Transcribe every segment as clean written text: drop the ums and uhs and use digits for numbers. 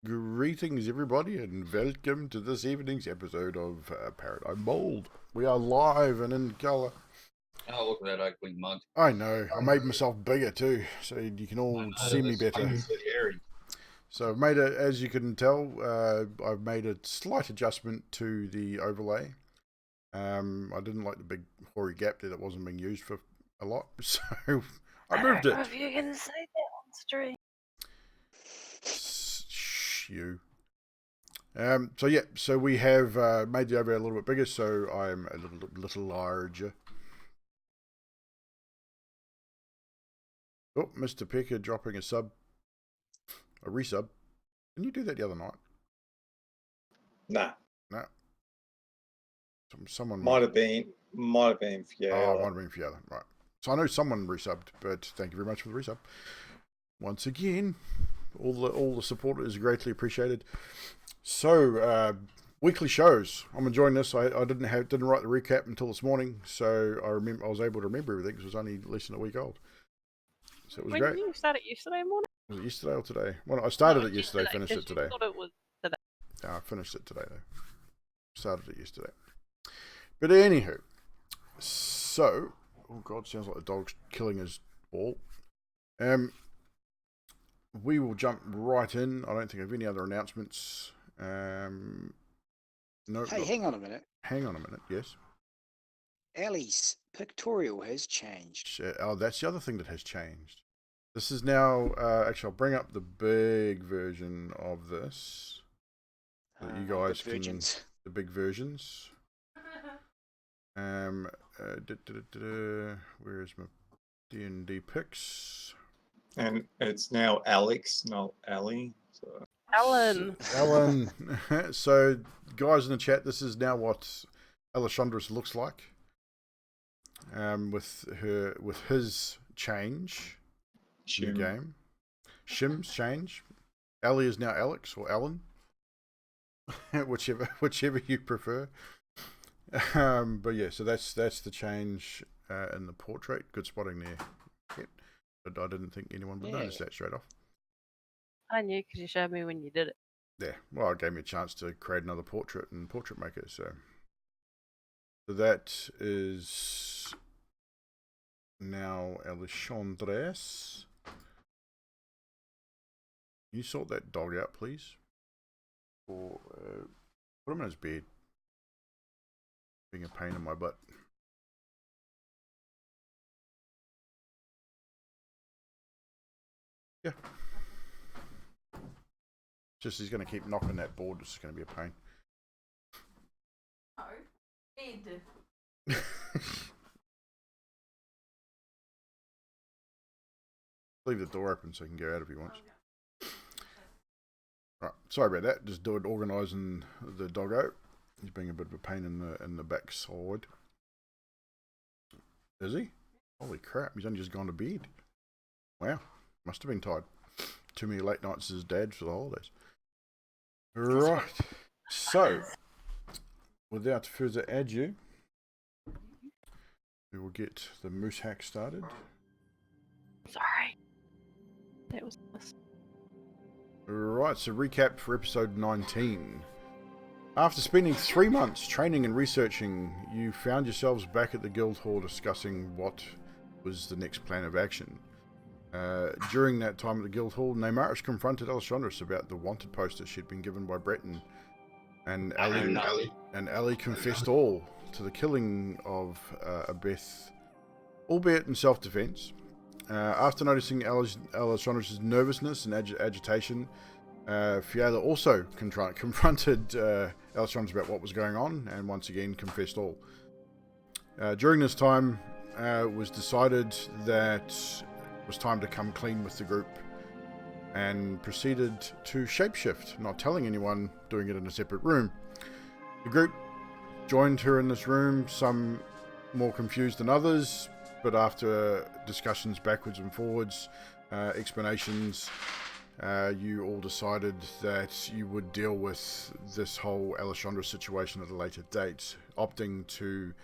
Greetings, everybody, and welcome to this evening's episode of Paradym Mold. We are live and in colour. Oh, look at that ugly mug. I know, I made myself bigger too, so you can all see me better. So I've made it, as you can tell, I've made a slight adjustment to the overlay. I didn't like the big hoary gap there that wasn't being used for a lot, so I moved it. I don't know if you can say that on stream. Shh, you. So we have made the overlay a little bit bigger, so I'm a little larger. Oh, Mr. Pecker dropping a resub. Didn't you do that the other night? Nah. No. Someone might have been Fiona. Oh, might have been Fiona, right. So I know someone resubbed, but thank you very much for the resub. Once again, all the support is greatly appreciated. So, weekly shows. I'm enjoying this. I didn't write the recap until this morning, so I was able to remember everything because it was only less than a week old. So it was great. When you started yesterday morning? Was it yesterday or today? Well, I started it yesterday, finished it today. I thought it was today. No, I finished it today though. Started it yesterday. But anywho, so oh god, sounds like the dog's killing his ball. We will jump right in. I don't think I have any other announcements. No. Hey, hang on a minute. Hang on a minute. Yes. Ellie's pictorial has changed. Oh, that's the other thing that has changed. This is now. Actually, I'll bring up the big version of this. So that you guys can. The big versions. Where is my D&D pics? And it's now Alex, not Ellie. So. Alan. So, guys in the chat, this is now what Alessandros looks like. With his change in the game. Shim's change. Ellie is now Alex or Alan. whichever you prefer. But yeah, so that's the change in the portrait. Good spotting there. Yep. But I didn't think anyone would notice that straight off. I knew because you showed me when you did it. Yeah, well, it gave me a chance to create another portrait in Portrait Maker. So that is now Alexandres. Can you sort that dog out, please? Or put him in his bed. Being a pain in my butt. Yeah. Just he's going to keep knocking that board. It's going to be a pain. No. Bed. Leave the door open so he can go out if he wants. Right. Sorry about that. Just organising the doggo. He's being a bit of a pain in the backside. Is he? Holy crap! He's only just gone to bed. Wow. Must have been tired. Too many late nights as his dad for the holidays. Right. So, without further ado, we will get the moose hack started. Sorry. That was this. Right, so recap for episode 19. After spending 3 months training and researching, you found yourselves back at the guild hall discussing what was the next plan of action. During that time at the guild hall, Neymaris confronted Alessandros about the wanted poster she'd been given by Breton, and Ali confessed all to the killing of Abeth, albeit in self-defense. After noticing Alessandros' nervousness and agitation, Fiala also confronted Alessandros about what was going on, and once again confessed all. During this time, it was decided that it was time to come clean with the group, and proceeded to shapeshift, not telling anyone, doing it in a separate room. The group joined her in this room, some more confused than others, but after discussions backwards and forwards, explanations, you all decided that you would deal with this whole Alessandra situation at a later date, opting to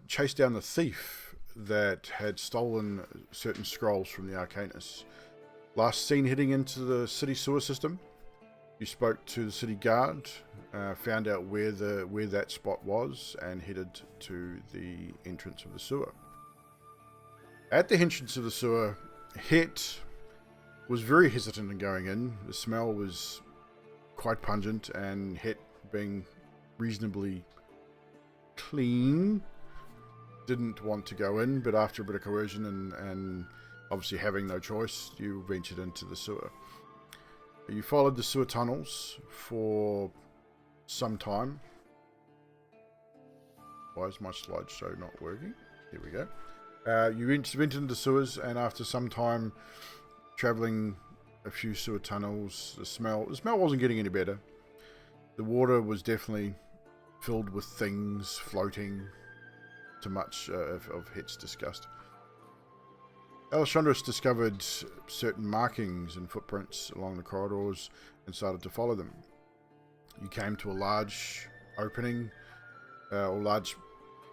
chase down the thief that had stolen certain scrolls from the Arcanus. Last seen heading into the city sewer system, You spoke to the city guard, found out where that spot was, and headed to the entrance of the sewer. At the entrance of the sewer, Het was very hesitant in going in. The smell was quite pungent, and Het, being reasonably clean, didn't want to go in, but after a bit of coercion and obviously having no choice, you ventured into the sewer. You followed the sewer tunnels for some time. Why is my slideshow not working? Here we go. You went into the sewers, and after some time traveling a few sewer tunnels, the smell wasn't getting any better. The water was definitely filled with things floating, to much of Het's disgust. Alessandros discovered certain markings and footprints along the corridors and started to follow them. You came to a large opening, or large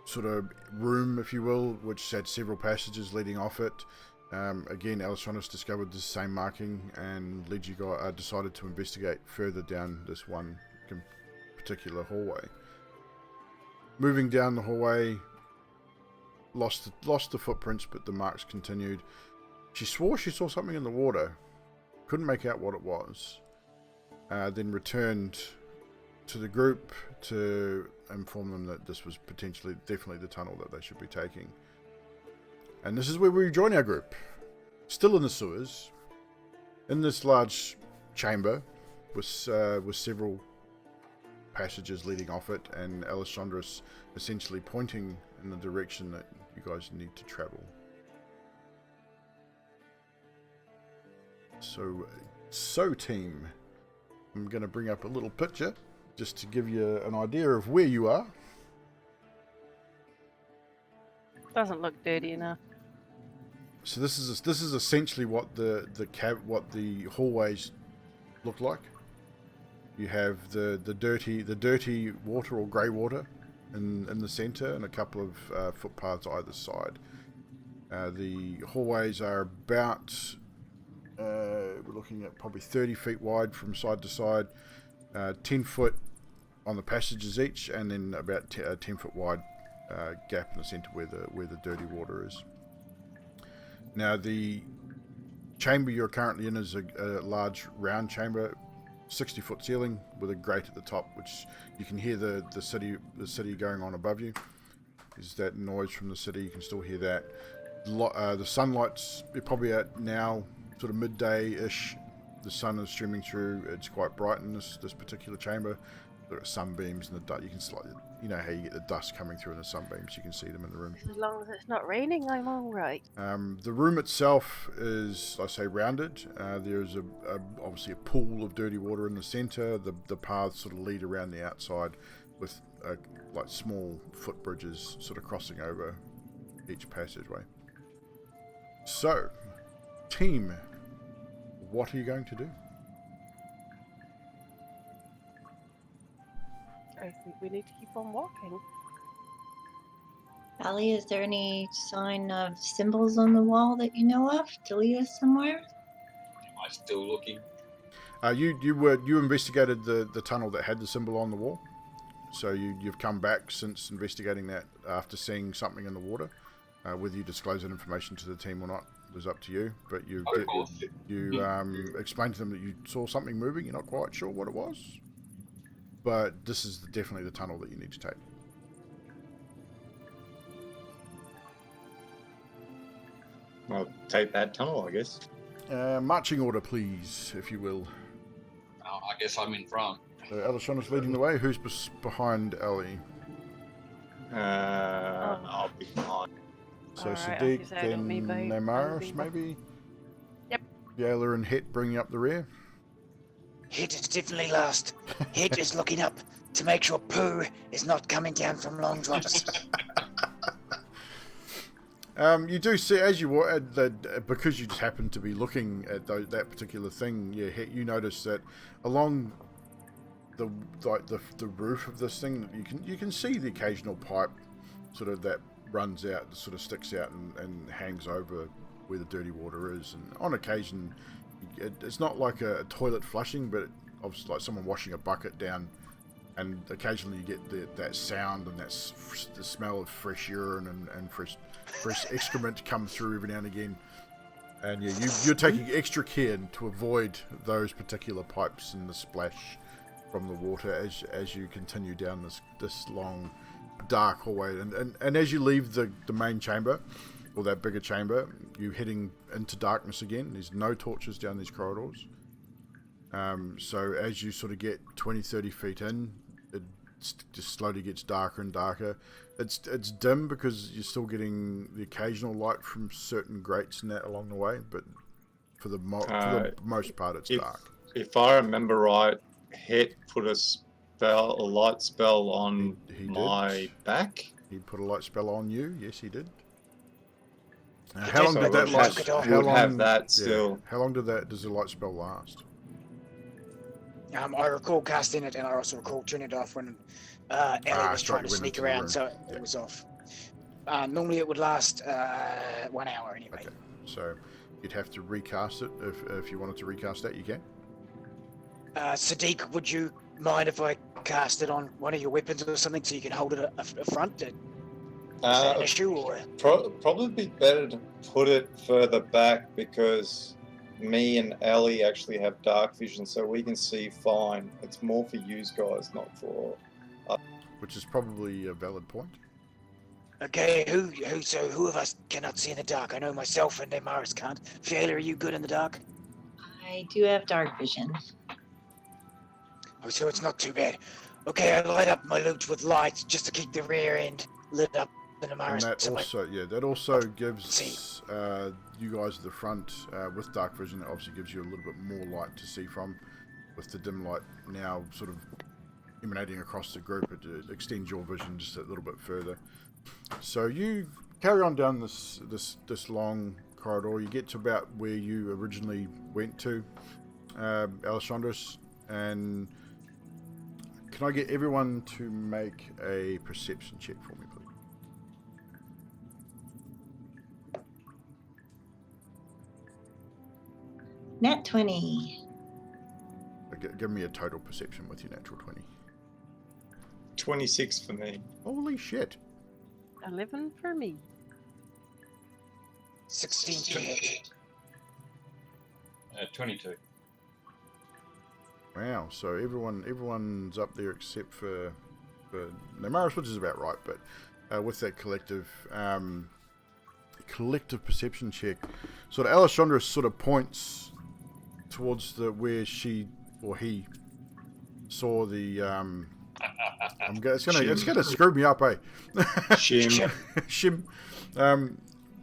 sort of room, if you will, which had several passages leading off it. Again, Alessandros discovered the same marking, and decided to investigate further down this one particular hallway. Moving down the hallway, lost the footprints, but the marks continued. She swore she saw something in the water, couldn't make out what it was. Then returned to the group to inform them that this was definitely the tunnel that they should be taking. And this is where we join our group, still in the sewers, in this large chamber with several passages leading off it, and Alessandros essentially pointing in the direction that you guys need to travel. So team, I'm going to bring up a little picture just to give you an idea of where you are. Doesn't look dirty enough. So this is essentially what the hallways look like. You have the dirty water or grey water in the centre, and a couple of footpaths either side. The hallways are about we're looking at probably 30 feet wide from side to side, 10 foot on the passages each, and then about 10 foot wide gap in the centre where the dirty water is. Now, the chamber you're currently in is a large round chamber, 60-foot ceiling with a grate at the top, which you can hear the city going on above you. Is that noise from the city? You can still hear that. The sunlight's probably at now sort of midday-ish. The sun is streaming through. It's quite bright in this particular chamber. There are sunbeams and the dust. You can you know how you get the dust coming through in the sunbeams. You can see them in the room. As long as it's not raining, I'm all right. The room itself is, I say, rounded. There's obviously a pool of dirty water in the centre. The paths sort of lead around the outside with like small footbridges sort of crossing over each passageway. So, team, what are you going to do? I think we need to keep on walking. Ali, is there any sign of symbols on the wall that you know of to lead us somewhere? Am I still looking? You investigated the tunnel that had the symbol on the wall, so you've come back since investigating that after seeing something in the water. Whether you disclose that information to the team or not is up to you. But you explained to them that you saw something moving. You're not quite sure what it was, but this is definitely the tunnel that you need to take. I'll take that tunnel, I guess. Marching order, please, if you will. I guess I'm in front. So Alessandro's leading the way. Who's behind Ali? I'll be behind. So Alright, I'll Sadiq, just add then on me by Namaris, people. maybe? Yep. Yayla and Het bringing up the rear. Het is definitely last. Het is looking up to make sure poo is not coming down from long drops. You do see, as you were, because you just happened to be looking at that particular thing, you notice that along the roof of this thing, you can see the occasional pipe sort of that runs out, sort of sticks out and hangs over where the dirty water is. And on occasion, it's not like a toilet flushing, but obviously like someone washing a bucket down, and occasionally you get that sound and the smell of fresh urine and fresh excrement come through every now and again. And yeah, you're taking extra care to avoid those particular pipes and the splash from the water as you continue down this long, dark hallway. And as you leave the main chamber, or that bigger chamber, you're heading into darkness again. There's no torches down these corridors. So as you sort of get 20, 30 feet in, it just slowly gets darker and darker. It's dim because you're still getting the occasional light from certain grates and that along the way, but for the most part, it's dark. If I remember right, Het put a light spell on He my did. back. He put a light spell on you. Yes, he did. You How long did, did but that we last? took it off. How Would long, have that yeah, still. how long does the light spell last? I recall casting it, and I also recall turning it off when Ellie was straight, trying to you went sneak into the around, room. so Yeah. it was off. Normally it would last 1 hour anyway. Okay, so you'd have to recast it if you wanted to recast that. You can. Sadiq, would you mind if I cast it on one of your weapons or something so you can hold it up front? Is that an issue, or? Probably be better to put it further back because me and Ellie actually have dark vision, so we can see fine. It's more for you guys, not for. Which is probably a valid point. Okay, who of us cannot see in the dark? I know myself and Maris can't. Fiala, are you good in the dark? I do have dark vision. Oh, so it's not too bad. Okay, I light up my loot with lights just to keep the rear end lit up. And that also gives See. You guys at the front with dark vision. It obviously gives you a little bit more light to see from. With the dim light now sort of emanating across the group, it extends your vision just a little bit further. So you carry on down this long corridor. You get to about where you originally went to, Alessandros, and can I get everyone to make a perception check for me, please? Nat 20. Give me a total perception with your natural 20. 26 for me. Holy shit. 11 for me. 16 for me. 22. Wow, so everyone's up there except for Namaris, which is about right, but with that collective perception check, sort of Alessandra sort of points towards where she or he saw the it's gonna screw me up, eh? Shim. Shim.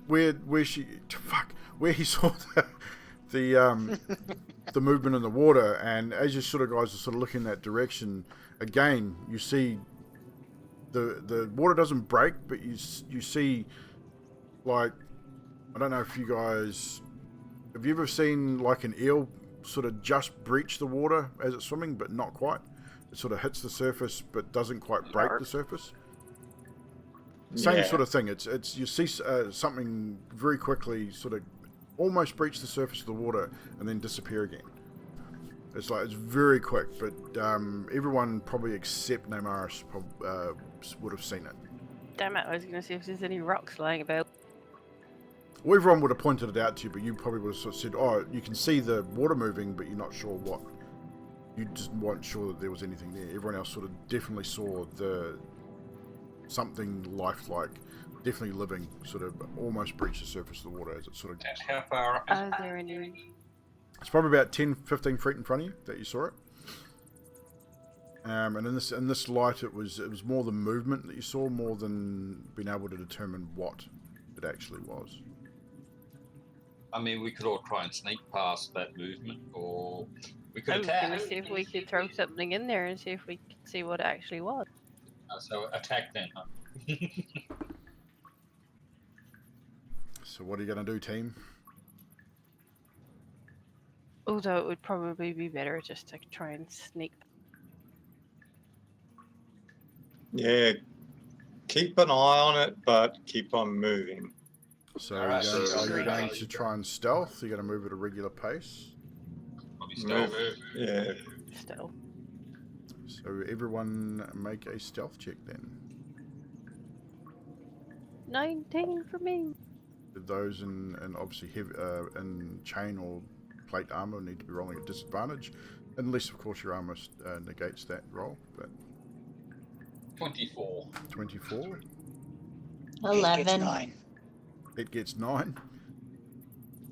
Where he saw the movement in the water, and as you sort of guys are sort of looking in that direction, again you see the water doesn't break, but you see, like, I don't know if you guys have you ever seen like an eel sort of just breach the water as it's swimming, but not quite. It sort of hits the surface, but doesn't quite break the surface. Same sort of thing. It's you see something very quickly sort of almost breach the surface of the water and then disappear again. It's very quick, but everyone probably except Namaris would have seen it. Damn it, I was going to see if there's any rocks lying about. Well, everyone would have pointed it out to you, but you probably would have sort of said, oh, you can see the water moving, but you're not sure what. You just weren't sure that there was anything there. Everyone else sort of definitely saw something lifelike, definitely living, sort of almost breach the surface of the water as it sort of... And how far up? Are there any... It's probably about 10, 15 feet in front of you that you saw it. And in this light, it was more the movement that you saw, more than being able to determine what it actually was. I mean, we could all try and sneak past that movement, or we could I was going attack. to see if we could throw something in there and see if we could see what it actually was. So attack then, huh? So what are you going to do, team? Although it would probably be better just to try and sneak. Yeah, keep an eye on it, but keep on moving. So Alright, are you going to try and stealth? You're going to move at a regular pace? Probably still Yeah, Still. So everyone make a stealth check then. 19 for me. Those in obviously heavy, in chain or plate armor need to be rolling at disadvantage, unless of course your armor negates that roll. But 24. 24. It gets 11. 9. It gets 9.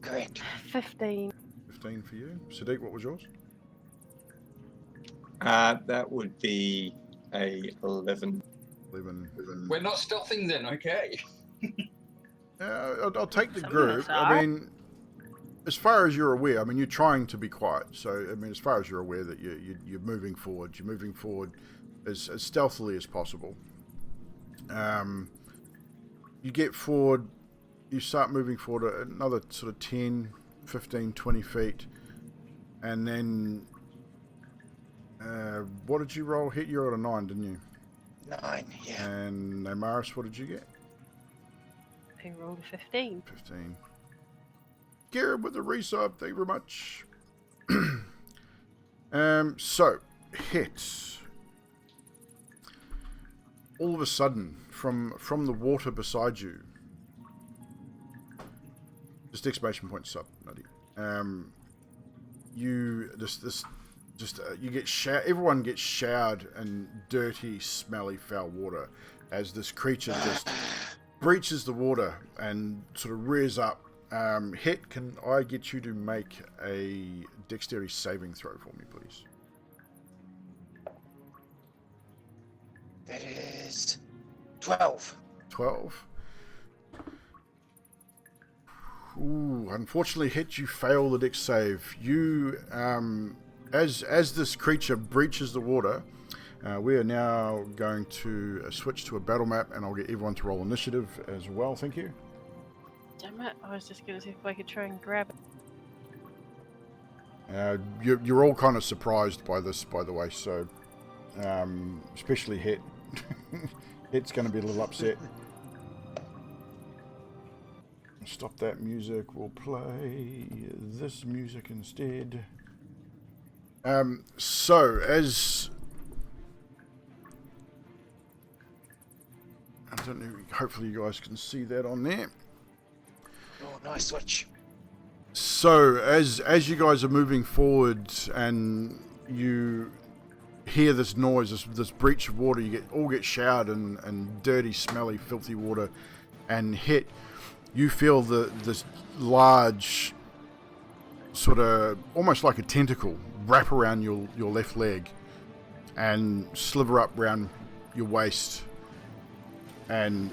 Correct. 15. 15 for you. Sadiq, what was yours? That would be a 11. 11. We're not stealthing then, okay? I'll take the Some of group. us I are. mean, as far as you're aware, I mean, you're trying to be quiet. So, I mean, as far as you're aware that you're moving forward, as stealthily as possible. You get forward, you start moving forward another sort of 10, 15, 20 feet. And then, what did you roll? Hit you rolled a 9, didn't you? 9, yeah. And Namaris, what did you get? I rolled a 15. 15. Garrett with the resub, thank you very much. So, hits. All of a sudden, from the water beside you, just exclamation point sub, nutty. You you get everyone gets showered in dirty, smelly, foul water as this creature just breaches the water and sort of rears up. Hit, can I get you to make a dexterity saving throw for me, please? That is 12. 12. Ooh, unfortunately, Hit, you fail the dex save. You, as this creature breaches the water, we are now going to switch to a battle map, and I'll get everyone to roll initiative as well. Thank you. Damn it, I was just going to see if I could try and grab it. You're all kind of surprised by this, by the way, so especially Hit. Hit's going to be a little upset. Stop that music. We'll play this music instead. So, as... I don't know, hopefully you guys can see that on there. Oh, nice switch. So, as you guys are moving forward and you hear this noise, this breach of water, you all get showered in dirty, smelly, filthy water, and Hit, you feel this large, sort of almost like a tentacle, wrap around your left leg and sliver up around your waist, and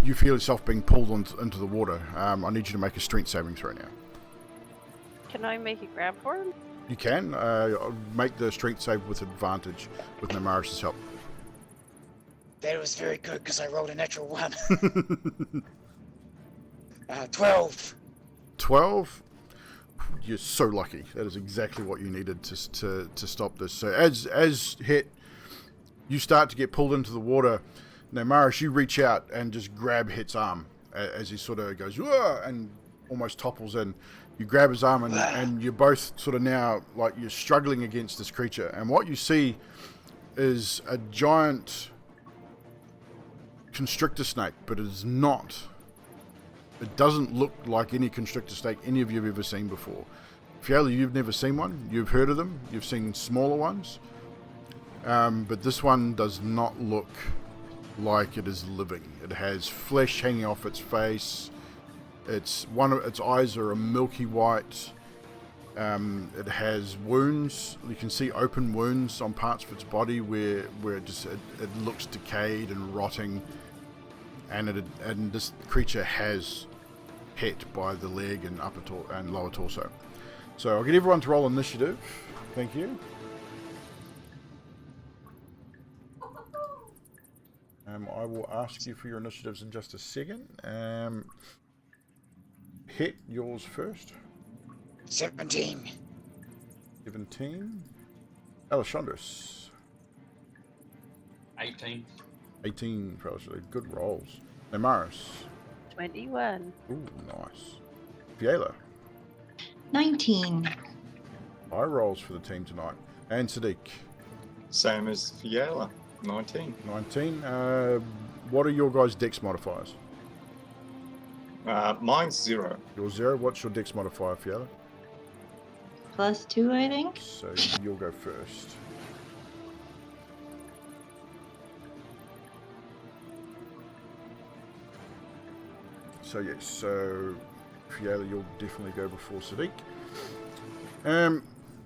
you feel yourself being pulled into the water. I need you to make a strength saving throw now. Can I make a grab for him? You can make the strength save with advantage with Namaris' help. That was very good because I rolled a natural 1. 12. 12. You're so lucky. That is exactly what you needed to stop this. So as Hit, you start to get pulled into the water. Now, Maris, you reach out and just grab Hit's arm as he sort of goes, "Whoa," and almost topples in. You grab his arm and you're both sort of now, like, you're struggling against this creature. And what you see is a giant constrictor snake, but it is not. It doesn't look like any constrictor snake any of you have ever seen before. Fiala, you've never seen one. You've heard of them. You've seen smaller ones. But this one does not look like it is living. It has flesh hanging off its face. Its eyes are a milky white. It has wounds. You can see open wounds on parts of its body where it looks decayed and rotting. And this creature has Hit by the leg and and lower torso. So I'll get everyone to roll initiative. Thank you. I will ask you for your initiatives in just a second. Hit, yours first. 17. 17. Alessandros. 18. 18, probably. Good rolls. Namaris. 21. Ooh, nice. Fiala. 19. High rolls for the team tonight. And Sadiq. Same as Fiala, 19. 19. What are your guys' dex modifiers? Mine's 0. You're 0. What's your dex modifier, Fiala? +2, I think. So you'll go first. So yes, so Fiala, you'll definitely go before Sadiq.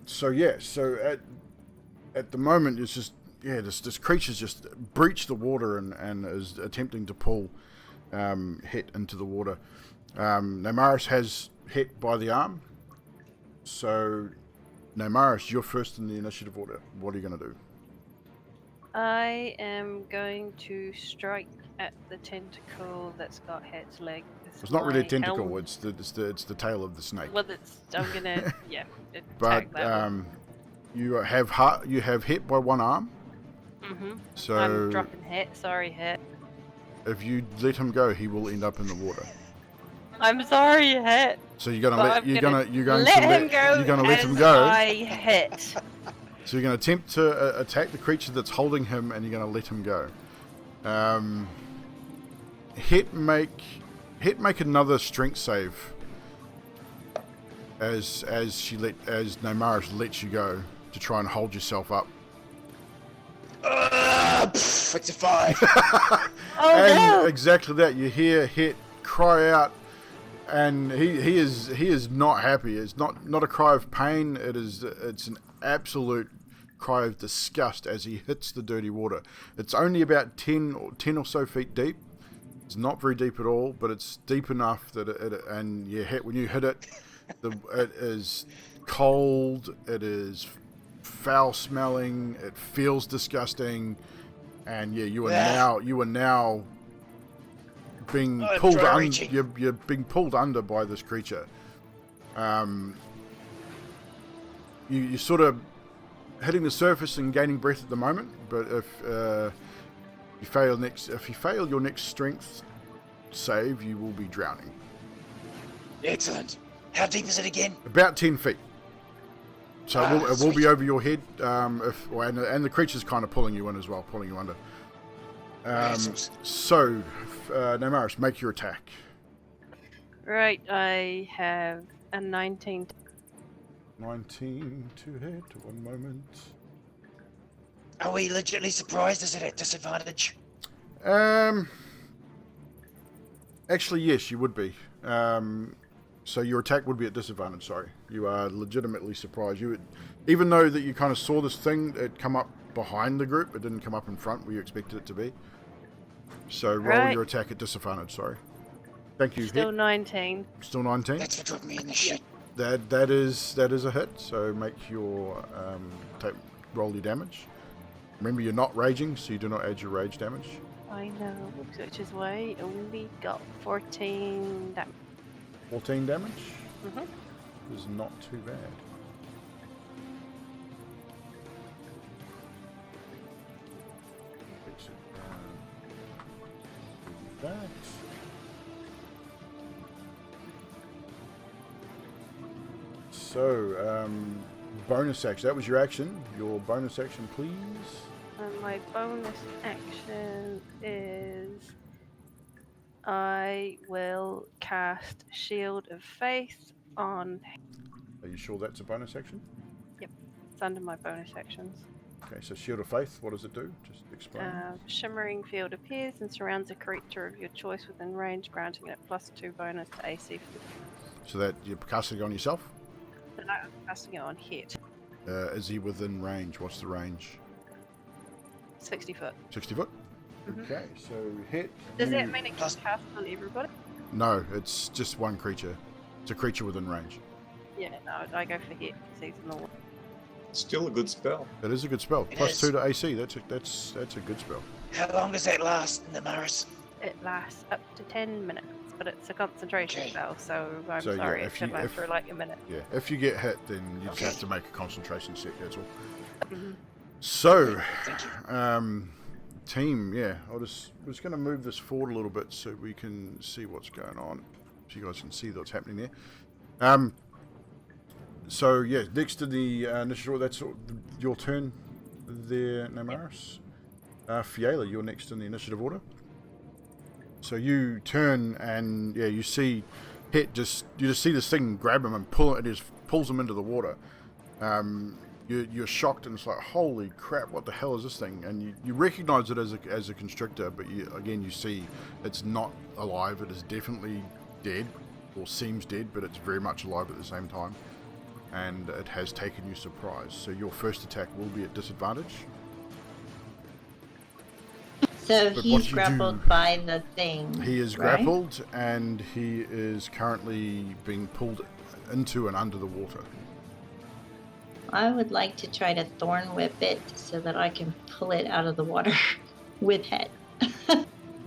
So yeah, so at the moment it's just this creature's just breached the water and is attempting to pull Het into the water. Namaris has Het by the arm. So Namaris, you're first in the initiative order. What are you going to do? I am going to strike at the tentacle that's got Het's leg. with It's not really a my tentacle. helm. It's the tail of the snake. Well, I'm gonna But attack that one. you have Het by one arm. So I'm dropping Het. Sorry, Het. if you let him go, he will end up in the water. I'm sorry, Het. So you're gonna But let I'm you're gonna gonna let him go. you're gonna let him as go. I hit. So you're gonna attempt to attack the creature that's holding him, and you're gonna let him go. Het make another strength save as Namaris lets you go to try and hold yourself up. It's a 5. Oh And no! exactly that. You hear Het cry out, and he is not happy. It's not a cry of pain. It's an absolute cry of disgust as he hits the dirty water. It's only about 10 or so feet deep. It's not very deep at all, but it's deep enough that when you hit it, it is cold. It is foul smelling. It feels disgusting, and you are now being pulled under. You're being pulled under by this creature. You sort of hitting the surface and gaining breath at the moment, but if you fail your next strength save, you will be drowning. Excellent. How deep is it again? About 10 feet. So it will be sweet. over your head. And the creature's kind of pulling you in as well, pulling you under. So, Namaris, make your attack. Right, I have a 19. 19 to hit. 1 moment. Are we legitimately surprised? Is it at disadvantage? Actually, yes, you would be. So your attack would be at disadvantage. Sorry, you are legitimately surprised. Even though that you kind of saw this thing that come up behind the group, it didn't come up in front where you expected it to be. So roll your attack at disadvantage. Sorry. Thank you. Still hit. 19. Still 19. That's what dropped me in the shit. That is a hit. So make your roll your damage. Remember, you're not raging, so you do not add your rage damage. I know, which is why I only got 14 damage. 14 damage Mm-hmm. is not too bad. Fix it. That. So, bonus action. That was your action. Your bonus action, please. And my bonus action is I will cast Shield of Faith on. Are you sure that's a bonus action? It's under my bonus actions. Okay, so Shield of Faith, what does it do? Just explain. Shimmering field appears and surrounds a creature of your choice within range, granting it +2 bonus to AC. So that you're casting it on yourself? And I'm casting it on hit. Is he within range? What's the range? 60 foot. 60 foot? Mhm. Okay, so hit. Does you- that mean it can cast on everybody? No, it's just one creature. It's a creature within range. Yeah, no, I go for hit because he's in the water. Still a good spell. It is a good spell. It Plus is. 2 to AC. That's a good spell. How long does that last, Namaris? It lasts up to 10 minutes, but it's a concentration Okay. spell, so I'm So, yeah, sorry, it if should you- last if- for like a minute. Yeah. If you get hit, then you just Okay. have to make a concentration check. That's all. Mhm. So, Thank you. team. Yeah, we're just going to move this forward a little bit so we can see what's going on. So you guys can see what's happening there. So yeah, next to the initiative, that's your turn there, Namaris. Fiala, you're next in the initiative order. So you turn and you see you just see this thing grab him and pull it. It just pulls him into the water. You're shocked and it's like, holy crap, what the hell is this thing? And you recognize it as a constrictor, but you see it's not alive. It is definitely dead, or seems dead, but it's very much alive at the same time. And it has taken you surprise. So your first attack will be at disadvantage. So But he's grappled by the thing. He is right? grappled, and he is currently being pulled into and under the water. I would like to try to thorn whip it so that I can pull it out of the water with head.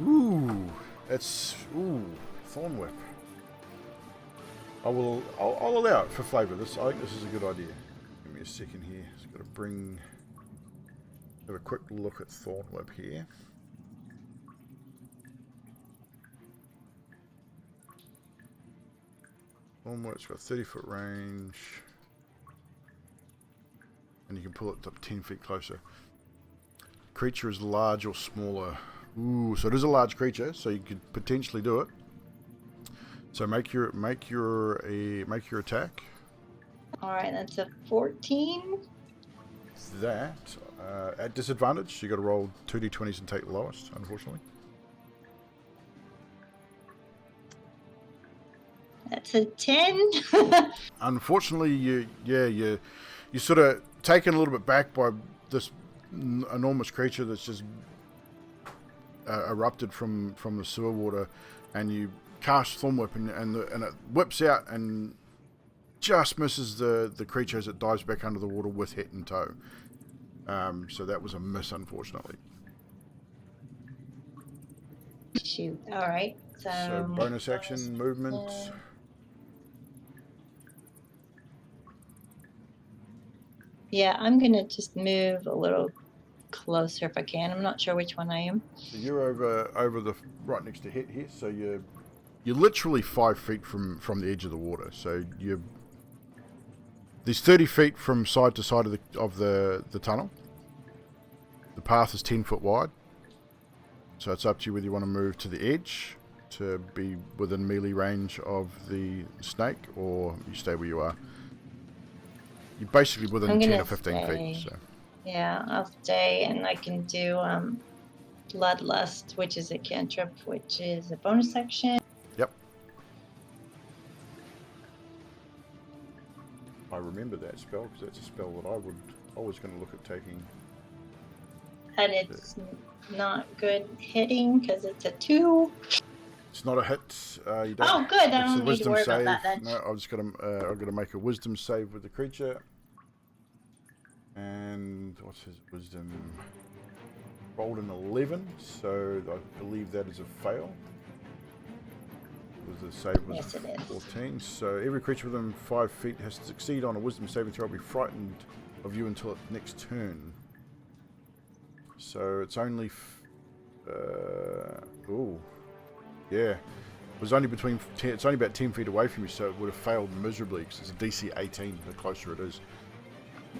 Ooh, thorn whip. I'll allow it for flavour. I think this is a good idea. Give me a second here. Just got to have a quick look at thorn whip here. Thorn whip's got 30-foot range. And you can pull it up 10 feet closer. Creature is large or smaller. Ooh, so it is a large creature, so you could potentially do it. So make your attack. All right, that's a 14. That at disadvantage, you got to roll 2d20s and take the lowest. Unfortunately, That's a 10. unfortunately, you sort of taken a little bit back by this enormous creature that's just erupted from the sewer water, and you cast Thorn Whip and it whips out and just misses the creature as it dives back under the water with head and toe. So that was a miss, unfortunately. Shoot. All right. So bonus action movement. Yeah, I'm going to just move a little closer if I can. I'm not sure which one I am. So you're over the right next to Het here. So you're literally 5 feet from the edge of the water. So there's 30 feet from side to side of the tunnel. The path is 10 foot wide. So it's up to you whether you want to move to the edge to be within melee range of the snake, or you stay where you are. You're basically within 10 or 15 feet. So. Yeah, I'll stay, and I can do Bloodlust, which is a cantrip, which is a bonus action. Yep. I remember that spell because that's a spell that I was going to look at taking. And it's not good hitting because it's a 2. It's not a hit. You don't, oh, good. I don't need to wisdom worry save. about that then. No, I've got to make a wisdom save with the creature. And what's his wisdom? Rolled an 11, so I believe that is a fail. The save was Yes, it is. 14. So every creature within 5 feet has to succeed on a wisdom saving throw. Will be frightened of you until its next turn. So it's only. Yeah. It was only it's only about 10 feet away from you, so it would have failed miserably because it's a DC 18. The closer it is.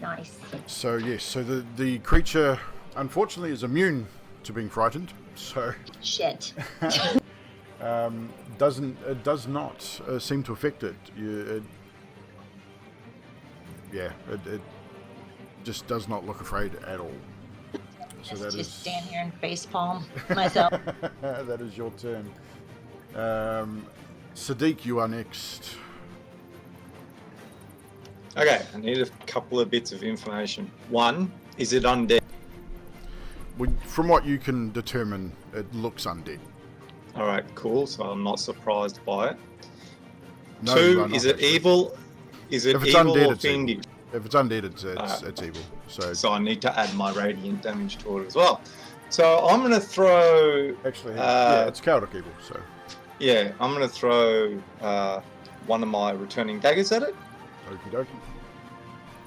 Nice. So yes, so the creature unfortunately is immune to being frightened. So Shit. it does not seem to affect it. It just does not look afraid at all. So Just stand here and facepalm myself. That is your turn. Sadiq, you are next. Okay, I need a couple of bits of information. One, is it undead? From what you can determine, it looks undead. Alright, cool, so I'm not surprised by it. No, Two, you are not, is it actually. evil? Is it If it's evil undead, or it's evil. fiendish? If it's undead, it's evil. So I need to add my radiant damage to it as well. So I'm going to throw... Actually, it's chaotic evil, so... Yeah, I'm going to throw one of my returning daggers at it. Okie dokie.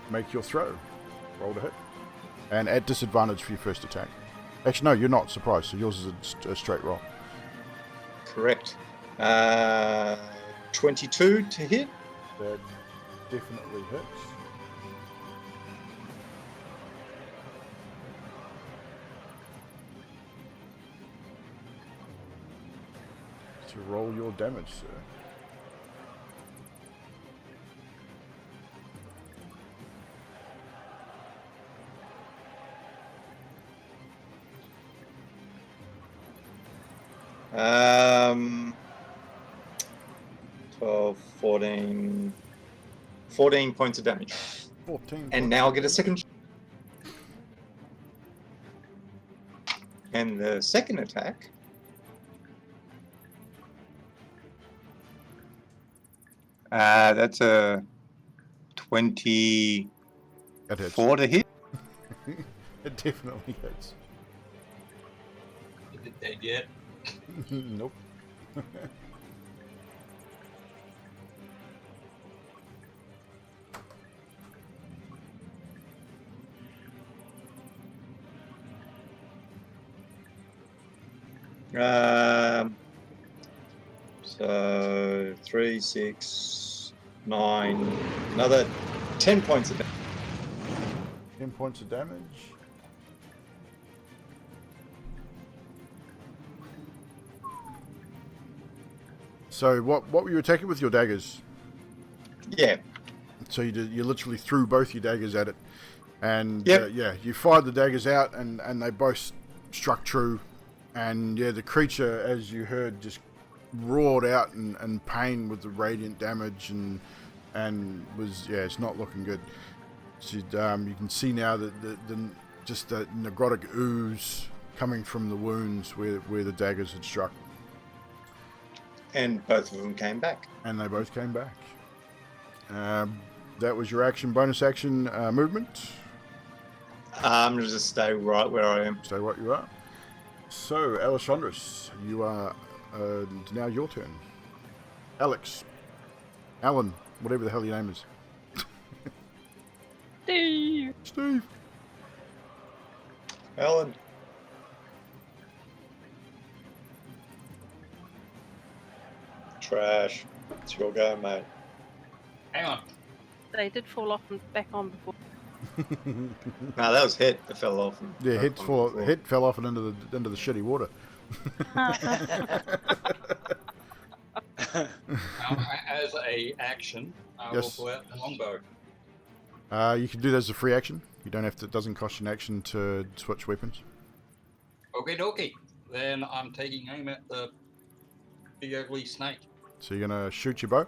Make your throw. Roll to hit. And at disadvantage for your first attack. Actually, no, you're not surprised, so yours is a straight roll. Correct. 22 to hit. That definitely hits. To roll your damage, sir. Um, 12, 14 points of damage. 14. And now I'll get a second. And the second attack. That's a 24 That hits. to hit. It definitely hits. Is it dead yet? Nope. So 3, 6, 9, another 10 points of damage. 10 points of damage. So what were you attacking with your daggers? Yeah. So you literally threw both your daggers at it, and Yep. yeah, you fired the daggers out, and they both struck true, and yeah, the creature, as you heard, just roared out in pain with the radiant damage, and was it's not looking good. So you can see now that just the necrotic ooze coming from the wounds where the daggers had struck. And both of them came back. And they both came back. That was your action, bonus action, movement. I'm going to just stay right where I am. Stay what you are. So, Alessandros, you are now your turn. Alex. Alan, whatever the hell your name is. Steve. Steve. Alan. Trash. It's your go, mate. Hang on. They did fall off and back on before. No, that was hit. It fell off. And Yeah, back on the floor. hit fell off and into the shitty water. As a action, I Yes. will pull out the longbow. You can do that as a free action. You don't have to. It doesn't cost you an action to switch weapons. Okay, dokie. Then I'm taking aim at the big ugly snake. So you're gonna shoot your bow.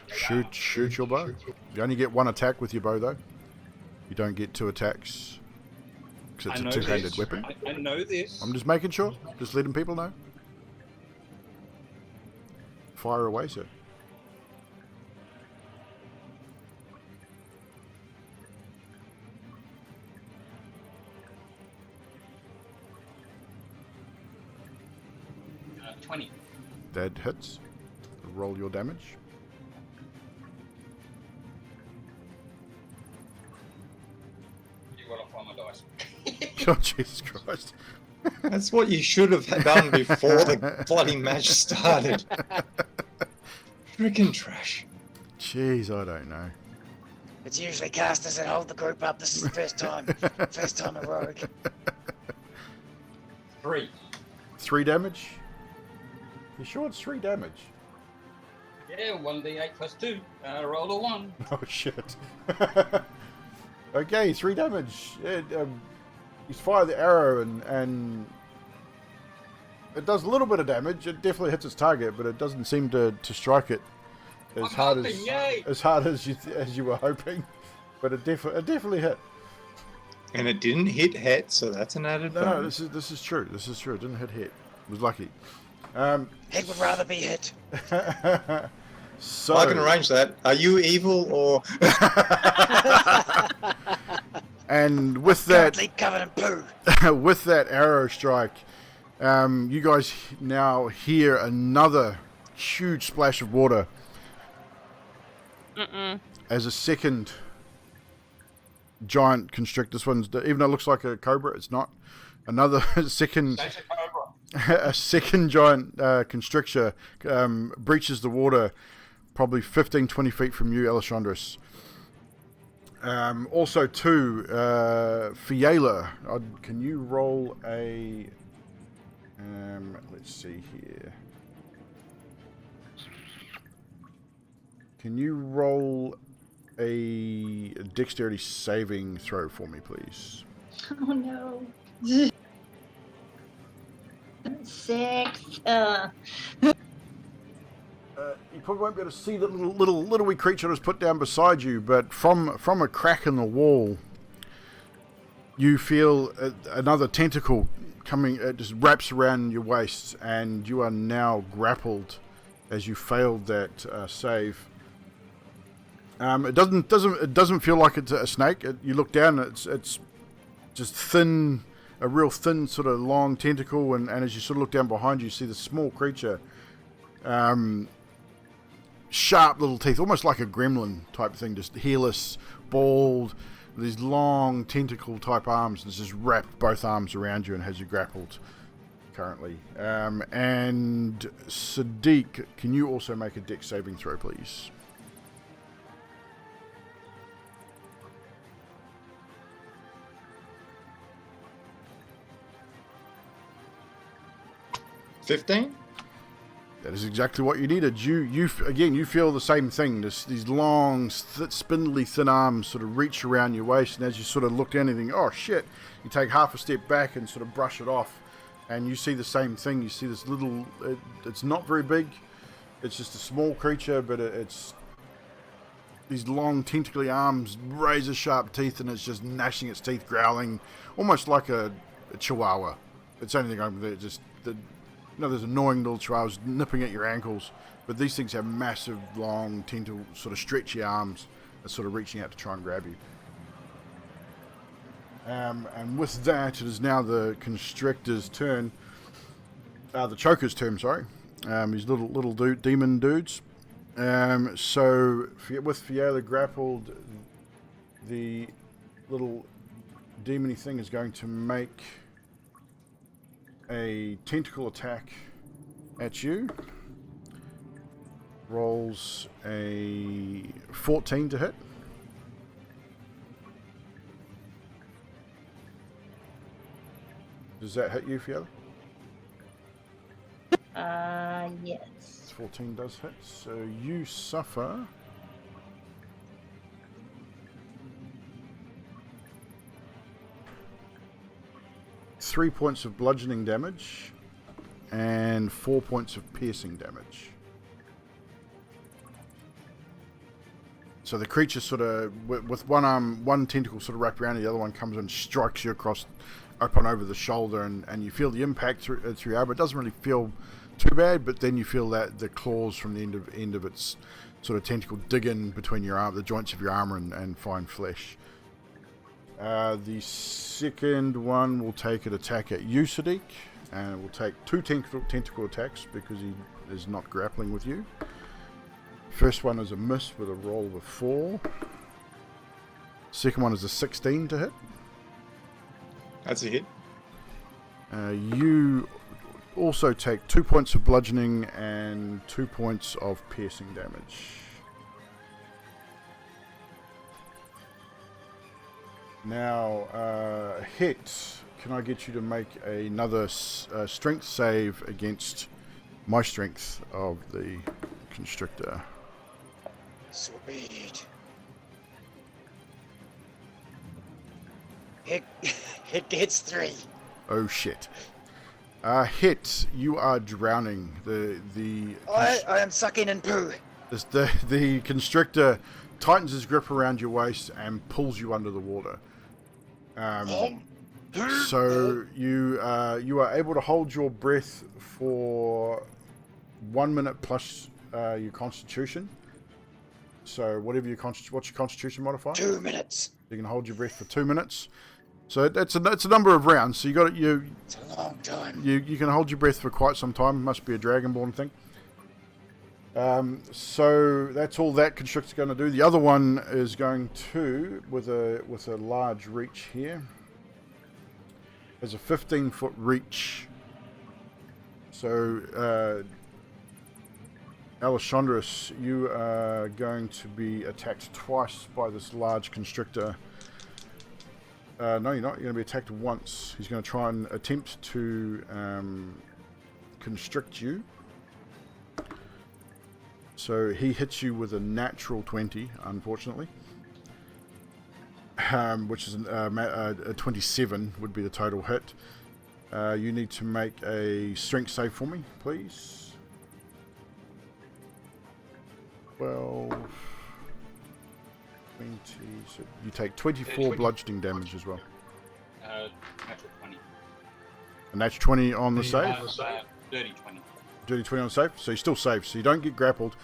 Shoot your bow. You only get one attack with your bow, though. You don't get two attacks because it's a two-handed weapon. I know this. I'm just making sure. Just letting people know. Fire away, sir. Uh, 20. That hits. Roll your damage. You got to find my dice. Oh, Jesus Christ. That's what you should have done before the bloody match started. Freaking trash. Jeez, I don't know. It's usually casters that hold the group up. This is the first time. First time a rogue. 3. 3 damage? You sure it's 3 damage? Yeah, 1d8 plus 2. Roll a 1. Oh, shit. Okay, 3 damage. He's fired the arrow and it does a little bit of damage. It definitely hits its target, but it doesn't seem to strike it as I'm hard hoping, yay! as you were hoping. But it definitely hit. And it didn't hit Het, so that's an added No, bonus. this is true. This is true. It didn't hit hit. It was lucky. Head would rather be hit. So I can arrange that. Are you evil or... and with Can't that leap covered in poo. with that arrow strike, you guys now hear another huge splash of water as a second giant constrictor. This one's, even though it looks like a cobra, it's not. Another second, That's a cobra. a second giant constrictor breaches the water, probably 15, 20 feet from you, Alessandros. Also, too, Fiala, can you roll a... let's see here. Can you roll a dexterity saving throw for me, please? Oh no. 6. You probably won't be able to see the little wee creature that was put down beside you, but from a crack in the wall, you feel another tentacle coming. It just wraps around your waist, and you are now grappled as you failed that save. It doesn't feel like it's a snake. You look down, it's just thin, a real thin sort of long tentacle, and as you sort of look down behind you, see the small creature. Sharp little teeth, almost like a gremlin type thing, just hairless, bald, with these long tentacle type arms, and it's just wrapped both arms around you and has you grappled currently. And Sadiq, can you also make a dex saving throw, please? $15? That is exactly what you needed. You feel the same thing. These long, spindly, thin arms sort of reach around your waist, and as you sort of look down and think, oh shit, you take half a step back and sort of brush it off, and you see the same thing. You see this little, it's not very big, it's just a small creature, but it's these long tentacly arms, razor sharp teeth, and it's just gnashing its teeth, growling, almost like a chihuahua. It's only there's annoying little chihuahuas nipping at your ankles, but these things have massive, long, tentacle, sort of stretchy arms that sort of reaching out to try and grab you. And with that, it is now the constrictor's turn. The choker's turn, sorry. These little demon dudes. So with Fiala grappled, the little demony thing is going to make a tentacle attack at you. Rolls a 14 to hit. Does that hit you, Fiala? Yes. 14 does hit. So you suffer 3 points of bludgeoning damage and 4 points of piercing damage. So the creature sort of, with one arm, one tentacle sort of wrapped around it, the other one comes and strikes you across, up and over the shoulder, and you feel the impact through your arm. It doesn't really feel too bad, but then you feel that the claws from the end of its sort of tentacle dig in between your arm, the joints of your armor, and find flesh. The second one will take an attack at you, Sadiq, and it will take 2 tentacle attacks because he is not grappling with you. First one is a miss with a roll of a 4. Second one is a 16 to hit. That's a hit. You also take 2 points of bludgeoning and 2 points of piercing damage. Now, hit. Can I get you to make another strength save against my strength of the constrictor? Sweet. It gets 3. Oh shit. Hit. You are drowning. I am sucking in poo. The constrictor tightens his grip around your waist and pulls you under the water. So you are able to hold your breath for 1 minute plus your constitution. So whatever what's your constitution modifier? 2 minutes. You can hold your breath for 2 minutes. So that's a number of rounds. So It's a long time. You can hold your breath for quite some time. Must be a Dragonborn thing. So that's all that constrictor's going to do. The other one is going to, with a large reach here, has a 15-foot reach. So Alessandros, you are going to be attacked twice by this large constrictor. No, you're not. You're going to be attacked once. He's going to try and attempt to constrict you. So he hits you with a natural 20, unfortunately. Which is a 27 would be the total hit. You need to make a strength save for me, please. 12, 20, so you take 24 bludgeoning damage as well. Natural 20. A natural 20 on the save? Dirty 20. Dirty 20 on the save? So you're still safe, so you don't get grappled.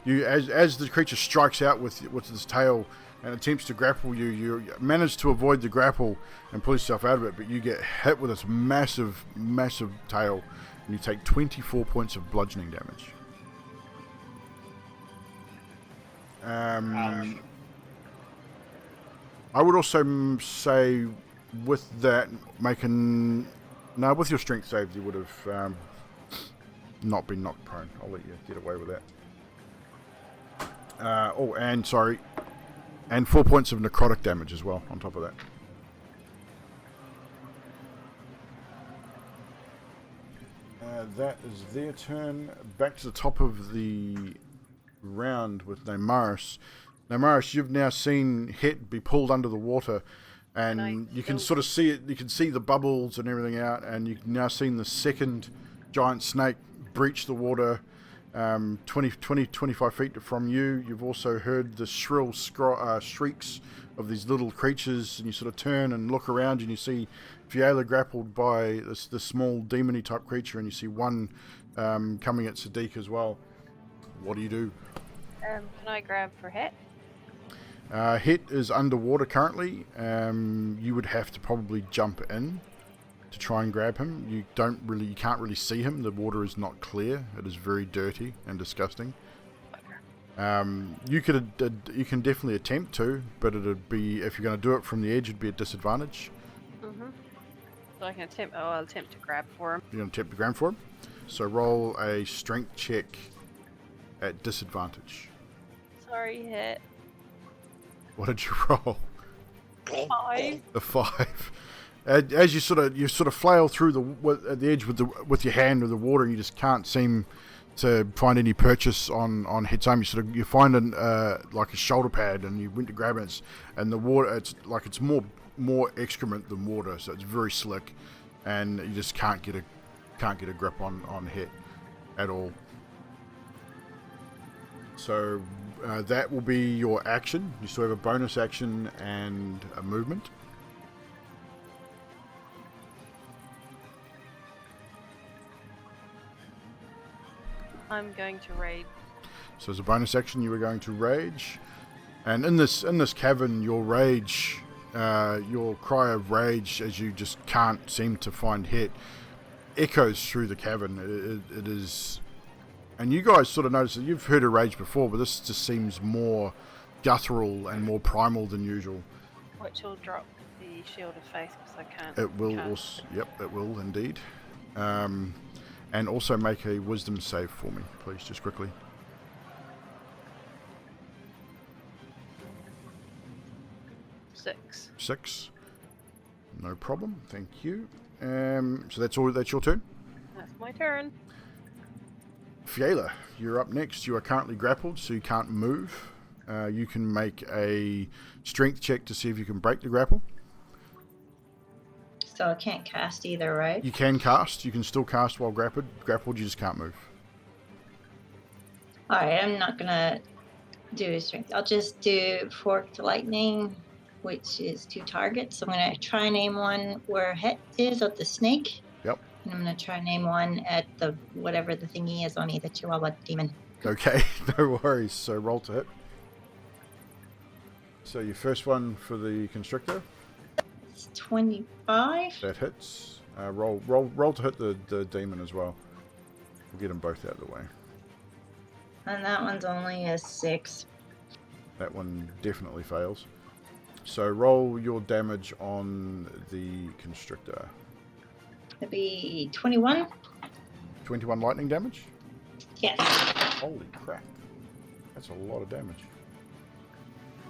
You, as the creature strikes out with its tail and attempts to grapple you, you manage to avoid the grapple and pull yourself out of it, but you get hit with this massive, massive tail, and you take 24 points of bludgeoning damage. I would also say with that, with your strength save, you would have not been knocked prone. I'll let you get away with that. And 4 points of necrotic damage as well, on top of that. That is their turn. Back to the top of the round with Namaris. Namaris, you've now seen Het be pulled under the water, and you can sort of see it. You can see the bubbles and everything out, and you've now seen the second giant snake breach the water 25 feet from you. You've also heard the shrill shrieks of these little creatures, and you sort of turn and look around, and you see Fiala grappled by this small demony type creature, and you see one coming at Sadiq as well. What do you do? Can I grab for Het? Het is underwater currently. You would have to probably jump in to try and grab him. You can't really see him. The water is not clear. It is very dirty and disgusting. You can definitely attempt to, but it'd be, if you're going to do it from the edge, it'd be at disadvantage. So I can attempt. Oh, I'll attempt to grab for him. You're going to attempt to grab for him. So roll a strength check at disadvantage. Sorry, Het. What did you roll? 5. A 5. As you sort of flail through the edge with your hand with the water, and you just can't seem to find any purchase on Het's arm. You find like a shoulder pad, and you went to grab it, and the water, it's more excrement than water, so it's very slick, and you just can't get a grip on Het at all. So that will be your action. You still have a bonus action and a movement. I'm going to raid. So as a bonus action, you are going to rage, and in this cavern, your rage, your cry of rage, as you just can't seem to find Het, echoes through the cavern. It is. And you guys sort of notice that you've heard a rage before, but this just seems more guttural and more primal than usual. Which will drop the shield of faith because I can't. It will also, yep, it will indeed. And also make a wisdom save for me, please, just quickly. 6. 6. No problem, thank you. So that's all. That's your turn. That's my turn. Fiala, you're up next. You are currently grappled, so you can't move. You can make a strength check to see if you can break the grapple. So I can't cast either, right? You can cast. You can still cast while grappled. You just can't move. Alright, I'm not gonna do a strength. I'll just do forked lightning, which is 2 targets. So I'm gonna try and aim one where Het is at the snake. Yep. And I'm gonna try and aim one at the whatever the thingy is on the Chihuahua demon. Okay, no worries. So roll to hit. So your first one for the constrictor. It's 25. That hits. Roll to hit the demon as well. We'll get them both out of the way. And that one's only a 6. That one definitely fails. So roll your damage on the constrictor. It'd be 21. 21 lightning damage. Yes. Holy crap. That's a lot of damage.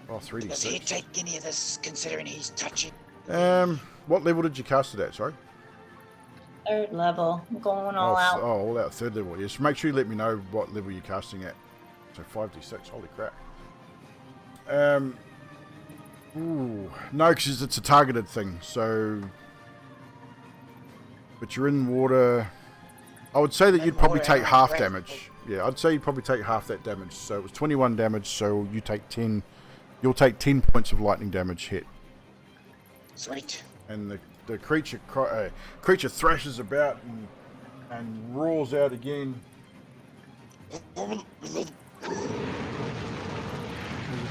Oh, 3d6. Does he take any of this, considering he's touching? What level did you cast it at, sorry? 3rd level. I'm going all out. All out, 3rd level. Yes, make sure you let me know what level you're casting at. So 5d6, holy crap. Ooh, no, because it's a targeted thing, so... But you're in water... I would say that you'd probably take half damage. Yeah, I'd say you'd probably take half that damage. So it was 21 damage, so you take 10... You'll take 10 points of lightning damage hit. Sweet. And the creature thrashes about and roars out again. It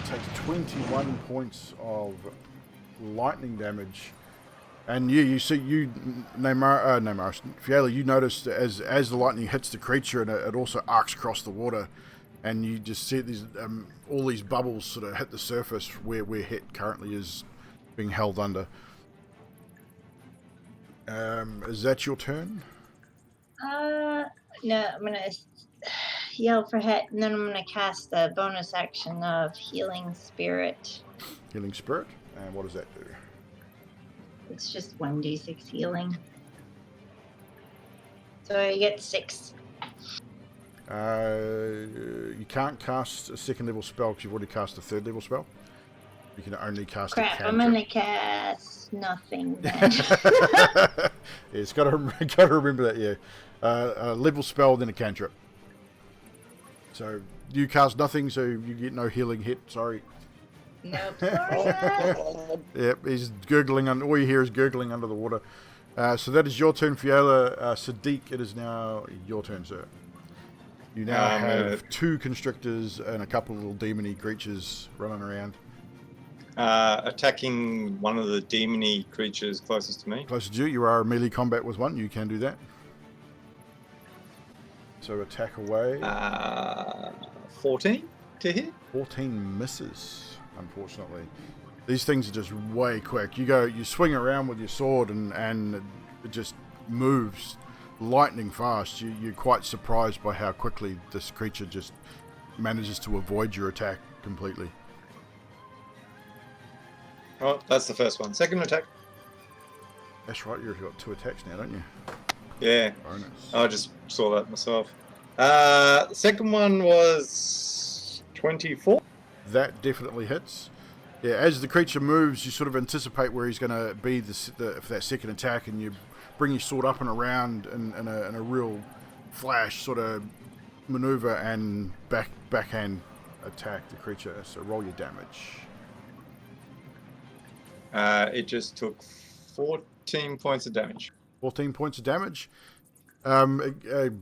takes 21 points of lightning damage. And you see, Fiala, you notice as the lightning hits the creature, and it also arcs across the water, and you just see these all these bubbles sort of hit the surface where Het currently is being held under. Is that your turn? No, I'm gonna yell for Het, and then I'm gonna cast the bonus action of Healing Spirit. Healing Spirit, and what does that do? It's just 1d6 healing. So I get 6. You can't cast a 2nd level spell because you've already cast a 3rd level spell. You can only cast a Crap, cantrip. I'm gonna cast nothing then. Yeah, it's got to remember that. Yeah, a level spell then a cantrip. So you cast nothing, so you get no healing hit. Sorry. Nope, sorry. Yep, he's gurgling. All you hear is gurgling under the water. So that is your turn, Fiala. Sadiq, it is now your turn, sir. You now have 2 constrictors and a couple of little demony creatures running around. Attacking one of the demony creatures closest to me. Closest to you, you are melee combat with one. You can do that. So attack away. 14 to hit. 14 misses, unfortunately. These things are just way quick. You swing around with your sword and it just moves lightning fast. You're quite surprised by how quickly this creature just manages to avoid your attack completely. Oh, that's the first one. Second attack. That's right, you've got 2 attacks now, don't you? Yeah. Bonus. I just saw that myself. Second one was 24. That definitely hits. Yeah, as the creature moves, you sort of anticipate where he's going to be for that second attack, and you bring your sword up and around in a real flash sort of maneuver and backhand attack the creature. So roll your damage. It just took 14 points of damage. 14 points of damage. The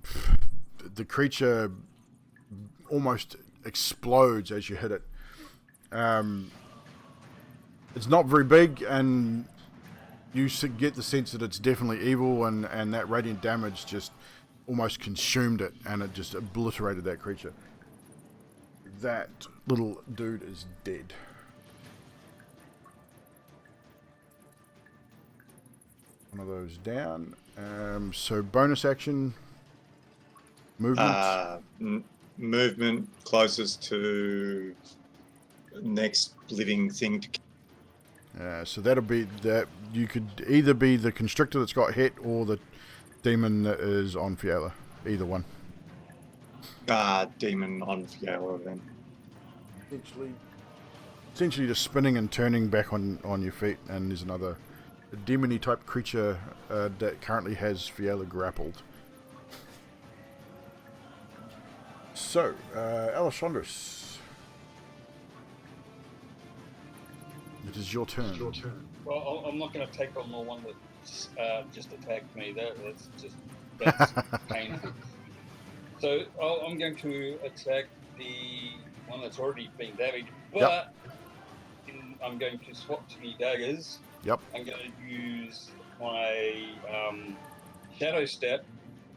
creature almost explodes as you hit it. It's not very big, and you get the sense that it's definitely evil, and that radiant damage just almost consumed it, and it just obliterated that creature. That little dude is dead. One of those down. So bonus action, movement. Movement closest to next living thing to. So that'll be that. You could either be the constrictor that's got hit or the demon that is on Fiala. Either one. Demon on Fiala then. Essentially just spinning and turning back on your feet, and there's another demony type creature that currently has Fiala grappled. So, Alessandros, it is your turn. Well, I'm not going to take on the one that just attacked me. That's painful. So I'm going to attack the one that's already been damaged, but I'm going to swap to me daggers. Yep. I'm going to use my shadow step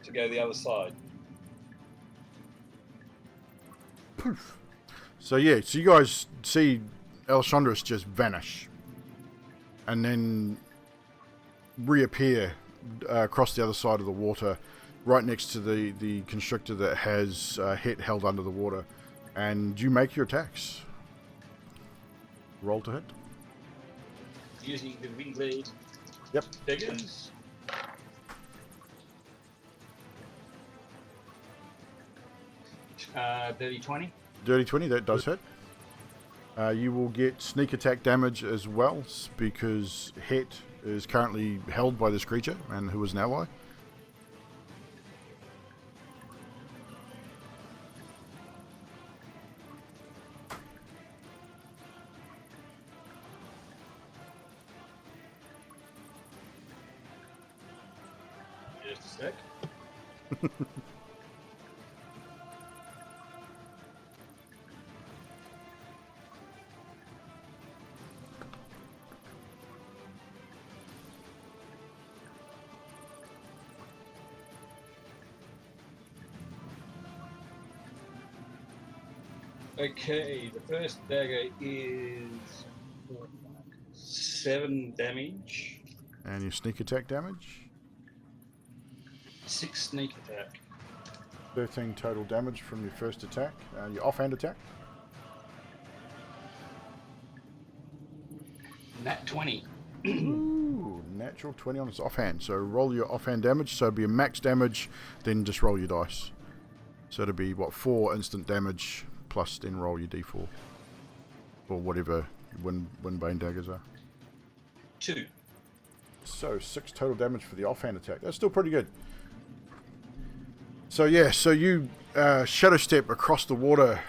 to go the other side. Poof. So you guys see Alessandros just vanish and then reappear across the other side of the water, right next to the constrictor that has Het held under the water. And you make your attacks. Roll to hit. Using the wing blade. Yep. Daggers. Dirty 20. Dirty 20, that does hit. You will get sneak attack damage as well, because Het is currently held by this creature, and who is an ally. Just a sec. Okay, the first dagger is 7 damage, And your sneak attack damage. 6 sneak attack. 13 total damage from your first attack. Your offhand attack. Nat 20. Ooh, natural 20 on its offhand. So roll your offhand damage. So it'll be a max damage, then just roll your dice. So it'll be, 4 instant damage, plus then roll your d4. Or whatever Windbane daggers are. 2. So 6 total damage for the offhand attack. That's still pretty good. So yeah, so you shadow step across the water,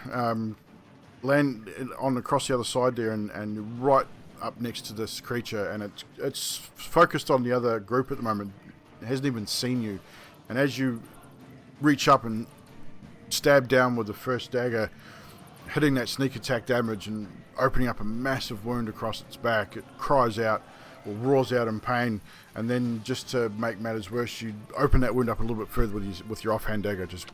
land across the other side there, and right up next to this creature, and it's focused on the other group at the moment. It hasn't even seen you, and as you reach up and stab down with the first dagger, hitting that sneak attack damage and opening up a massive wound across its back, it cries out or roars out in pain, and then just to make matters worse, you open that wound up a little bit further with your offhand dagger, just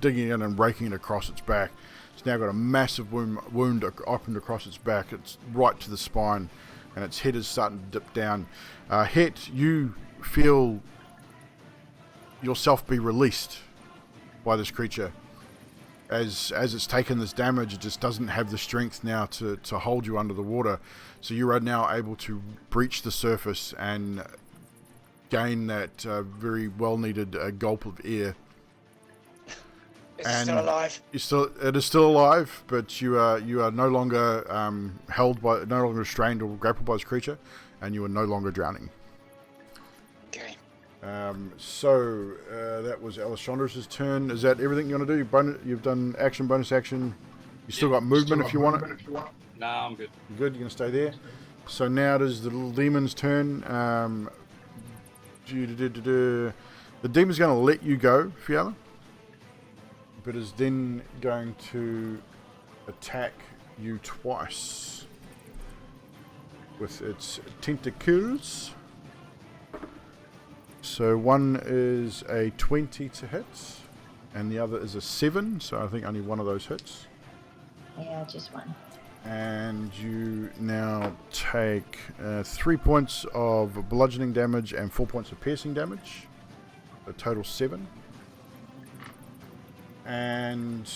digging in and raking it across its back. It's now got a massive wound opened across its back. It's right to the spine, and its head is starting to dip down. Het, you feel yourself be released by this creature. As it's taken this damage, it just doesn't have the strength now to hold you under the water. So you are now able to breach the surface and gain that very well-needed gulp of air. Is it still alive? It is still alive, but you are no longer no longer restrained or grappled by this creature, and you are no longer drowning. Okay. So that was Alessandra's turn. Is that everything you want to do? You've done action, bonus action. You still got movement if you want it. Nah, I'm good. You're good. You're gonna stay there. So now it is the little demon's turn. The demon's going to let you go, Fiala, but is then going to attack you twice with its tentacles. So one is a 20 to hit, and the other is a 7, so I think only one of those hits. Yeah, just one. And you now take 3 points of bludgeoning damage and 4 points of piercing damage. A total 7. And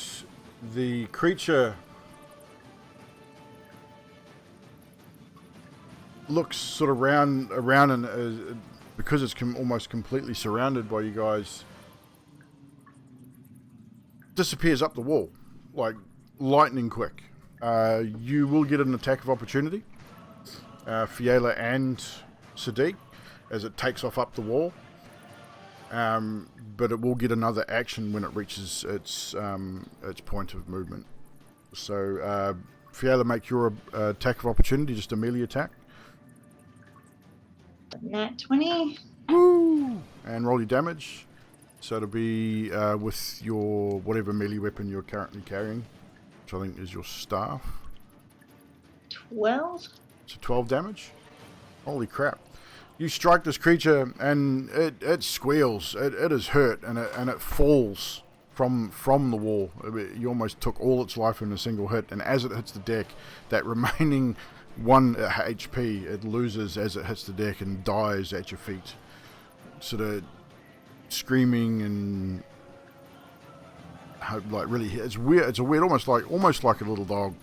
the creature looks sort of around and because it's almost completely surrounded by you guys, disappears up the wall like lightning quick. You will get an attack of opportunity, Fiala and Sadiq, as it takes off up the wall. But it will get another action when it reaches its point of movement. So, Fiala, make your attack of opportunity, just a melee attack. Nat 20. Woo! And roll your damage. So it'll be with your whatever melee weapon you're currently carrying, which I think is your staff. 12. So 12 damage. Holy crap. You strike this creature and it squeals. It is hurt and it falls from the wall. You almost took all its life in a single hit, and as it hits the deck, that remaining 1 HP it loses as it hits the deck and dies at your feet. Sort of screaming and like really, it's weird. It's a weird, almost like a little dog,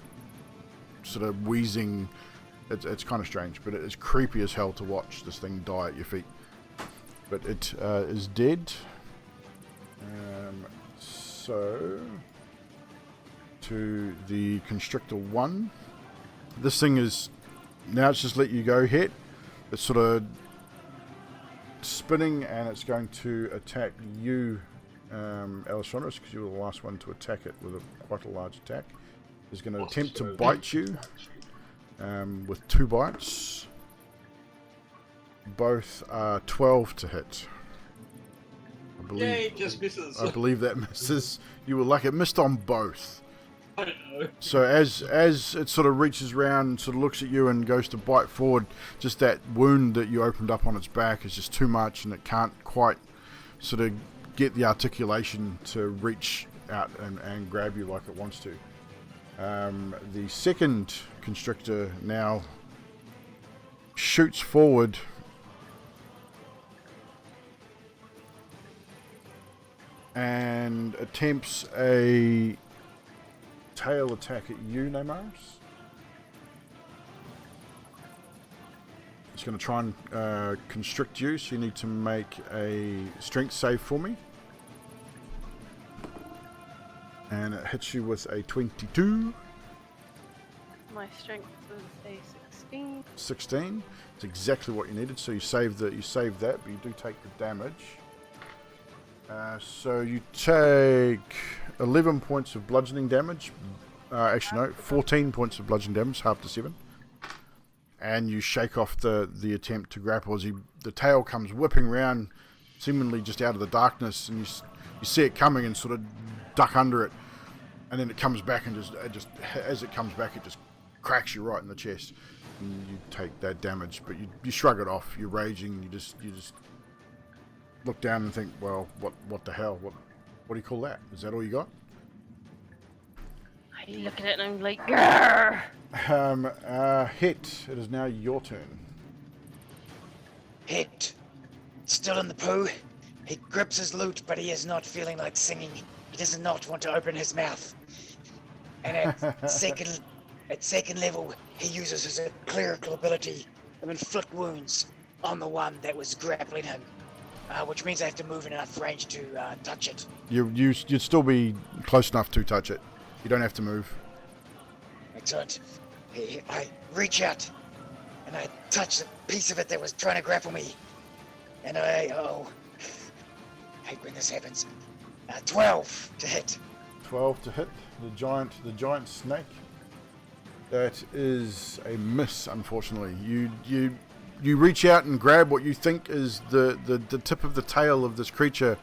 sort of wheezing. It's kind of strange, but it's creepy as hell to watch this thing die at your feet. But it is dead. So to the Constrictor 1. This thing is now, it's just let you go hit. It's sort of spinning, and it's going to attack you, Alessandros, because you were the last one to attack it with quite a large attack. It's going to attempt to bite you with 2 bites. Both are 12 to hit. Yay, it just misses. I believe that misses. You were lucky. It missed on both. I know. So as it sort of reaches around, sort of looks at you and goes to bite forward, just that wound that you opened up on its back is just too much, and it can't quite sort of get the articulation to reach out and grab you like it wants to. The second Constrictor now shoots forward and attempts a tail attack at you, Neymaris. It's going to try and constrict you, so you need to make a strength save for me. And it hits you with a 22. My strength is a 16. 16. It's exactly what you needed. So you saved that, but you do take the damage. So you take 11 points of bludgeoning damage. Actually, no, 14 points of bludgeoning damage, half to 7. And you shake off the attempt to grapple as the tail comes whipping around, seemingly just out of the darkness, and you see it coming and sort of duck under it, and then it comes back and just as it comes back, it just cracks you right in the chest, and you take that damage. But you shrug it off. You're raging. You just look down and think, well, what the hell? What do you call that? Is that all you got? I look at it and I'm like, grrr! Hit. It is now your turn. Hit. Still in the poo. He grips his loot, but he is not feeling like singing. He does not want to open his mouth. And at second level, he uses his clerical ability of inflict wounds on the one that was grappling him. Which means I have to move in enough range to touch it. You'd still be close enough to touch it. You don't have to move. Excellent. I reach out and I touch the piece of it that was trying to grapple me. And I hate when this happens. 12 to hit. 12 to hit. The giant snake. That is a miss, unfortunately. You reach out and grab what you think is the tip of the tail of this creature.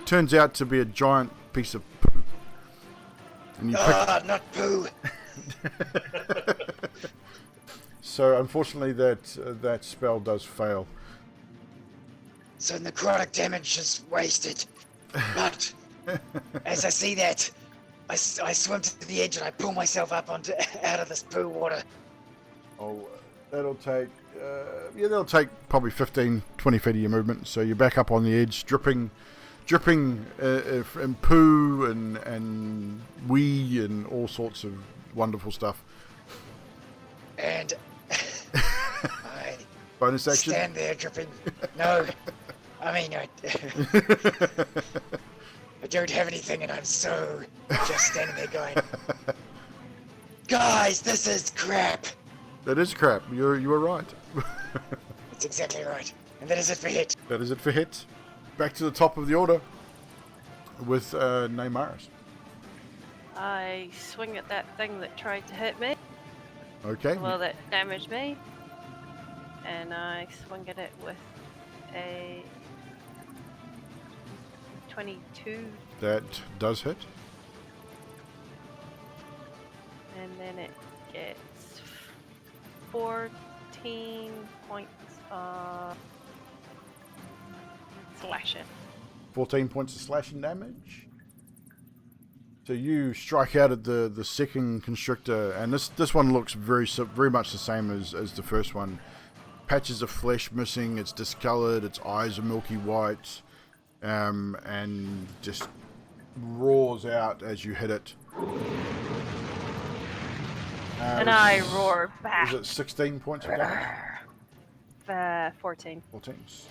Turns out to be a giant piece of poo. And you not poo. So unfortunately that spell does fail. So necrotic damage is wasted. But as I see that, I swim to the edge and I pull myself up out of this poo water. Oh, that'll take probably 15-20 feet of your movement. So you're back up on the edge, dripping in poo and wee and all sorts of wonderful stuff. And I bonus action. Stand there dripping. No, I mean I don't have anything, and I'm so just standing there going, guys, this is crap. That is crap. You were right. That's exactly right. And that is it for hit. That is it for hit. Back to the top of the order with Neymaris. I swing at that thing that tried to hit me. Okay. Well, that damaged me. And I swing at it with a 22. That does hit. And then it gets 14 points of slashing. 14 points of slashing damage. So you strike out at the second constrictor, and this one looks very much the same as the first one. Patches of flesh missing, it's discolored, its eyes are milky white. and just roars out as you hit it. And I roar back. Is it 16 points of damage? 14. 14. So,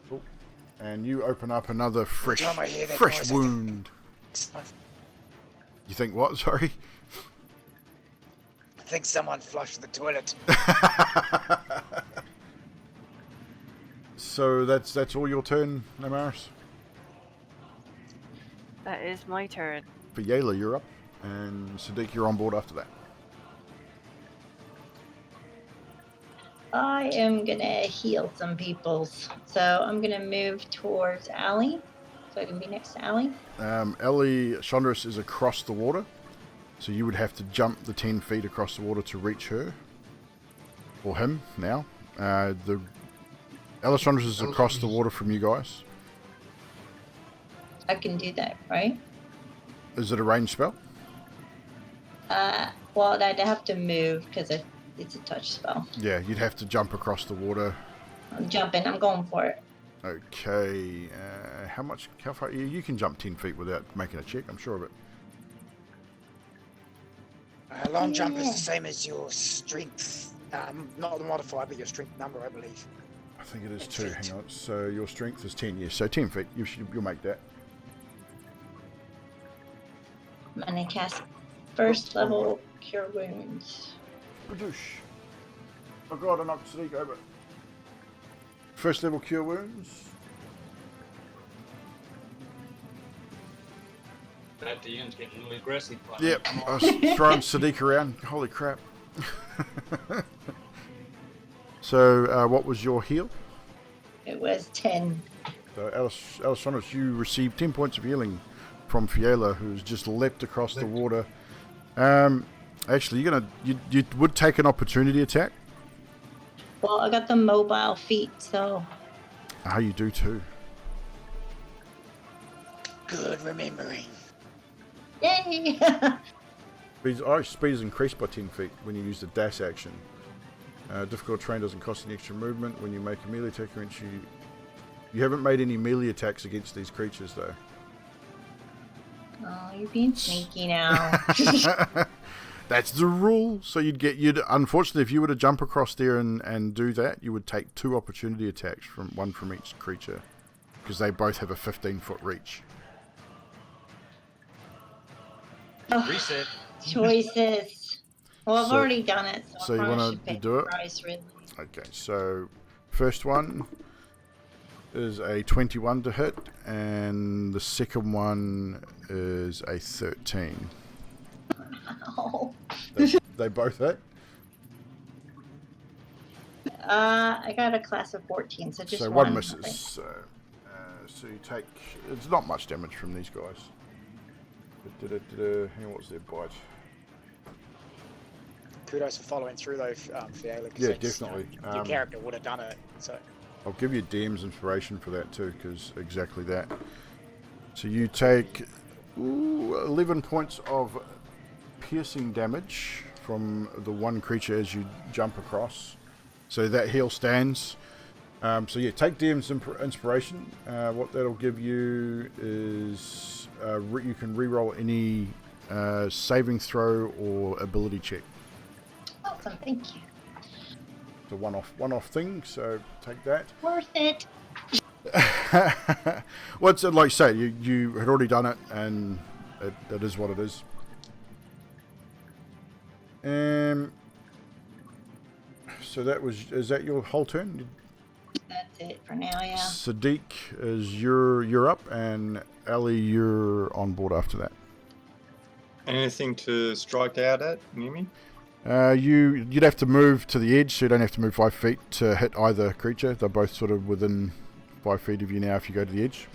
cool. And you open up another fresh Tom, I hear that fresh noise. wound. You think what? Sorry. I think someone flushed the toilet. So that's all your turn, Namaris? That is my turn. For Yayla, you're up, and Sadiq, you're on board after that. I am gonna heal some peoples. So I'm gonna move towards Allie. So I can be next to Allie. Ellie Chandris is across the water, so you would have to jump the 10 feet across the water to reach her. Or him, now. The Ellie Chandris is across the water from you guys. I can do that, right? Is it a ranged spell? Well, I'd have to move because it's a touch spell. Yeah, you'd have to jump across the water. I'm jumping. I'm going for it. Okay, how far? You can jump 10 feet without making a check, I'm sure of it. Long jump is the same as your strength. Not the modifier, but your strength number, I believe. I think it is 10 2, feet. hang on. So your strength is 10, yes. So 10 feet, you'll make that. I'm gonna cast first level Cure Wounds. Badoosh. Oh god, I knocked Sadiq over. First level Cure Wounds. That DM's getting really aggressive. Like, Yep, come I on. was throwing Sadiq around. Holy crap. So, what was your heal? It was 10. So, Alice, you received 10 points of healing from Fiela, who's just leapt across the water. Actually, you would take an opportunity attack. Well, I got the mobile feet, so You do too. Good remembering. yay! Speed is increased by 10 feet when you use the dash action. Difficult terrain doesn't cost any extra movement. When you make a melee attack against you haven't made any melee attacks against these creatures though. Oh, you're being sneaky now. That's the rule. So unfortunately, if you were to jump across there and do that, you would take 2 opportunity attacks, one from each creature, because they both have a 15-foot reach. Reset. Choices. Well, I've So- already done it, so, so I you probably wanna should pay do the it? price, really. Okay, so first one is a 21 to hit, and the second one is a 13. Oh. They both hit. I got a class of 14, so just So one. one misses. So you take. It's not much damage from these guys. Hang on, what's their bite? Kudos for following through though, Fiala. Yeah, definitely. Your character would have done it. So I'll give you DM's inspiration for that too, because exactly that. So you take 11 points of piercing damage from the one creature as you jump across. So that heal stands. So yeah, take DM's inspiration. What that'll give you is you can reroll any saving throw or ability check. Awesome, thank you. It's a one-off thing. So take that. Worth it. Well, it's like you say, you had already done it, and it is what it is. So is that your whole turn? That's it for now, yeah. Sadiq, you're up, and Ali, you're on board after that. Anything to strike out at near me? You'd have to move to the edge, so you don't have to move 5 feet to hit either creature. They're both sort of within 5 feet of you now if you go to the edge.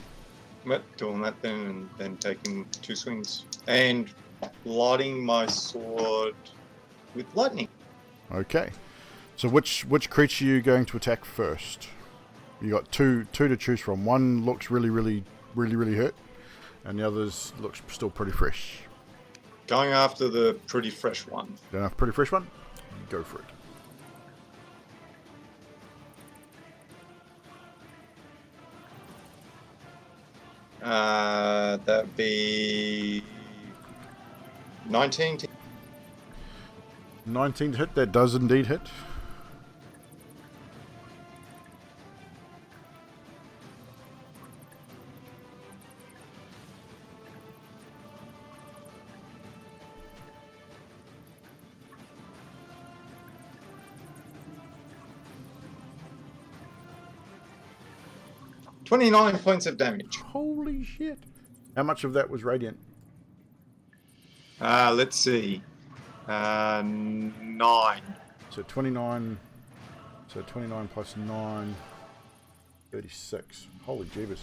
But doing that then, and then taking 2 swings. And lighting my sword with lightning. Okay. So which creature are you going to attack first? You got two to choose from. One looks really hurt, and the others looks still pretty fresh. Going after the pretty fresh one. Don't have a pretty fresh one? Go for it. That'd be 19. 19 to hit. That does indeed hit. $29 points of damage. Holy shit. How much of that was radiant? Let's see. 9. So 29. So 29 plus 9. 36. Holy jeebus.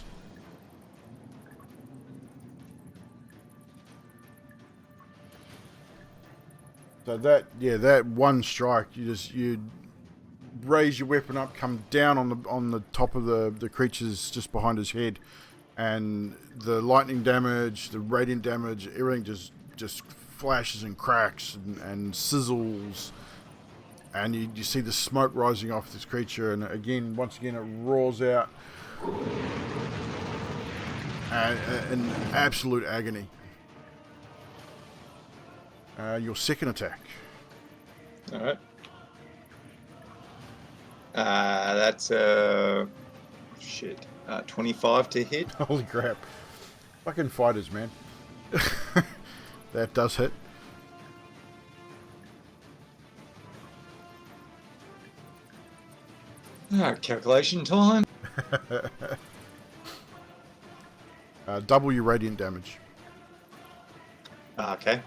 So that one strike, you raise your weapon up, come down on the top of the creatures just behind his head, and the lightning damage, the radiant damage, everything just flashes and cracks and sizzles, and you see the smoke rising off this creature, and once again it roars out in absolute agony. Your second attack. All right. That's 25 to hit. Holy crap. Fucking fighters, man. That does hit. Calculation time. Double your radiant damage. Okay.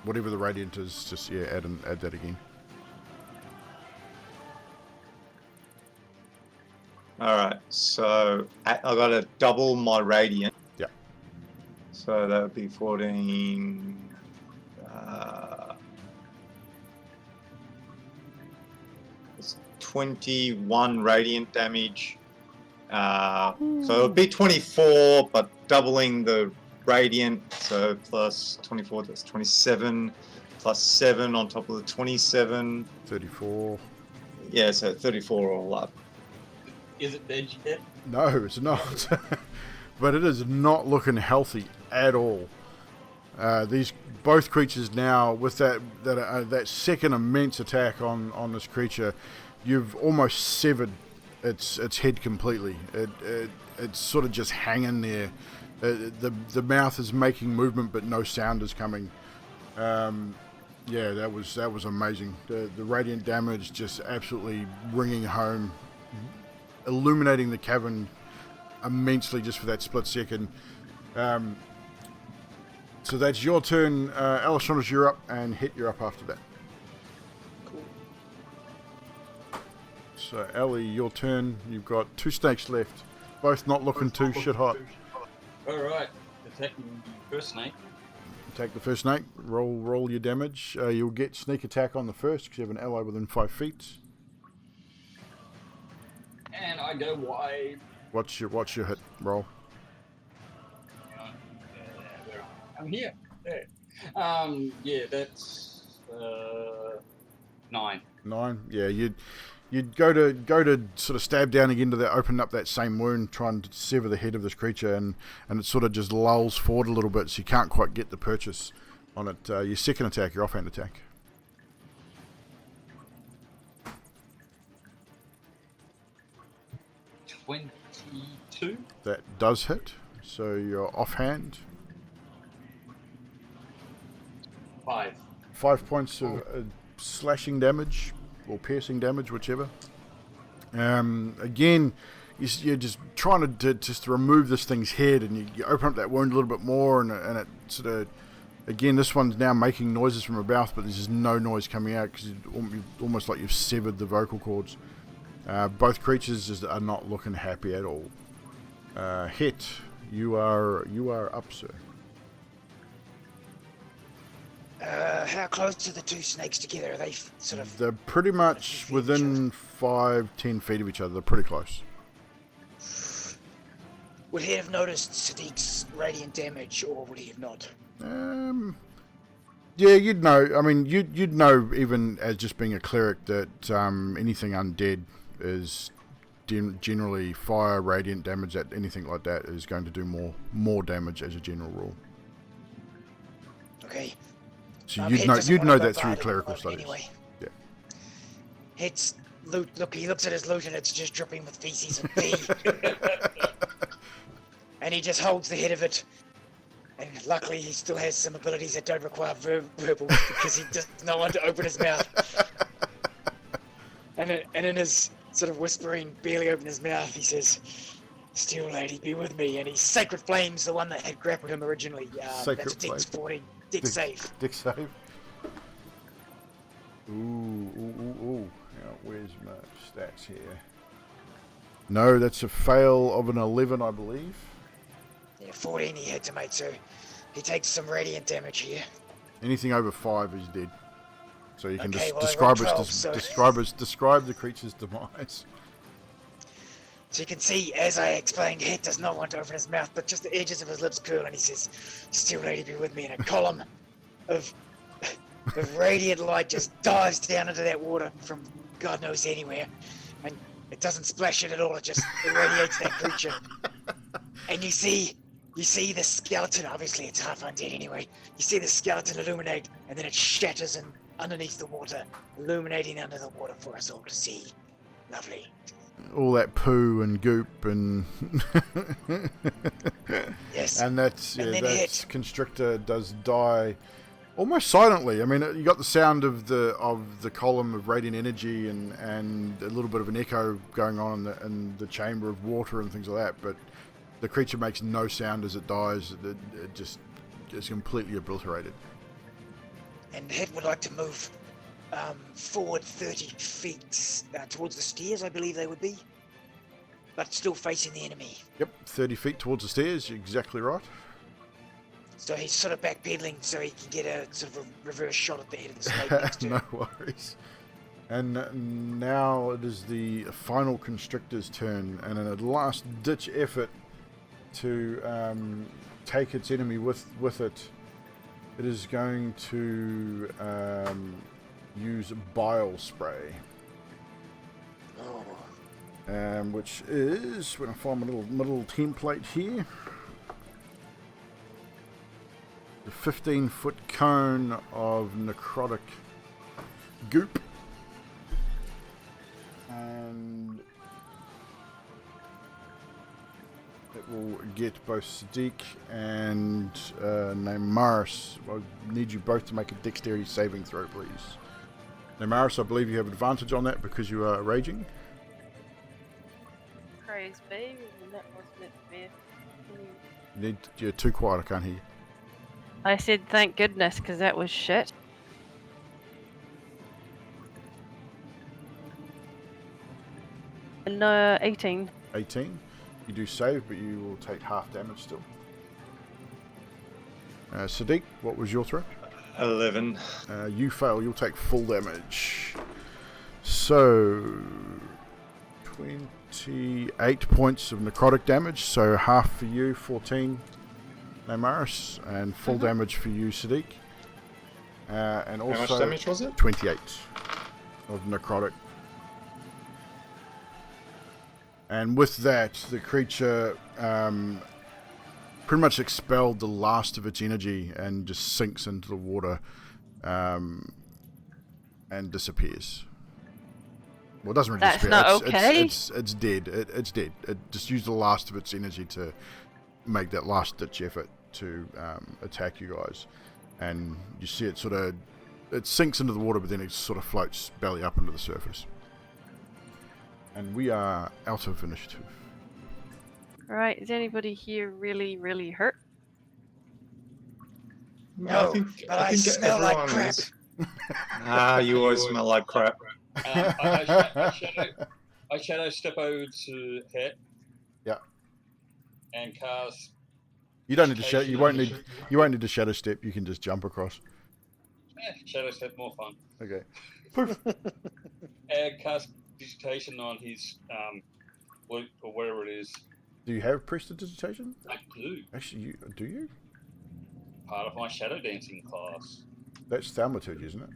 Whatever the radiant is, just add that again. Alright, so I gotta double my radiant. Yeah. So that would be 14. It's 21 radiant damage. So it would be 24, but doubling the radiant, so plus 24, that's 27, plus 7 on top of the 27. 34. Yeah, so 34 all up. Is it dead yet? No, it's not. But it is not looking healthy at all. These both creatures now, with that second immense attack on this creature, you've almost severed its head completely. It's sort of just hanging there. The mouth is making movement, but no sound is coming. That was amazing. The radiant damage just absolutely ringing home, illuminating the cavern immensely just for that split second. So that's your turn. Alessandros, you're up, and Hit, you're up after that. Cool. So Ellie, your turn. You've got 2 snakes left, both not looking too shit hot. Alright, attacking the first snake. Attack the first snake. Roll your damage. You'll get sneak attack on the first because you have an ally within 5 feet. And I go wide. What's your hit roll? I'm here. There. That's 9. 9. Yeah, you'd go to sort of stab down again to that, open up that same wound, try and sever the head of this creature, and it sort of just lulls forward a little bit, so you can't quite get the purchase on it. Your second attack, your offhand attack. $22. That does hit. So your offhand. 5. 5 points of slashing damage or piercing damage, whichever. Again, you're just trying to just remove this thing's head, and you open up that wound a little bit more, and it sort of, again, this one's now making noises from her mouth, but there's just no noise coming out because almost like you've severed the vocal cords. Both creatures just are not looking happy at all. Hit, you are up, sir. How close are the 2 snakes together? Are they sort of... They're pretty much within 5-10 feet of each other. They're pretty close. Would he have noticed Sadiq's radiant damage, or would he have not? Yeah, you'd know. I mean, you'd know even as just being a cleric that anything undead is generally fire, radiant damage, at anything like that is going to do more damage as a general rule. Okay. So Head you'd doesn't know wanna that go through your bad at the clerical moment studies. Anyway. Yeah. Head's loot. Look, he looks at his loot and it's just dripping with feces and pee. And he just holds the head of it. And luckily, he still has some abilities that don't require verbal because he does not want to open his mouth. And in his sort of whispering, barely open his mouth, he says, "Steel lady, be with me." And he sacred flames, the one that had grappled him originally. Sacred That's Dex flame. 14, Dex save. Dex save. Ooh. Now, where's my stats here? No, that's a fail of an 11, I believe. Yeah, 14 he had to make, so he takes some radiant damage here. Anything over 5 is dead. So you can Okay, well, I describe rolled us 12, describe the creature's demise. So you can see, as I explained, Head does not want to open his mouth, but just the edges of his lips curl, and he says, "Steel lady, be with me." And a column of radiant light just dives down into that water from God knows anywhere, and it doesn't splash it at all. It just irradiates that creature, and you see the skeleton. Obviously, it's half undead anyway. You see the skeleton illuminate, and then it shatters and underneath the water, illuminating under the water for us all to see. Lovely. All that poo and goop and Yes. and that's And then that constrictor does die almost silently. I mean, you got the sound of the column of radiant energy and a little bit of an echo going on in the chamber of water and things like that, but the creature makes no sound as it dies. It just is completely obliterated. And Head would like to move forward 30 feet towards the stairs, I believe they would be, but still facing the enemy. Yep, 30 feet towards the stairs. You're exactly right. So he's sort of backpedaling so he can get a sort of a reverse shot at the head of the snake next to him. No worries. And now it is the final constrictor's turn, and in a last-ditch effort to take its enemy with it, it is going to use bile spray, which is, when I find my little template here, the 15-foot cone of necrotic goop, and it will get both Sadiq and Neymaris. I need you both to make a dexterity saving throw, please. Neymaris, I believe you have advantage on that because you are raging. Praise be, and that was meant to be. You're too quiet, I can't hear you. I said thank goodness, because that was shit. And 18. 18. You do save, but you will take half damage still. Sadiq, what was your throw? 11. You fail, you'll take full damage. So, 28 points of necrotic damage, so half for you, 14, Neymaris, and full damage for you, Sadiq. And also, How much damage was it? 28 of necrotic. And with that, the creature pretty much expelled the last of its energy and just sinks into the water and disappears. Well, it doesn't really That's disappear. not okay. It's dead. It's dead. It just used the last of its energy to make that last-ditch effort to attack you guys. And you see it sort of... It sinks into the water, but then it sort of floats belly up into the surface. And we are out of initiative. Right, is anybody here really, really hurt? No, but I smell like everyone crap. is. You always smell like crap. I shadow step over to Hit. Yeah. And cast. You don't need to shadow. You won't need to shadow step. You can just jump across. Shadow step more fun. Okay. And cast digitation on his or whatever it is. Do you have prestidigitation? I do. Actually, do you? Part of my shadow dancing class. That's thaumaturgy, isn't it?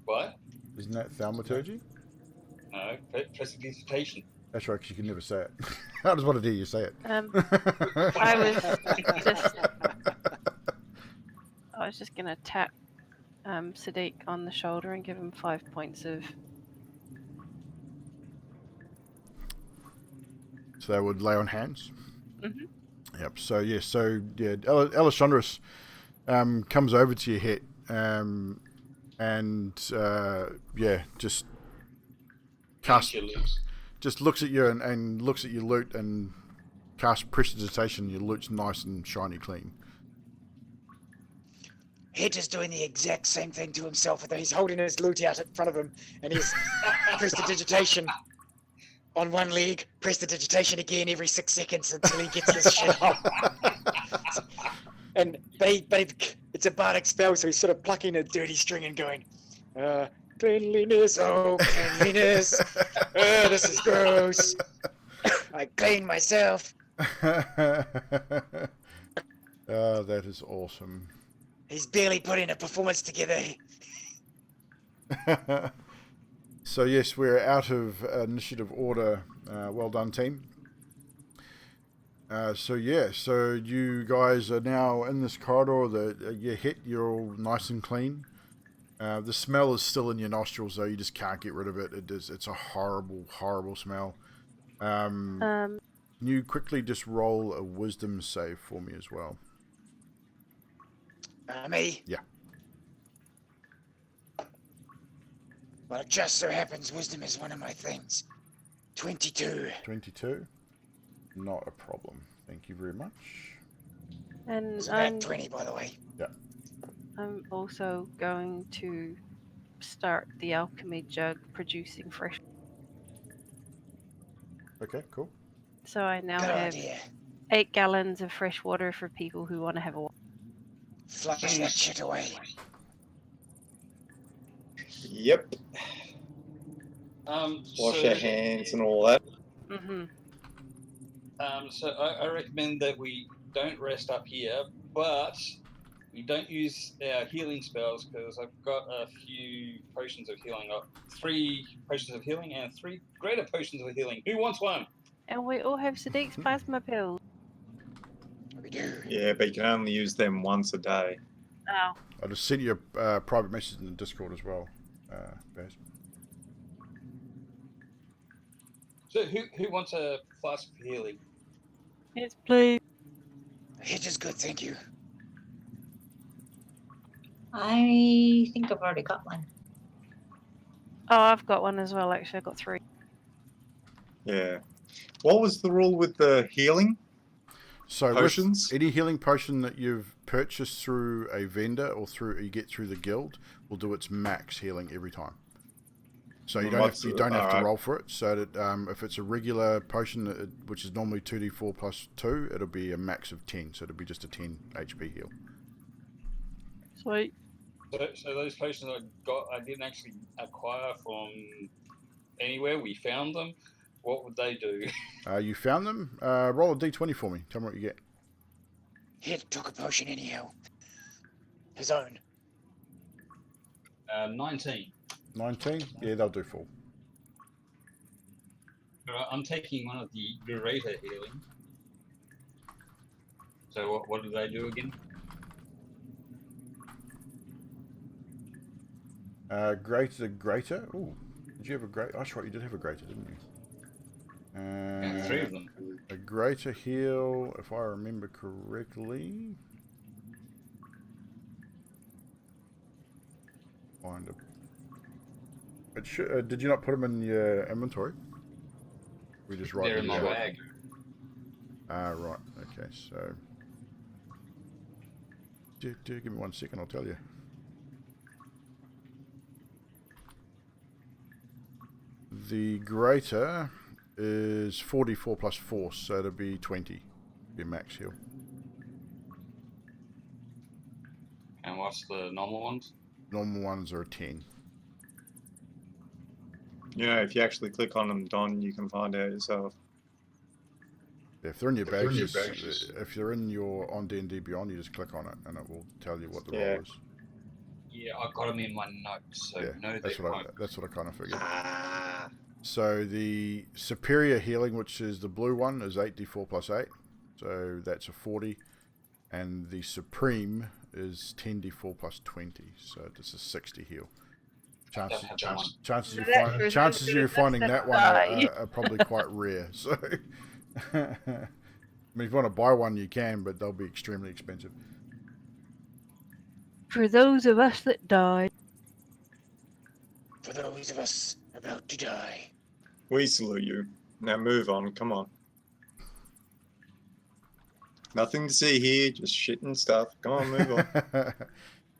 What? Isn't that thaumaturgy? Prestidigitation. That's right, because you can never say it. I just wanted to hear you say it. I was just gonna tap Sadiq on the shoulder and give him 5 points of. So they would lay on hands. Mm-hmm. Yep. So Alessandros comes over to your hit, and just casts, just looks at you and looks at your loot and casts prestidigitation. Your loot's nice and shiny clean. Hedge is doing the exact same thing to himself, although he's holding his loot out in front of him, and he's prestidigitation on one leg, prestidigitation again every 6 seconds until he gets his shit off. But it's a bardic spell, so he's sort of plucking a dirty string and going, cleanliness, oh, cleanliness, this is gross. I clean myself. That is awesome. He's barely putting a performance together. So yes, we're out of initiative order. Well done, team. So you guys are now in this corridor. You hit, you're all nice and clean. The smell is still in your nostrils, though. You just can't get rid of it. It's a horrible, horrible smell. Can you quickly just roll a wisdom save for me as well? Me? Yeah. Well, it just so happens wisdom is one of my things. 22. 22? Not a problem. Thank you very much. And It's about 20, by the way. Yeah. I'm also going to start the alchemy jug producing fresh. Okay, cool. So I now Good have idea. 8 gallons of fresh water for people who want to have a. Flush that shit away. Yep. Wash your hands and all that. Mm-hmm. So I recommend that we don't rest up here, but we don't use our healing spells because I've got a few potions of healing. 3 potions of healing and 3 greater potions of healing. Who wants one? And we all have Sadiq's plasma pills. We do. Yeah, but you can only use them once a day. Oh. I just sent you a private message in the Discord as well, Baz. So who wants a flask of healing? Yes, please. Hedge is good, thank you. I think I've already got one. Oh, I've got one as well, actually. I've got 3. Yeah. What was the rule with the healing? So Potions? with any healing potion that you've purchased through a vendor or you get through the guild will do its max healing every time. So you don't have to roll for it. So that if it's a regular potion, which is normally 2d4 plus 2, it'll be a max of 10. So it'll be just a 10 HP heal. Sweet. So those potions I didn't actually acquire from anywhere. We found them. What would they do? You found them? Roll a d20 for me. Tell me what you get. Hedge took a potion anyhow. His own. 19. 19? Yeah, they'll do full. I'm taking one of the greater healing. So what do they do again? Greater? Ooh, did you have a greater? That's right, you did have a greater, didn't you? 3 of them. A greater heal, if I remember correctly. Find it. It should, did you not put them in your inventory? We just write They're in my bag. Right. Okay, so give me 1 second, I'll tell you. The greater is 44 plus 4, so it'll be 20. Be max heal. And what's the normal ones? Normal ones are 10. You know, if you actually click on them, Don, you can find out yourself. If they're in your bag, if they're in your on D&D Beyond, you just click on it and it will tell you what the roll is. Yeah, I got them in my notes, so Yeah, no, that's what I kind of figured. So the superior healing, which is the blue one, is 8d4 plus 8. So that's a 40. And the supreme is 10d4 plus 20. So it's a 60 heal. Chances So that's for chances of you those finding that that one die. are probably quite rare. So, I mean, if you want to buy one, you can, but they'll be extremely expensive. For those of us that died. For those of us about to die. We salute you. Now move on. Come on. Nothing to see here. Just shit and stuff. Come on, move on.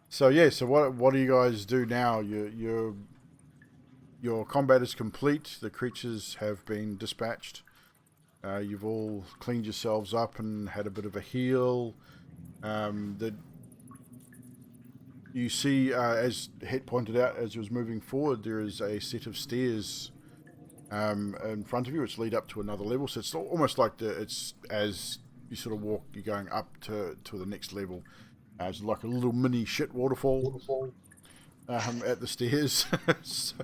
So yeah. So what do you guys do now? Your combat is complete. The creatures have been dispatched. You've all cleaned yourselves up and had a bit of a heal. You see, as Het pointed out, as he was moving forward, there is a set of stairs in front of you, which lead up to another level. So it's almost like it's as you sort of walk, you're going up to the next level. It's like a little mini shit waterfall at the stairs. So,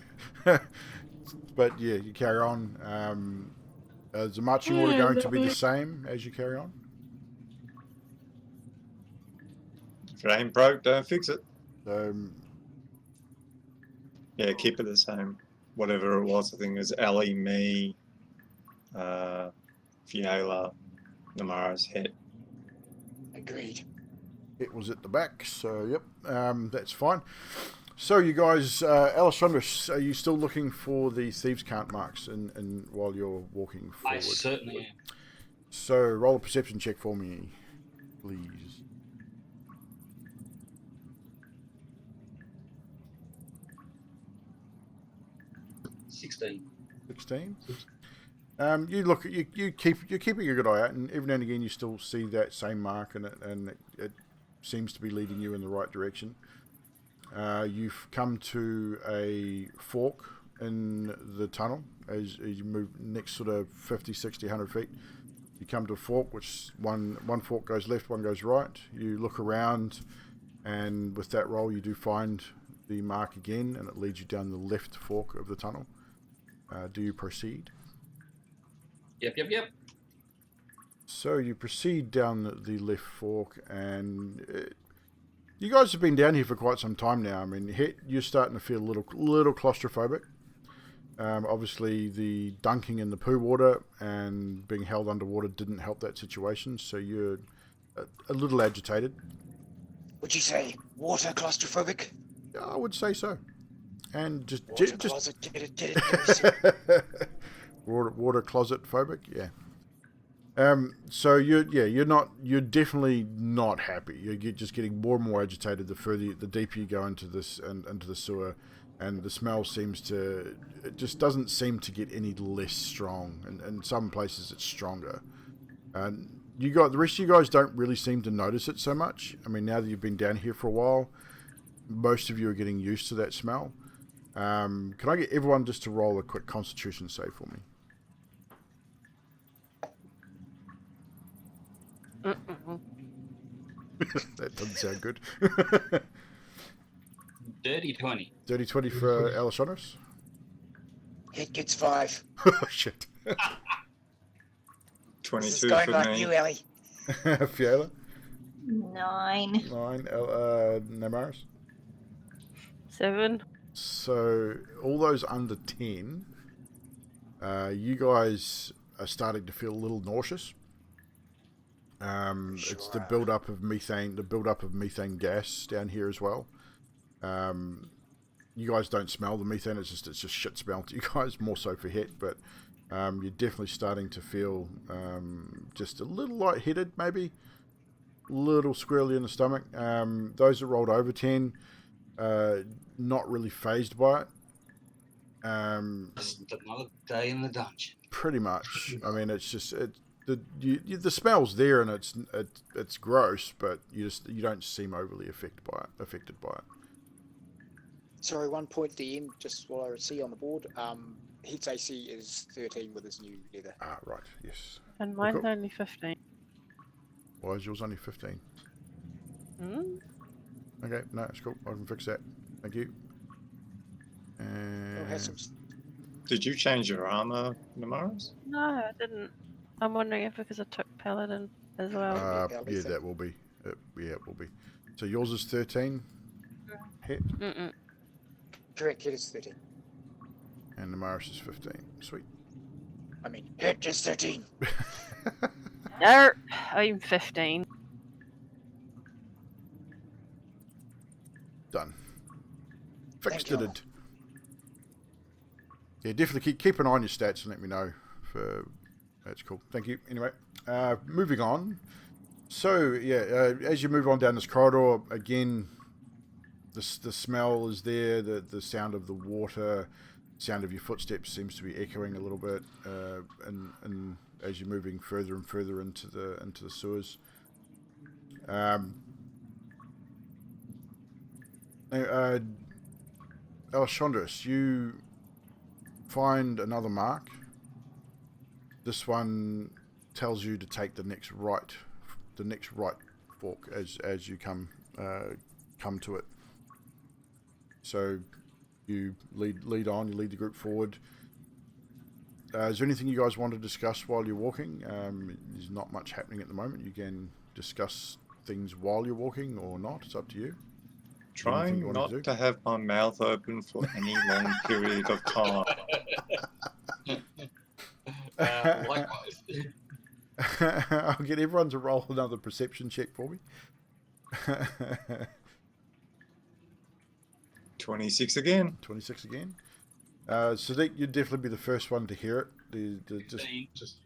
but yeah, you carry on. Is the marching order going to be the same as you carry on? If it ain't broke, don't fix it. Um, Yeah, keep it the same. Whatever it was, I think it was Ellie, me, Fiala, Namara's hit. Agreed. it was at the back, so yep, that's fine. So you guys, Alessandros, are you still looking for the thieves' cant marks in while you're walking forward? I certainly am. So roll a perception check for me, please. 16. 16. You look, you're keeping a good eye out, and every now and again you still see that same mark, and it seems to be leading you in the right direction. You've come to a fork in the tunnel as you move next sort of 50, 60, 100 feet. You come to a fork, which one fork goes left, one goes right. You look around, and with that roll, you do find the mark again, and it leads you down the left fork of the tunnel. Do you proceed? Yep. So you proceed down the left fork, and you guys have been down here for quite some time now. I mean, you're starting to feel a little claustrophobic. Obviously, the dunking in the poo water and being held underwater didn't help that situation, so you're a little agitated. Would you say water claustrophobic? I would say so. And just Water closet, get it. water closet phobic, yeah. So you're definitely not happy. You're just getting more and more agitated the deeper you go into this and into the sewer, and the smell it just doesn't seem to get any less strong. And in some places it's stronger. And the rest of you guys don't really seem to notice it so much. I mean, now that you've been down here for a while, most of you are getting used to that smell. Can I get everyone just to roll a quick Constitution save for me? That doesn't sound good. Dirty 20. Dirty 20 for Alessandros. It gets 5. Oh, shit. 22 This is going for like me. you, Ellie. Fiona. 9. 9. Namaris. 7. So, all those under 10, you guys are starting to feel a little nauseous. It's the build-up of methane gas down here as well. You guys don't smell the methane, it's just shit smell to you guys, more so for Het, but you're definitely starting to feel just a little lightheaded, maybe. A little squirrely in the stomach. Those that rolled over 10, not really phased by it. Just another day in the dungeon. Pretty much. I mean, it's just the smell's there, and it's gross, but you don't seem overly affected by it. Sorry, 1 point DM, just what I see on the board. Hits AC is 13 with his new leather. Ah, right. Yes. And mine's Cool. only 15. Why is yours only 15? Hmm? Okay, no, it's cool. I can fix that. Thank you. Oh, And has some... Did you change your armor, Namaris? No, I didn't. I'm wondering if because I took Paladin as well. Yeah, that will be. Yeah, it will be. So yours is 13. Hit. Mm-mm. Correct, it is 13. And Namaris is 15. Sweet. I mean, Hit is 13. No, I'm 15. Done. Thank Fixed you. it. Yeah, definitely keep an eye on your stats and let me know. That's cool. Thank you. Anyway, moving on. So yeah, as you move on down this corridor, again, the smell is there. The sound of the water, sound of your footsteps seems to be echoing a little bit, and as you're moving further and further into the sewers. Alessandros, you find another mark. This one tells you to take the next right fork as you come to it. So you lead on. You lead the group forward. Is there anything you guys want to discuss while you're walking? There's not much happening at the moment. You can discuss things while you're walking or not. It's up to you. Trying you not to to have my mouth open for any long period of time. Likewise. I'll get everyone to roll another perception check for me. 26 again. 26 again. Sadiq, you'd definitely be the first one to hear it.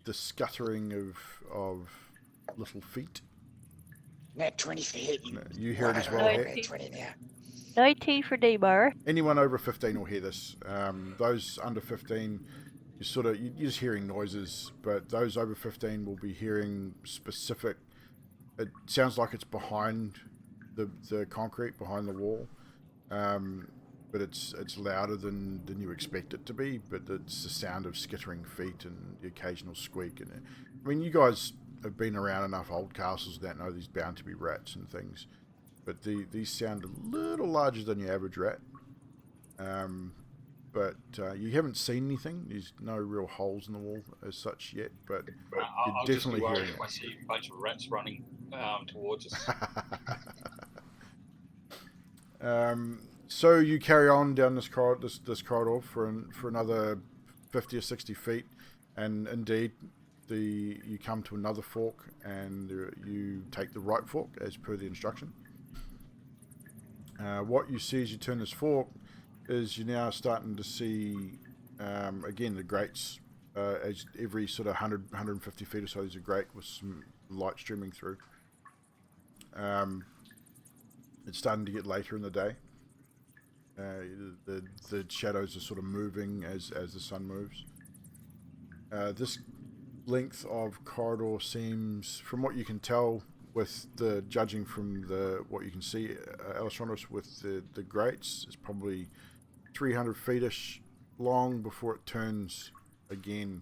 The scuttering of little feet. Nat 20 for hit. You hear it as well. Right. Hit. 20 now. 90 for Neymar. Anyone over 15 will hear this. Those under 15, you're just hearing noises, but those over 15 will be hearing specific. It sounds like it's behind the concrete, behind the wall, but it's louder than you expect it to be. But it's the sound of skittering feet and the occasional squeak. And I mean, you guys have been around enough old castles that know there's bound to be rats and things, but these sound a little larger than your average rat. But you haven't seen anything. There's no real holes in the wall as such yet, but I'll you're just be definitely worried hearing if I see a bunch of rats running towards us. it. So you carry on down this corridor for another 50 or 60 feet, and indeed, you come to another fork, and you take the right fork as per the instruction. What you see as you turn this fork is you're now starting to see, again, the grates. As every sort of 150 feet or so, there's a grate with some light streaming through. It's starting to get later in the day. The shadows are sort of moving as the sun moves. This length of corridor seems, from what you can tell, with the judging from what you can see, Alessandros, with the grates, is probably 300 feet-ish long before it turns again.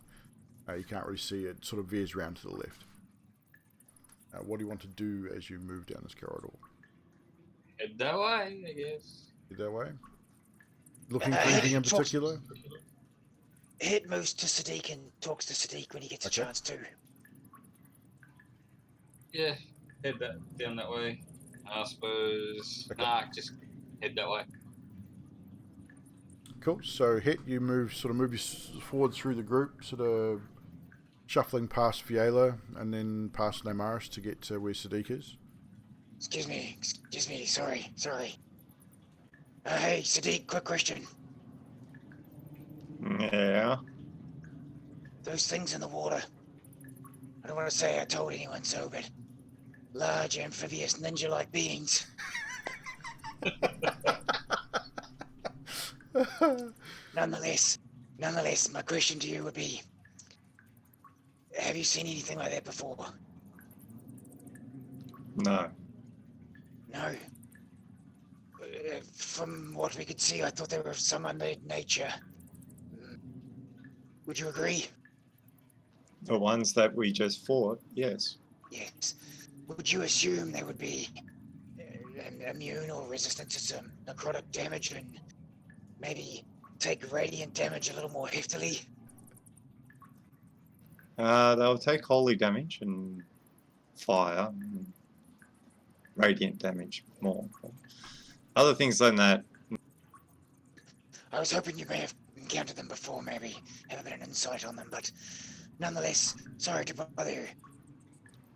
You can't really see it. Sort of veers around to the left. What do you want to do as you move down this corridor? Head that way, I guess. Head that way? Looking for anything in particular? Hit moves to Sadiq and talks to Sadiq when he gets a chance to. Yeah, head down that way. I suppose. Okay. Nah, just head that way. Cool. So Hit, you move you forward through the group, sort of shuffling past Fiala and then past Namaris to get to where Sadiq is. Excuse me, sorry. Hey, Sadiq, quick question. Yeah. Those things in the water. I don't want to say I told anyone so, but large, amphibious, ninja-like beings. Nonetheless, my question to you would be, have you seen anything like that before? No. No. From what we could see, I thought they were of some unknown nature. Would you agree? The ones that we just fought, yes. Yes. Would you assume they would be immune or resistant to some necrotic damage and maybe take radiant damage a little more heftily? They'll take holy damage and fire, and radiant damage more. Other things than that, I was hoping you may have encountered them before, maybe have a bit of insight on them, but nonetheless, sorry to bother you.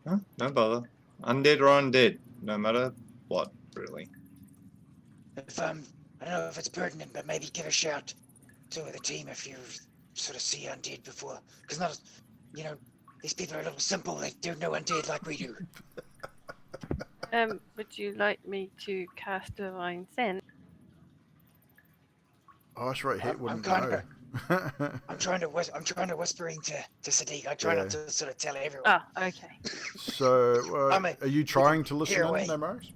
huh, no bother. Undead or undead, no matter what, really. If I don't know if it's pertinent, but maybe give a shout to the team if you sort of see undead before, because not, you know, these people are a little simple. They don't know undead like we do. Would you like me to cast Divine Sense? Oh, that's right. Hit I'm wouldn't kind know. of, I'm trying to whisper into Sadiq. I try not to sort of tell everyone. Ah, okay. So, are you trying to listen hear in, away. Namaris?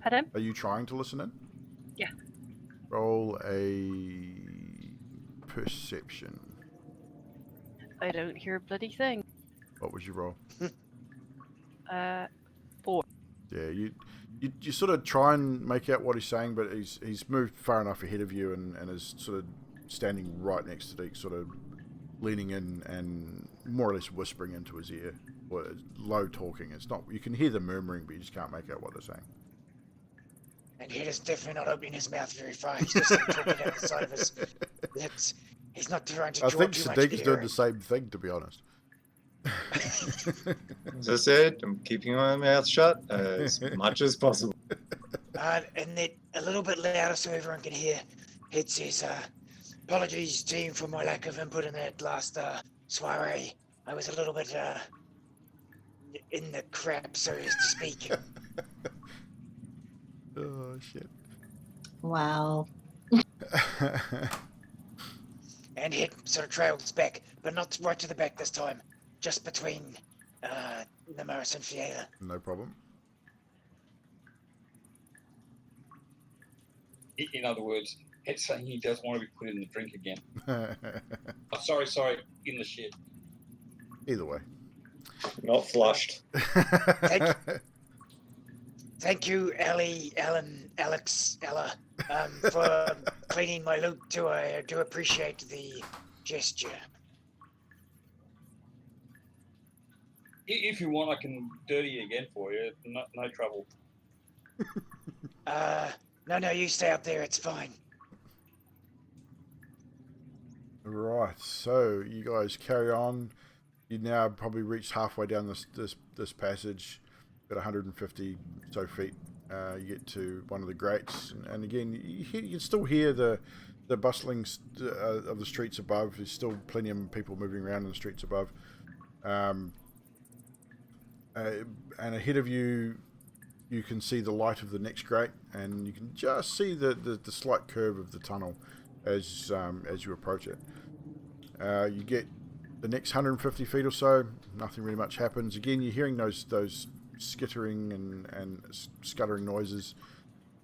Pardon? Are you trying to listen in? Yeah. Roll a perception. I don't hear a bloody thing. What would you roll? 4. Yeah, you sort of try and make out what he's saying, but he's moved far enough ahead of you and is sort of standing right next to Deke, sort of leaning in and more or less whispering into his ear, or low talking. It's not, you can hear the murmuring, but you just can't make out what they're saying. And he is definitely not opening his mouth very far. He's just like, talking out the side of his lips. He's not trying to I draw think too much Sadiq's doing air. the same thing, to be honest. As I said, I'm keeping my mouth shut as much as possible. And then a little bit louder so everyone can hear. It says, apologies, team, for my lack of input in that last soiree. I was a little bit in the crap, so as to speak. Oh, shit. Wow. And it sort of trails back, but not right to the back this time. Just between Namaris and Fiala. No problem. In other words, it's saying he doesn't want to be put in the drink again. Oh, sorry, in the shit. Either way. Not flushed. Thank you, Ellie, Alan, Alex, Ella, for cleaning my loot too. I do appreciate the gesture. If you want, I can dirty it again for you. No trouble. No, you stay up there. It's fine. Right, so you guys carry on. You now probably reached halfway down this passage, about 150 so feet. You get to one of the grates, and again, you can still hear the bustling of the streets above. There's still plenty of people moving around in the streets above. And ahead of you, you can see the light of the next grate, and you can just see the slight curve of the tunnel as you approach it. You get the next 150 feet or so, nothing really much happens. Again, you're hearing those skittering and scuttering noises,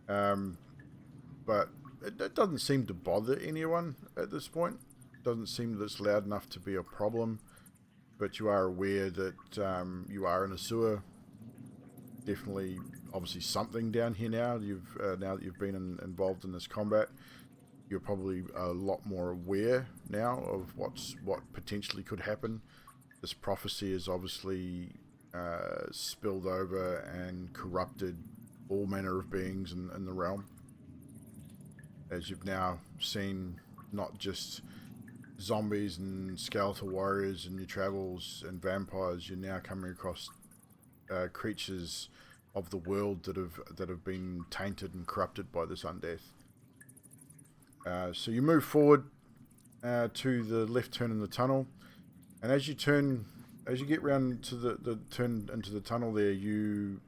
but it doesn't seem to bother anyone at this point. It doesn't seem that it's loud enough to be a problem, but you are aware that you are in a sewer. Definitely, obviously, something down here now. Now that you've been involved in this combat, you're probably a lot more aware now of what potentially could happen. This prophecy is obviously spilled over and corrupted all manner of beings in the realm. As you've now seen not just zombies and skeletal warriors in your travels and vampires, you're now coming across creatures of the world that have been tainted and corrupted by this undeath. So you move forward to the left turn in the tunnel, and as you get round to the turn into the tunnel there, you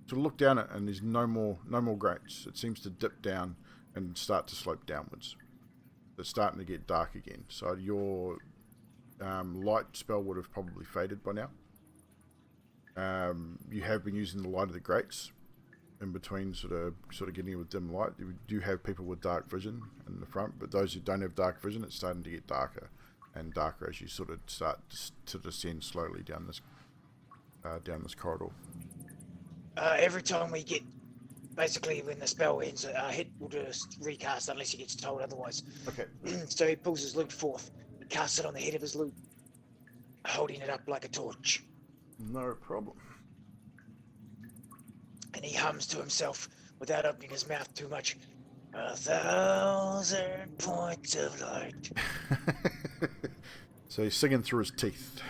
sort of look down it, and there's no more grates. It seems to dip down and start to slope downwards. It's starting to get dark again. So your light spell would have probably faded by now. You have been using the light of the grates in between, sort of getting it with dim light. You do have people with dark vision in the front, but those who don't have dark vision, it's starting to get darker and darker as you sort of start to descend slowly down this corridor. Every time we get basically, when the spell ends, Hit will just recast unless he gets told otherwise. Okay. So he pulls his lute forth and casts it on the head of his lute, holding it up like a torch. No problem. And he hums to himself without opening his mouth too much. 1,000 points of light. So he's singing through his teeth.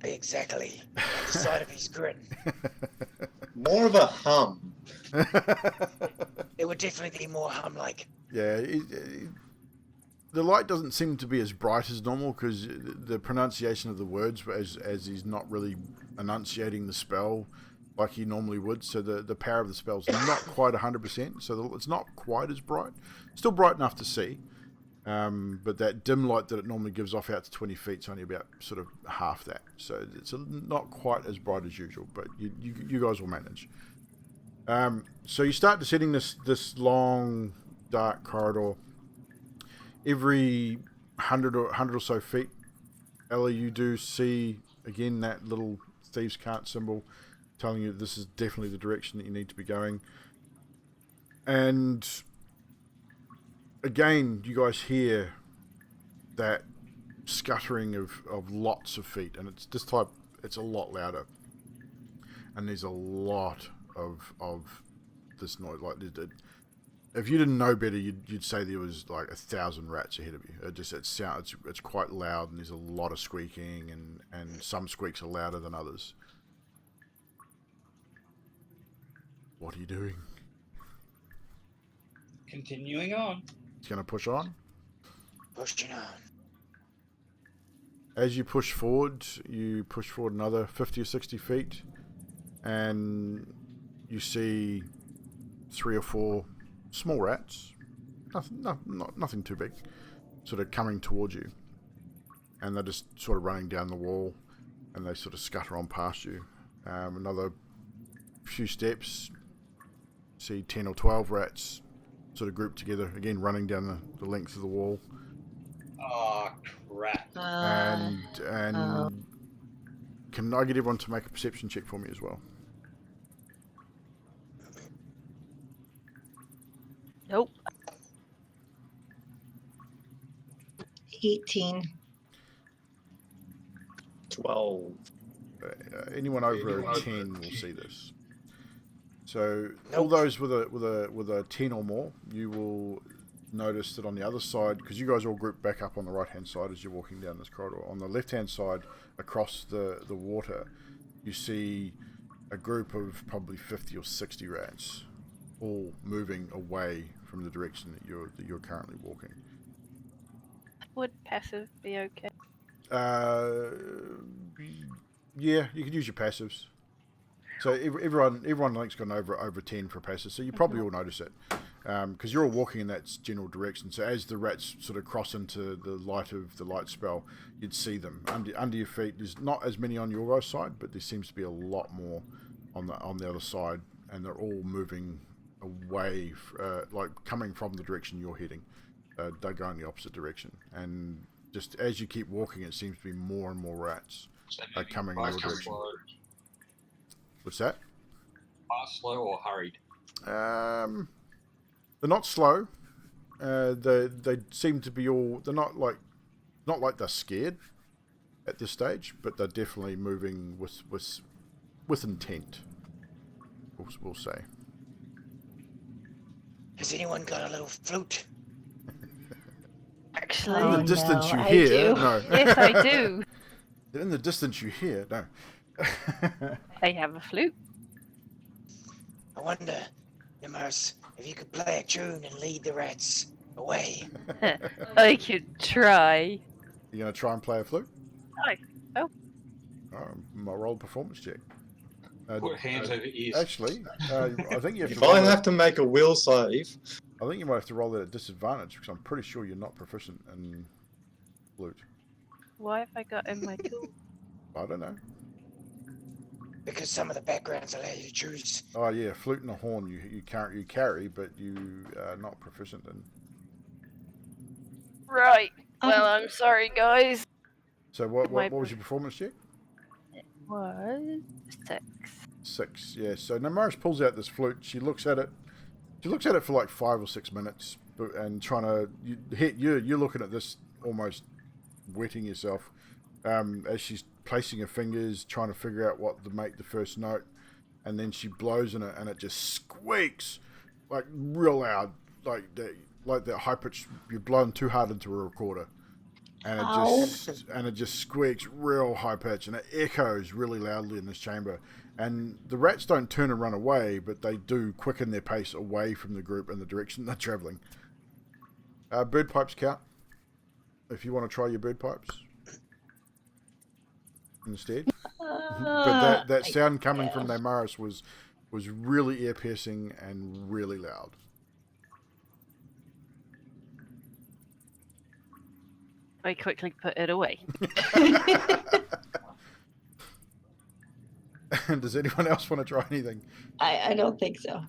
Exactly. At the side of his grin. More of a hum. It would definitely be more hum-like. Yeah, the light doesn't seem to be as bright as normal because the pronunciation of the words, as he's not really enunciating the spell like he normally would, so the power of the spell's not quite 100%, so it's not quite as bright. Still bright enough to see, but that dim light that it normally gives off out to 20 feet is only about sort of half that, so it's not quite as bright as usual, but you guys will manage. So you start descending this long, dark corridor. Every 100 or so feet, Ellie, you do see again that little thieves' cart symbol telling you this is definitely the direction that you need to be going. And again, you guys hear that scuttering of lots of feet, and it's this type. It's a lot louder, and there's a lot of this noise. Like, if you didn't know better, you'd say there was like 1,000 rats ahead of you. It's quite loud, and there's a lot of squeaking, and some squeaks are louder than others. What are you doing? Continuing on. It's going to push on. Pushing on. As you push forward another 50 or 60 feet, and you see 3 or 4 small rats, nothing too big, sort of coming towards you, and they're just sort of running down the wall, and they sort of scutter on past you. Another few steps, see 10 or 12 rats sort of grouped together, again running down the length of the wall. Oh, crap. And can I get everyone to make a perception check for me as well? Nope. 18. 12. Anyone over a 10 will see this. So Nope. all those with a 10 or more, you will notice that on the other side, because you guys all group back up on the right hand side as you're walking down this corridor, on the left hand side across the water, you see a group of probably 50 or 60 rats, all moving away from the direction that you're currently walking. Would passive be okay? Yeah, you could use your passives. So everyone link's gone over 10 for passive, so you probably all notice it, because you're all walking in that general direction. So as the rats sort of cross into the light of the light spell, you'd see them under your feet. There's not as many on your guys' side, but there seems to be a lot more on the other side, and they're all moving away, like coming from the direction you're heading. They're going the opposite direction, and just as you keep walking, it seems to be more and more rats are coming in your direction. What's that? Fast, slow, or hurried? They're not slow. They seem to be all. They're not like they're scared at this stage, but they're definitely moving with intent. We'll say. Has anyone got a little flute? Actually, In the distance you I hear, do. no. yes, I do. In the distance you hear, no. I have a flute. I wonder, Nimars, if you could play a tune and lead the rats away. I could try. You gonna try and play a flute? Oh. My roll performance check. Put hands over ears. Actually, I think you have If to roll I that. have to make a will save, I think you might have to roll that at disadvantage because I'm pretty sure you're not proficient in flute. Why have I got in my tool? I don't know. Because some of the backgrounds allow you to choose. Oh yeah, flute and a horn you carry, but you are not proficient in. Right. Well, I'm sorry, guys. So what was your performance check? Was 6. 6. Yeah. So Namaris pulls out this flute. She looks at it. She looks at it for like 5 or 6 minutes, and trying to you're looking at this almost wetting yourself as she's placing her fingers, trying to figure out what to make the first note, and then she blows in it, and it just squeaks like real loud, like that high pitch. You're blowing too hard into a recorder, and it just squeaks real high pitch, and it echoes really loudly in this chamber. And the rats don't turn and run away, but they do quicken their pace away from the group in the direction they're travelling. Bird pipes count. If you want to try your bird pipes instead. But that sound coming from Namaris was really ear-piercing and really loud. I quickly put it away. Does anyone else want to try anything? I don't think so.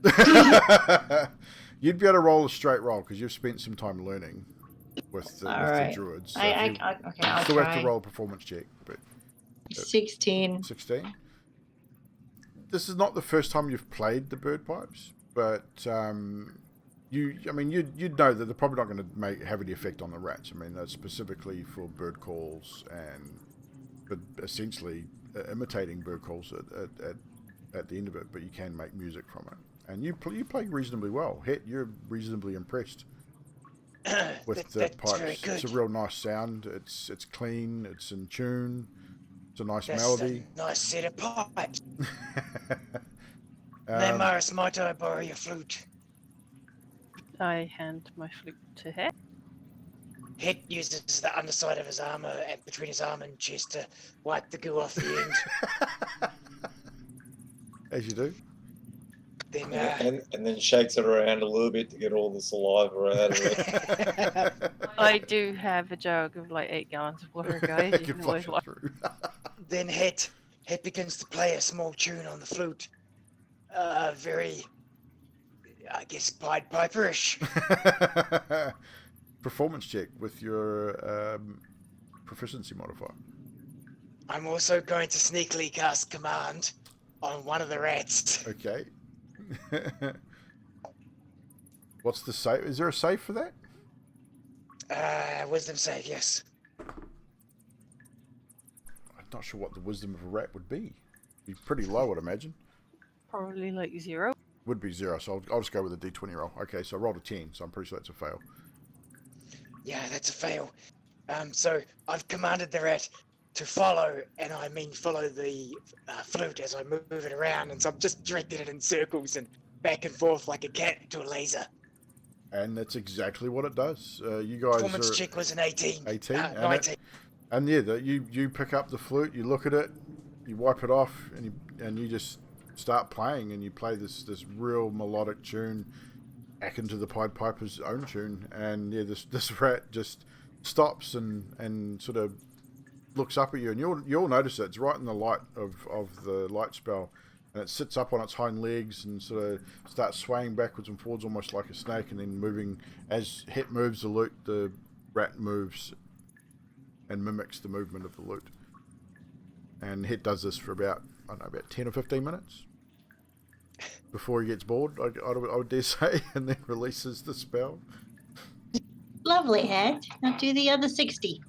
You'd be able to roll a straight roll because you've spent some time learning with the druids. So okay, I'll still try. have to roll a performance check, but 16. 16. This is not the first time you've played the bird pipes, but you'd know that they're probably not going to have any effect on the rats. I mean, that's specifically for bird calls but essentially imitating bird calls at the end of it. But you can make music from it, and you play reasonably well. Het, you're reasonably impressed with the pipes. It's a real nice sound. It's clean. It's in tune. It's a nice melody. A nice set of pipes. Namaris, might I borrow your flute? I hand my flute to Het. Het uses the underside of his armor and between his arm and chest to wipe the goo off the end. As you do. Then, and then shakes it around a little bit to get all the saliva out of it. I do have a jug of like 8 gallons of water, guys. You can flush it through. Then Het begins to play a small tune on the flute. Very, I guess, Pied Piperish. Performance check with your proficiency modifier. I'm also going to sneakily cast command on one of the rats. Okay. What's the save? Is there a save for that? Wisdom save, yes. I'm not sure what the wisdom of a rat would be. Be pretty low, I'd imagine. Probably like 0. Would be 0, so I'll just go with a d20 roll. Okay, so I rolled a 10, so I'm pretty sure that's a fail. Yeah, that's a fail. So I've commanded the rat to follow, and I mean follow the flute as I move it around, and so I'm just directing it in circles and back and forth like a cat to a laser. And that's exactly what it does. You guys Performance check was an 18. 18? 19. And yeah, you pick up the flute, you look at it, you wipe it off, and you just start playing, and you play this real melodic tune back into the Pied Piper's own tune. And yeah, this rat just stops and sort of looks up at you, and you'll notice it. It's right in the light of the light spell, and it sits up on its hind legs and sort of starts swaying backwards and forwards almost like a snake, and then moving. As Het moves the lute, the rat moves and mimics the movement of the lute. And Het does this for about 10 or 15 minutes before he gets bored, I would dare say, and then releases the spell. Lovely, Het. Now do the other 60.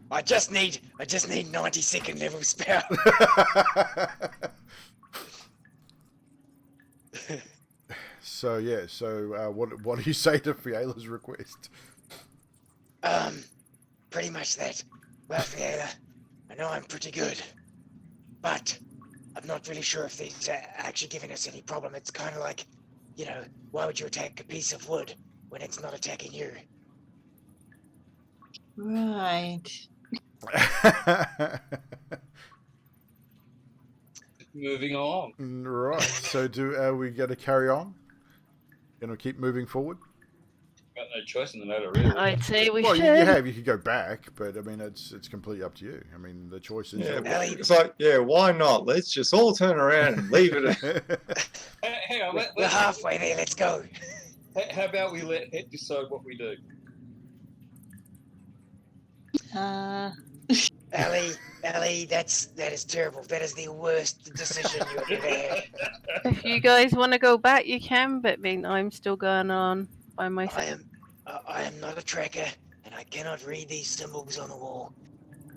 I just need 90-second level spell. So yeah, what do you say to Fiala's request? Pretty much that. Well, Fiala, I know I'm pretty good, but I'm not really sure if these are actually giving us any problem. It's kind of like, why would you attack a piece of wood when it's not attacking you? Right. Moving on. Right. So are we going to carry on? Going to keep moving forward? Got no choice in the matter, really. I'd say we Well, should. you could go back, but I mean, it's completely up to you. I mean, the choice is. Yeah, yours. it's like, why not? Let's just all turn around and leave it. Hang on, We're halfway there. Let's go. How about we let Het decide what we do? Ellie, that is terrible. That is the worst decision you have ever had. If you guys want to go back, you can, but I'm still going on by myself. I am not a tracker, and I cannot read these symbols on the wall.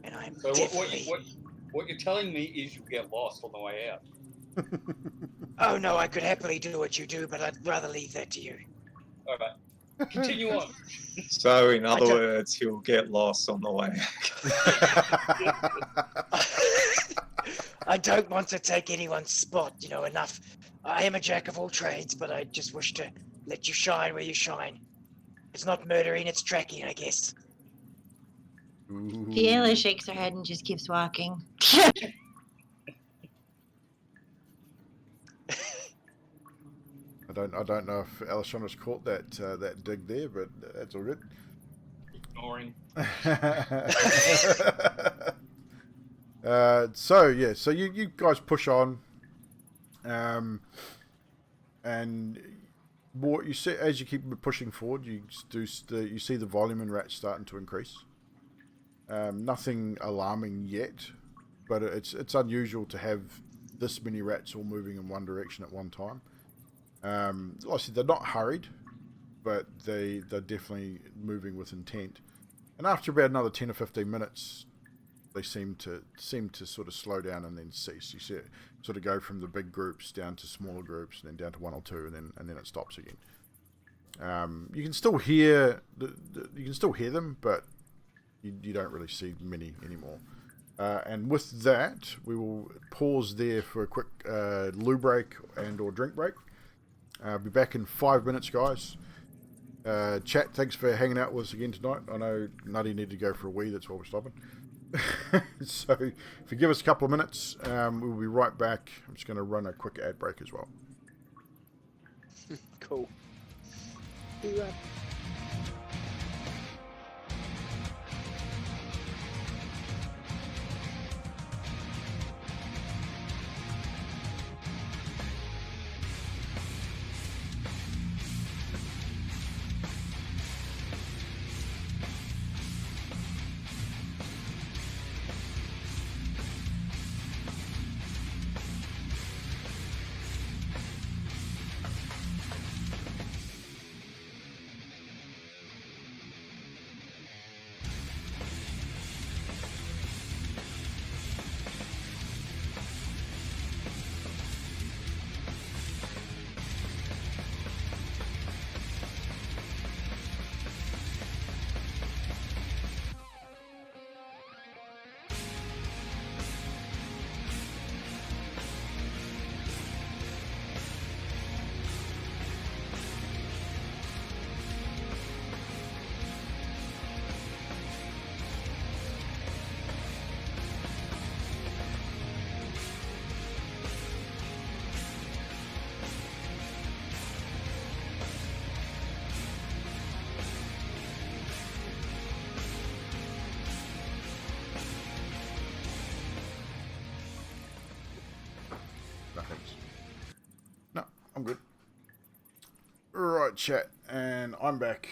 And I'm So definitely. what you're telling me is you get lost on the way out. Oh no, I could happily do what you do, but I'd rather leave that to you. All right, continue on. So, in I other don't- words, he'll get lost on the way. I don't want to take anyone's spot, enough. I am a jack of all trades, but I just wish to let you shine where you shine. It's not murdering, it's tracking, I guess. Fiela shakes her head and just keeps walking. I don't know if Alessandra's caught that dig there, but that's all good. Ignoring. So you guys push on, and more you see as you keep pushing forward, you see the volume in rats starting to increase. Nothing alarming yet, but it's unusual to have this many rats all moving in one direction at one time. Like I said, they're not hurried, but they're definitely moving with intent. And after about another 10 or 15 minutes, they seem to sort of slow down and then cease. You see it sort of go from the big groups down to smaller groups, and then down to one or two, and then it stops again. You can still hear them, but you don't really see many anymore. And with that, we will pause there for a quick loo break and or drink break. Be back in 5 minutes, guys. Chat, thanks for hanging out with us again tonight. I know Nutty needed to go for a wee, that's why we're stopping. So, if you give us a couple of minutes, we'll be right back. I'm just going to run a quick ad break as well. Cool. No, I'm good. Right, chat, and I'm back.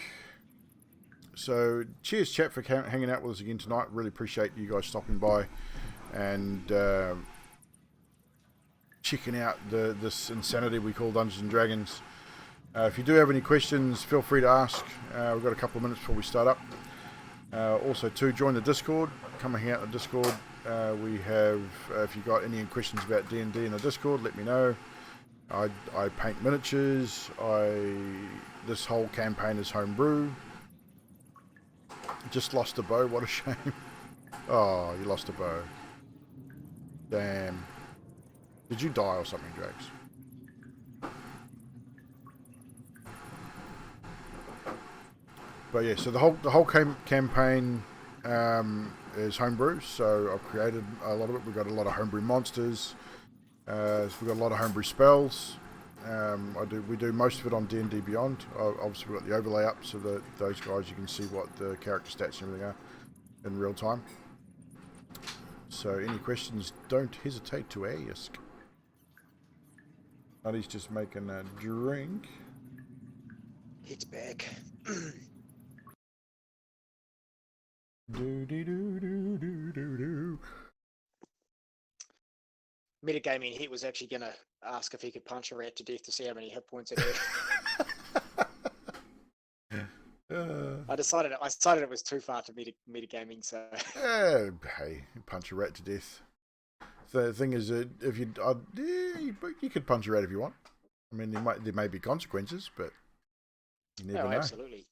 So, cheers, chat, for hanging out with us again tonight. Really appreciate you guys stopping by and checking out this insanity we call Dungeons and Dragons. If you do have any questions, feel free to ask. We've got a couple of minutes before we start up. Also, too, join the Discord. Come and hang out in the Discord. We have, if you got any questions about D&D in the Discord, let me know. I paint miniatures. This whole campaign is homebrew. Just lost a bow. What a shame. Oh, you lost a bow. Damn. Did you die or something, Drax? But yeah, so the whole campaign is homebrew. So I've created a lot of it. We've got a lot of homebrew monsters. So we've got a lot of homebrew spells. We do most of it on D&D Beyond. Obviously, we've got the overlay up so that those guys, you can see what the character stats and everything are in real time. So any questions, don't hesitate to ask. Nutty's just making a drink. It's back. Do do do do do do do. Metagaming Hit was actually going to ask if he could punch a rat to death to see how many hit points it had. I decided it was too far to metagaming, so. Hey, punch a rat to death. The thing is that if you could punch a rat if you want. I mean, there may be consequences, but you never know. Absolutely.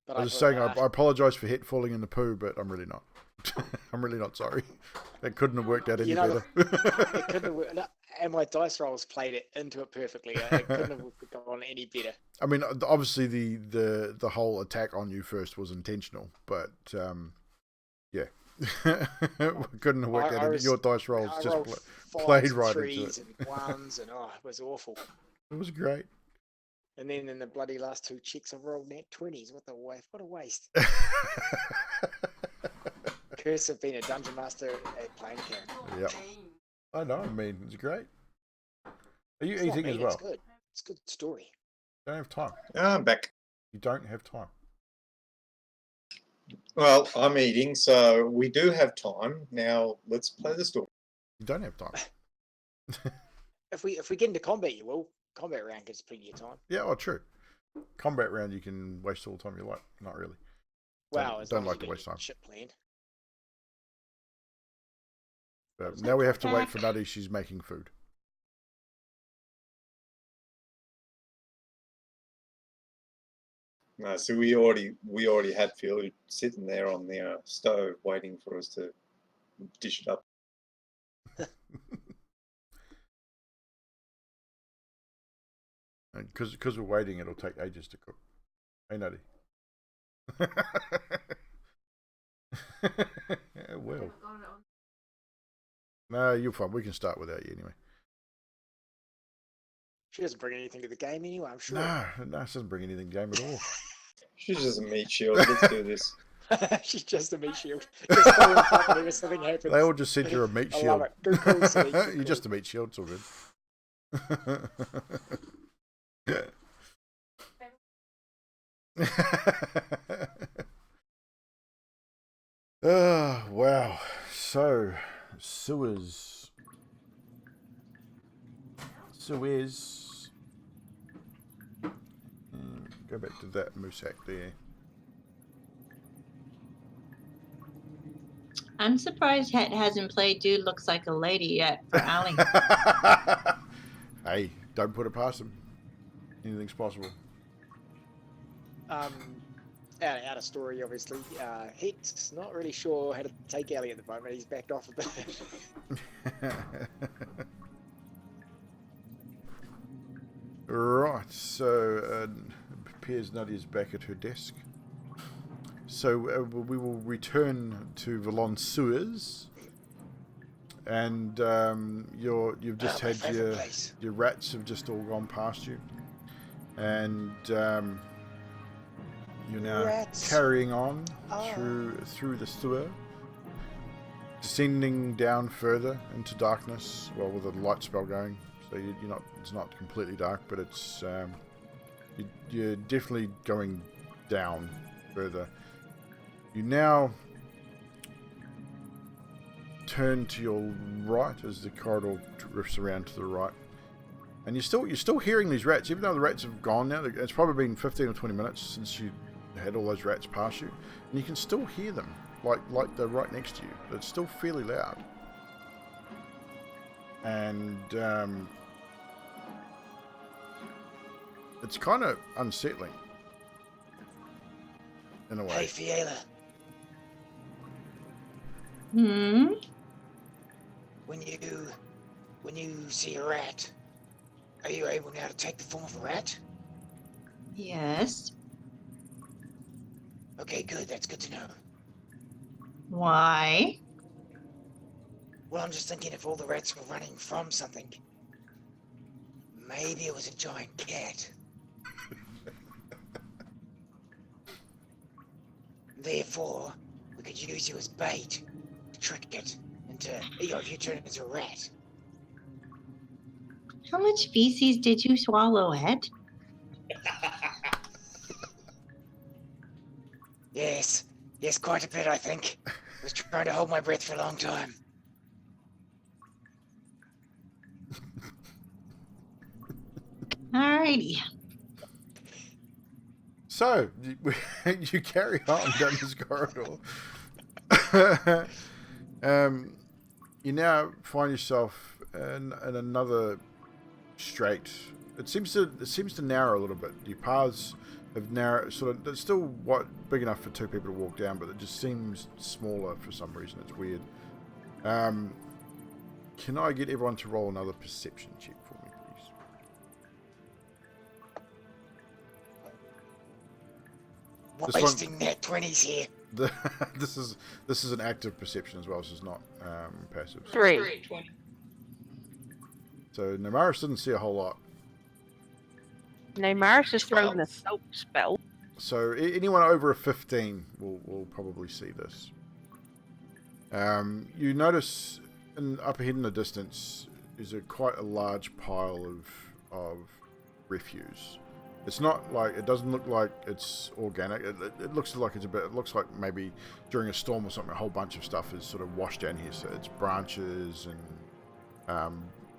But I was just saying, I apologise for Het falling in the poo, but I'm really not. I'm really not sorry. It couldn't have worked out any better. It couldn't have worked. And my dice rolls played it into it perfectly. It couldn't have gone any better. I mean, obviously the whole attack on you first was intentional, but yeah, couldn't have worked out. Your dice rolls just played right into it. And ones and it was awful. It was great. And then in the bloody last 2 checks, I rolled net 20s. What a waste! Curse of being a dungeon master at playing character. Yep. I know. I mean, it's great. Are you eating as well? It's good. It's a good story. Don't have time. I'm back. You don't have time. Well, I'm eating, so we do have time. Now let's play the story. You don't have time. If we get into combat, you will. Combat round gives plenty of time. Yeah, well, true. Combat round, you can waste all the time you like. Not really. Wow, don't like to waste time. Shit planned. But now we have to wait for Nutty. She's making food. No, so we already had food sitting there on the stove waiting for us to dish it up. Because we're waiting, it'll take ages to cook. Hey, Nutty. It will. No, you're fine. We can start without you anyway. She doesn't bring anything to the game anyway, I'm sure. No, she doesn't bring anything to the game at all. She's just a meat shield. Let's do this. She's just a meat shield. Just fall apart whenever something happens. They all just said you're a meat I shield. love it. Good call, Silly. Good You're call. just a meat shield. It's all good. Oh, wow. So, sewers. Go back to that moose hack there. I'm surprised Het hasn't played Dude Looks Like a Lady yet for Ali. Hey, don't put it past him. Anything's possible. Out of story, obviously. Het's not really sure how to take Ellie at the moment. He's backed off a bit. Right, so Piers Nutty is back at her desk. So we will return to Valon Sewers, and you've just had your rats have just all gone past you, and you're now carrying on through the sewer, descending down further into darkness. Well, with a light spell going, so you're not. It's not completely dark, but it's you're definitely going down further. You now turn to your right as the corridor drifts around to the right, and you're still hearing these rats, even though the rats have gone now. It's probably been 15 or 20 minutes since you had all those rats pass you, and you can still hear them, like they're right next to you. It's still fairly loud, and it's kind of unsettling in a way. Hey, Fiala. Hmm? When you see a rat, are you able now to take the form of a rat? Yes. Okay, good. That's good to know. Why? Well, I'm just thinking if all the rats were running from something, maybe it was a giant cat. Therefore, we could use you as bait to trick it into, if you turn it into a rat. How much feces did you swallow, Het? Yes, Yes, quite a bit, I think. I was trying to hold my breath for a long time. Alrighty. So, you carry on down this corridor. You now find yourself in another straight. It seems to narrow a little bit. Your paths have narrowed. It's still big enough for two people to walk down, but it just seems smaller for some reason. It's weird. Can I get everyone to roll another perception check for me, please? Wasting net 20s here. This is an active perception as well. This is not passive. 3. 20. So Namaris didn't see a whole lot. No, Maris has thrown a soap spell. So anyone over a 15 will probably see this. You notice up ahead in the distance is quite a large pile of refuse. It's not like, it doesn't look like it's organic. It looks like it looks like maybe during a storm or something, a whole bunch of stuff is sort of washed down here. So it's branches and a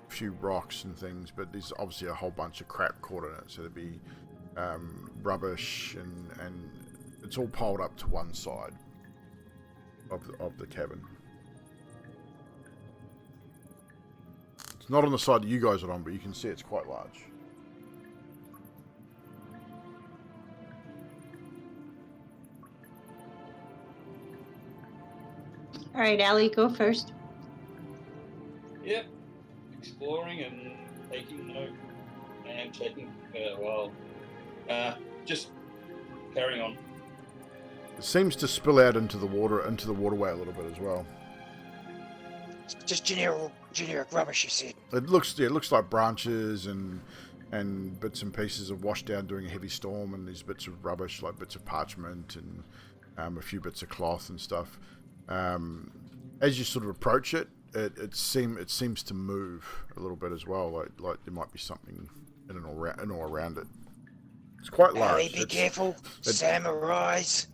few rocks and things, but there's obviously a whole bunch of crap caught in it. So there'd be rubbish and it's all piled up to one side of the cabin. It's not on the side that you guys are on, but you can see it's quite large. All right, Allie, go first. Yep. Exploring and taking note and checking. Just carrying on. It seems to spill out into the waterway a little bit as well. It's just generic rubbish, you said. It looks like branches and bits and pieces of washed down during a heavy storm, and these bits of rubbish like bits of parchment and a few bits of cloth and stuff. As you sort of approach it, it seems to move a little bit as well, like there might be something in and all around it. It's quite large. Allie, be careful, samurais.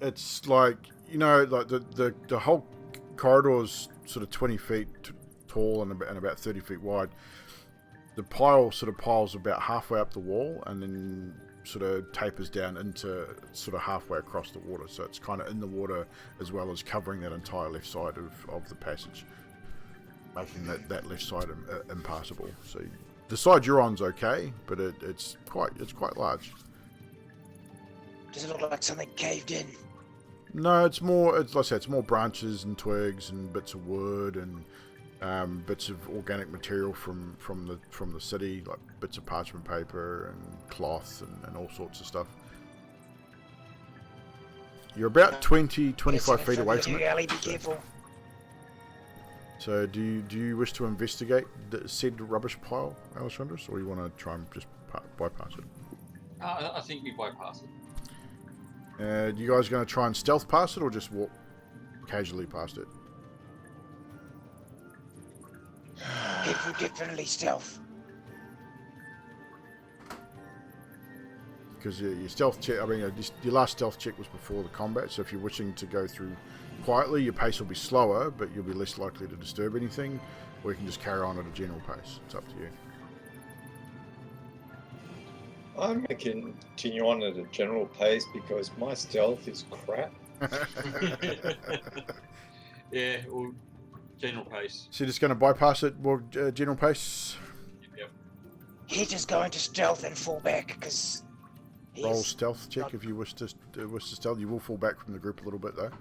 It's like, like the whole corridor's sort of 20 feet tall and about 30 feet wide. The pile sort of piles about halfway up the wall and then sort of tapers down into sort of halfway across the water. So it's kind of in the water as well as covering that entire left side of the passage, making that left side impassable. So the side you're on's okay, but it's quite large. Does it look like something caved in? No, it's like I said, it's more branches and twigs and bits of wood and bits of organic material from the city, like bits of parchment paper and cloth and all sorts of stuff. You're about 25 feet away from it. Allie, be careful. So do you wish to investigate the said rubbish pile, Alessandros, or you want to try and just bypass it? I think we bypass it. You guys going to try and stealth past it, or just walk casually past it? It will definitely stealth. Because your stealth check, your last stealth check was before the combat, so if you're wishing to go through quietly, your pace will be slower, but you'll be less likely to disturb anything, or you can just carry on at a general pace. It's up to you. I'm going to continue on at a general pace because my stealth is crap. Yeah, well, general pace. So you're just going to bypass it, more general pace? Yep. He's just going to stealth and fall back because Roll stealth check if you wish to stealth. You will fall back from the group a little bit though.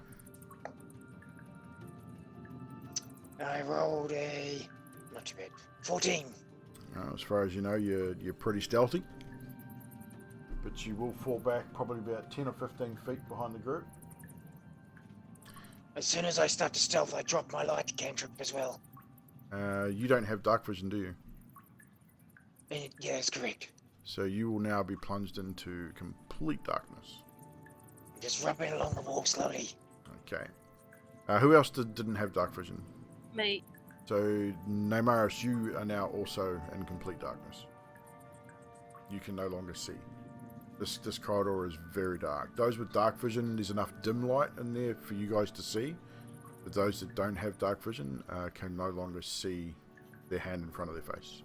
I rolled not too bad, 14. As far as you know, you're pretty stealthy, but you will fall back probably about 10 or 15 feet behind the group. As soon as I start to stealth, I drop my light cantrip as well. You don't have dark vision, do you? Yeah, that's correct. So you will now be plunged into complete darkness. Just rubbing along the wall slowly. Okay. Who else didn't have dark vision? Me. So, Neymaris, you are now also in complete darkness. You can no longer see. This corridor is very dark. Those with dark vision, there's enough dim light in there for you guys to see. But those that don't have dark vision can no longer see their hand in front of their face.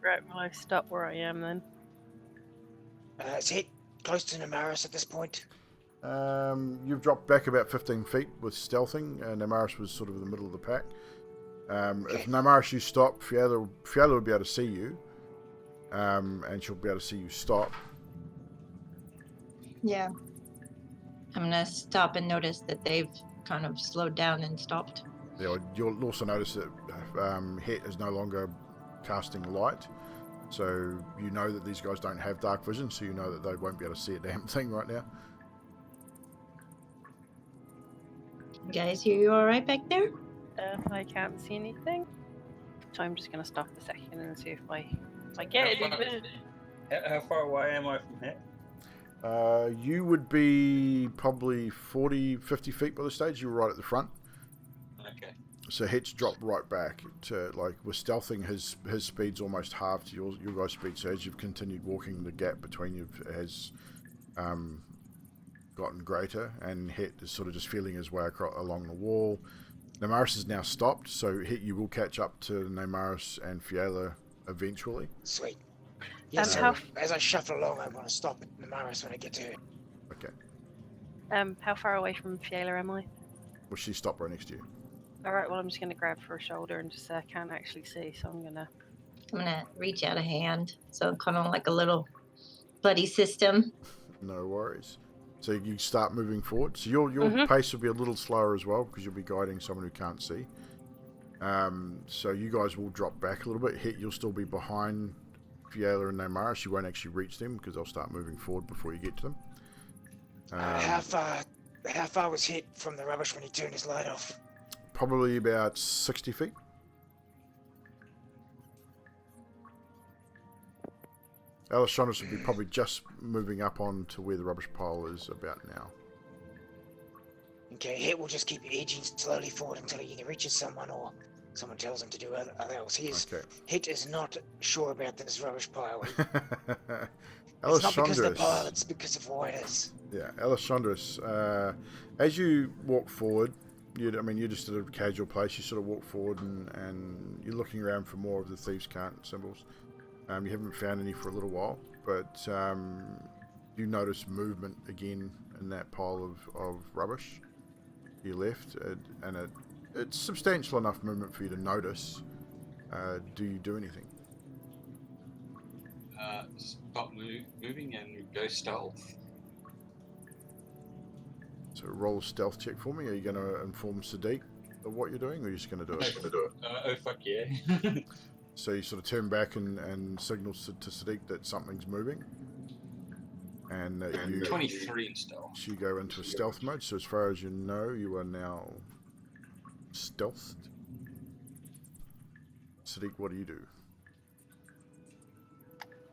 Right, well, I stop where I am then. Is it close to Namaris at this point? You've dropped back about 15 feet with stealthing, and Namaris was sort of in the middle of the pack. If Namaris, you stop, Fiala will be able to see you, and she'll be able to see you stop. Yeah. I'm gonna stop and notice that they've kind of slowed down and stopped. Yeah, you'll also notice that Het is no longer casting light, so you know that these guys don't have dark vision, so you know that they won't be able to see a damn thing right now. Guys, you alright back there? I can't see anything. So I'm just going to stop a second and see if I get it. How far away am I from here? You would be probably 40, 50 feet by the stage. You were right at the front. Okay. So Het's dropped right back to, like, with stealthing, his speed's almost halved to your guys' speed. So as you've continued walking, the gap between you has gotten greater, and Het is sort of just feeling his way along the wall. Namaris is now stopped, so Het, you will catch up to Namaris and Fiala eventually. Sweet. Yeah, so how- as I shuffle along, I want to stop at Namaris when I get to her. Okay. How far away from Fiala am I? Well, she stopped right next to you. Alright, well, I'm just going to grab her shoulder and just say I can't actually see, so I'm going to... I'm gonna reach out a hand. So kind of like a little buddy system. No worries. So you start moving forward. So your pace will be a little slower as well, because you'll be guiding someone who can't see. So you guys will drop back a little bit. Het, you'll still be behind Fiala and Namaris. You won't actually reach them because they'll start moving forward before you get to them. How far was Het from the rubbish when he turned his light off? Probably about 60 feet. Alessandros will be probably just moving up on to where the rubbish pile is about now. Okay, Het will just keep edging slowly forward until he either reaches someone or someone tells him to do other else. Okay. Het is not sure about this rubbish pile. It's not because of the pile, it's because of what it is. Yeah, Alessandros, as you walk forward, you're just at a casual place. You sort of walk forward and you're looking around for more of the thieves' cant symbols. You haven't found any for a little while, but you notice movement again in that pile of rubbish you left, and it's substantial enough movement for you to notice. Do you do anything? Stop moving and go stealth. So roll a stealth check for me. Are you going to inform Sadiq of what you're doing, or are you just going to do it? Oh, fuck yeah. So you sort of turn back and signal to Sadiq that something's moving. And you 23 in stealth. So you go into a stealth mode. So as far as you know, you are now stealthed. Sadiq, what do you do?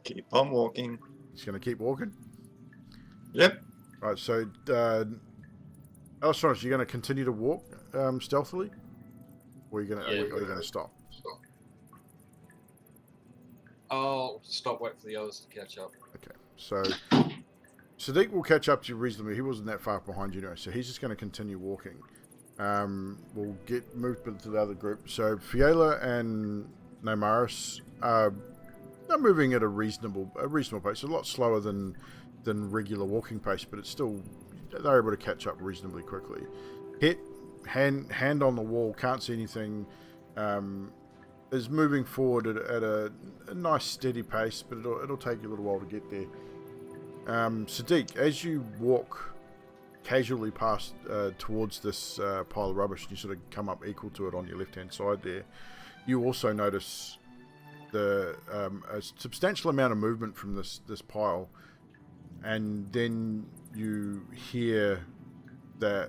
Keep on walking. He's going to keep walking? Yep. Right, so Alessandros, you're going to continue to walk stealthily? Or are you going to stop? I'll stop, wait for the others to catch up. Okay, so Sadiq will catch up to you reasonably. He wasn't that far behind you anyway, so he's just going to continue walking. We'll get moved to the other group. So Fiala and Namaris they're moving at a reasonable pace. A lot slower than regular walking pace, but it's still, they're able to catch up reasonably quickly. Het, hand on the wall, can't see anything. Is moving forward at a nice steady pace, but it'll take you a little while to get there. Sadiq, as you walk casually past towards this pile of rubbish, and you sort of come up equal to it on your left hand side there, you also notice a substantial amount of movement from this pile, and then you hear that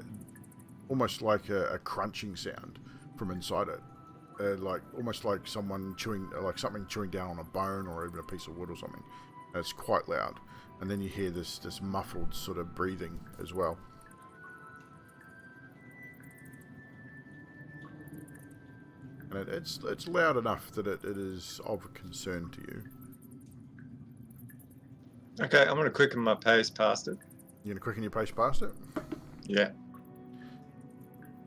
almost like a crunching sound from inside it. Almost like someone chewing, like something chewing down on a bone or even a piece of wood or something. And it's quite loud. And then you hear this muffled sort of breathing as well. And it's loud enough that it is of concern to you. Okay, I'm going to quicken my pace past it. You're going to quicken your pace past it? Yeah.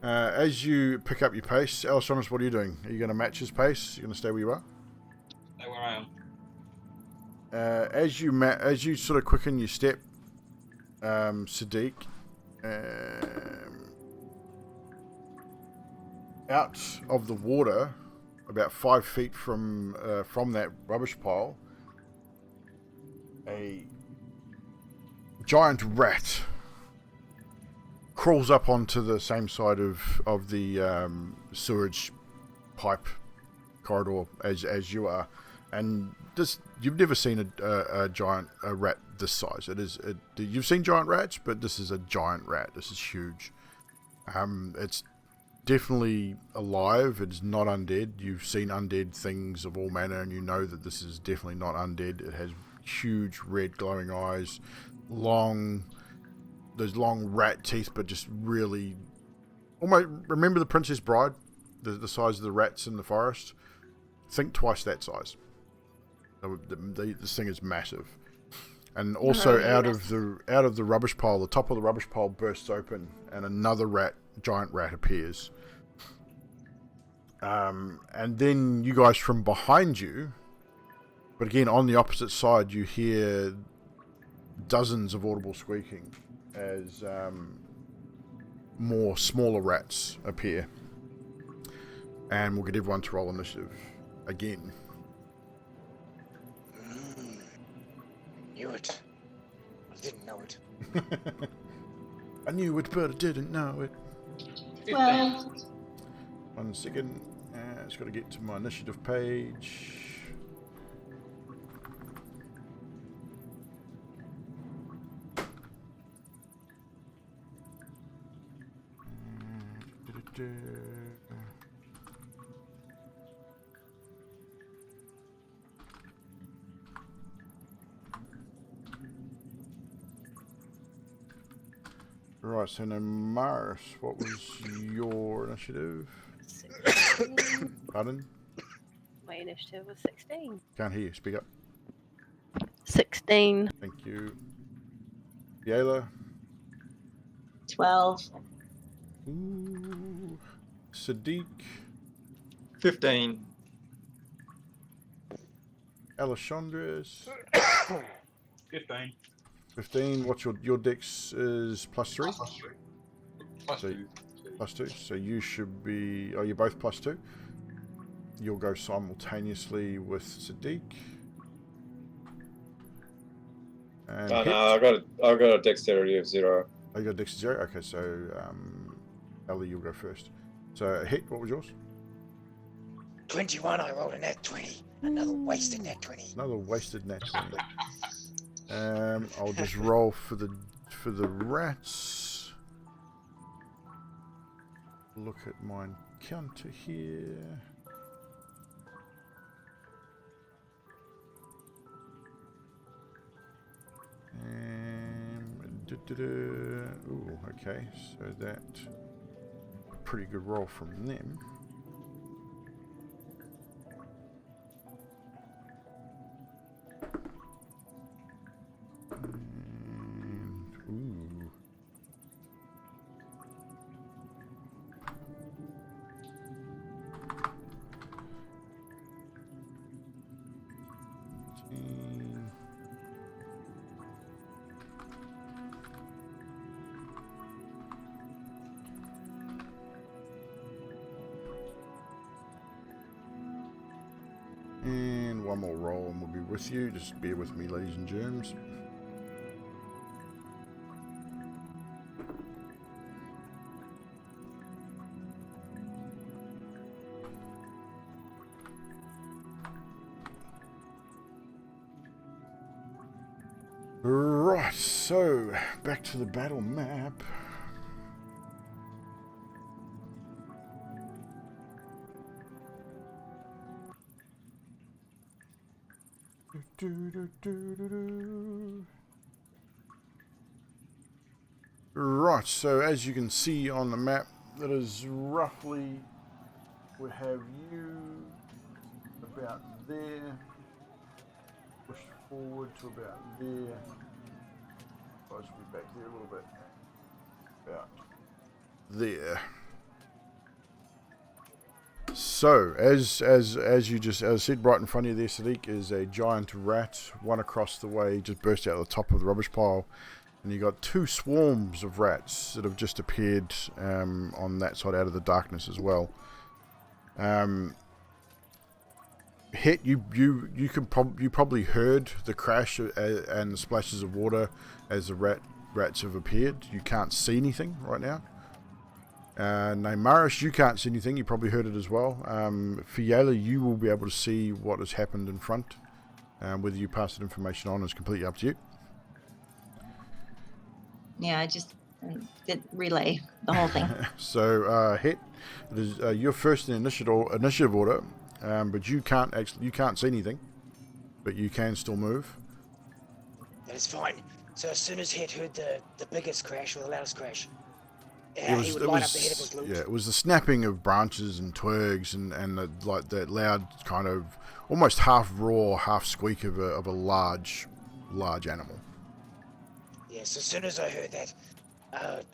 As you pick up your pace, Alessandros, what are you doing? Are you going to match his pace? You're going to stay where you are? Stay where I am. As you sort of quicken your step, Sadiq, out of the water, about 5 feet from that rubbish pile, a giant rat crawls up onto the same side of the sewage pipe corridor as you are, and this, you've never seen a giant rat this size. You've seen giant rats, but this is a giant rat. This is huge. It's definitely alive. It's not undead. You've seen undead things of all manner, and you know that this is definitely not undead. It has huge red glowing eyes, those long rat teeth, but just really almost remember the Princess Bride, the size of the rats in the forest. Think twice that size. This thing is massive, and also out of the rubbish pile, the top of the rubbish pile bursts open, and another giant rat appears. And then you guys from behind you, but again on the opposite side, you hear dozens of audible squeaking as more smaller rats appear. And we'll get everyone to roll initiative again. Knew it. I didn't know it. I knew it, but I didn't know it. 12. 1 second. It's got to get to my initiative page. Right, so now Maris, what was your initiative? 16. Pardon? My initiative was 16. Can't hear you, speak up. 16. Thank you. Yayla? 12. Ooh. Sadiq? 15. Alessandros? 15. 15. What's your dex is +3? Plus So- 2. +2. So you should be... Oh, you're both +2. You'll go simultaneously with Sadiq. And Oh Hit. no, I've got a dexterity of 0. Oh, you got dex 0? Okay, so Ellie, you'll go first. So Hit, what was yours? 21, I rolled a nat 20. Another wasted nat 20. Another wasted nat 20. I'll just roll for the rats. Look at my counter here. Ooh, okay, so that a pretty good roll from them. Ooh. And one more roll and we'll be with you. Just bear with me, ladies and germs. Right, so back to the battle map. Right, so as you can see on the map, that is roughly, we have you about there, push forward to about there. I should be back there a little bit. About there. So, as you just as I said, right in front of you there, Sadiq, is a giant rat. One across the way just burst out of the top of the rubbish pile, and you got two swarms of rats that have just appeared on that side out of the darkness as well. Hit you probably heard the crash and the splashes of water as the rats have appeared. You can't see anything right now. Neymaris, you can't see anything. You probably heard it as well. Fiala, you will be able to see what has happened in front. Whether you pass that information on is completely up to you. Yeah, I just did relay the whole thing. So, Hit, it is your first in initiative order, but you can't see anything, but you can still move. That is fine. So as soon as Hit heard the biggest crash or the loudest crash, It was, he would it line was- up the head of his loot. yeah, it was the snapping of branches and twigs and that loud kind of almost half roar, half squeak of a large animal. Yes, as soon as I heard that,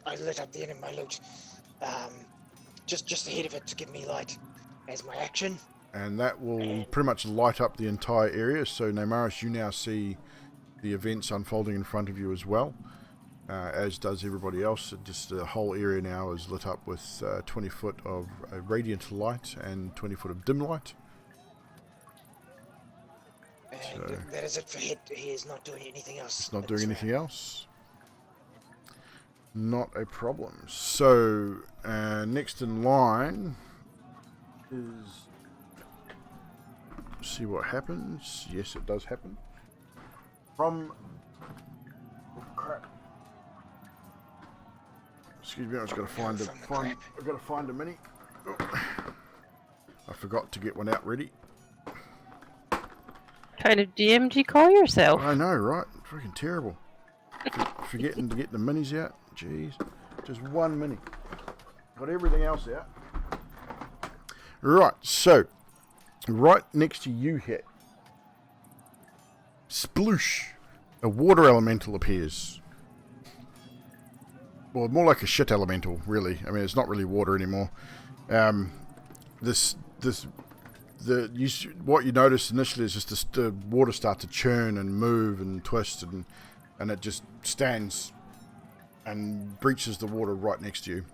I lit up the end of my loot. Just ahead of it to give me light as my action. And that will pretty much light up the entire area. So, Neymaris, you now see the events unfolding in front of you as well, as does everybody else. Just the whole area now is lit up with 20 foot of radiant light and 20 foot of dim light. And So- that is it for Hit. He is not doing anything else. It's not in doing this anything round. else. Not a problem. So, next in line is... See what happens. Yes, it does happen. From... Oh, crap. Excuse me, I just got to find From the crap. I've got to find a mini. Oh. I forgot to get one out ready. Kind of DM do you call yourself? I know, right? Freaking terrible. Forgetting to get the minis out. Jeez. Just one mini. Got everything else out. Right, so right next to you, Hit. Sploosh. A water elemental appears. Well, more like a shit elemental, really. I mean, it's not really water anymore. What you notice initially is just the water start to churn and move and twist, and it just stands and breaches the water right next to you.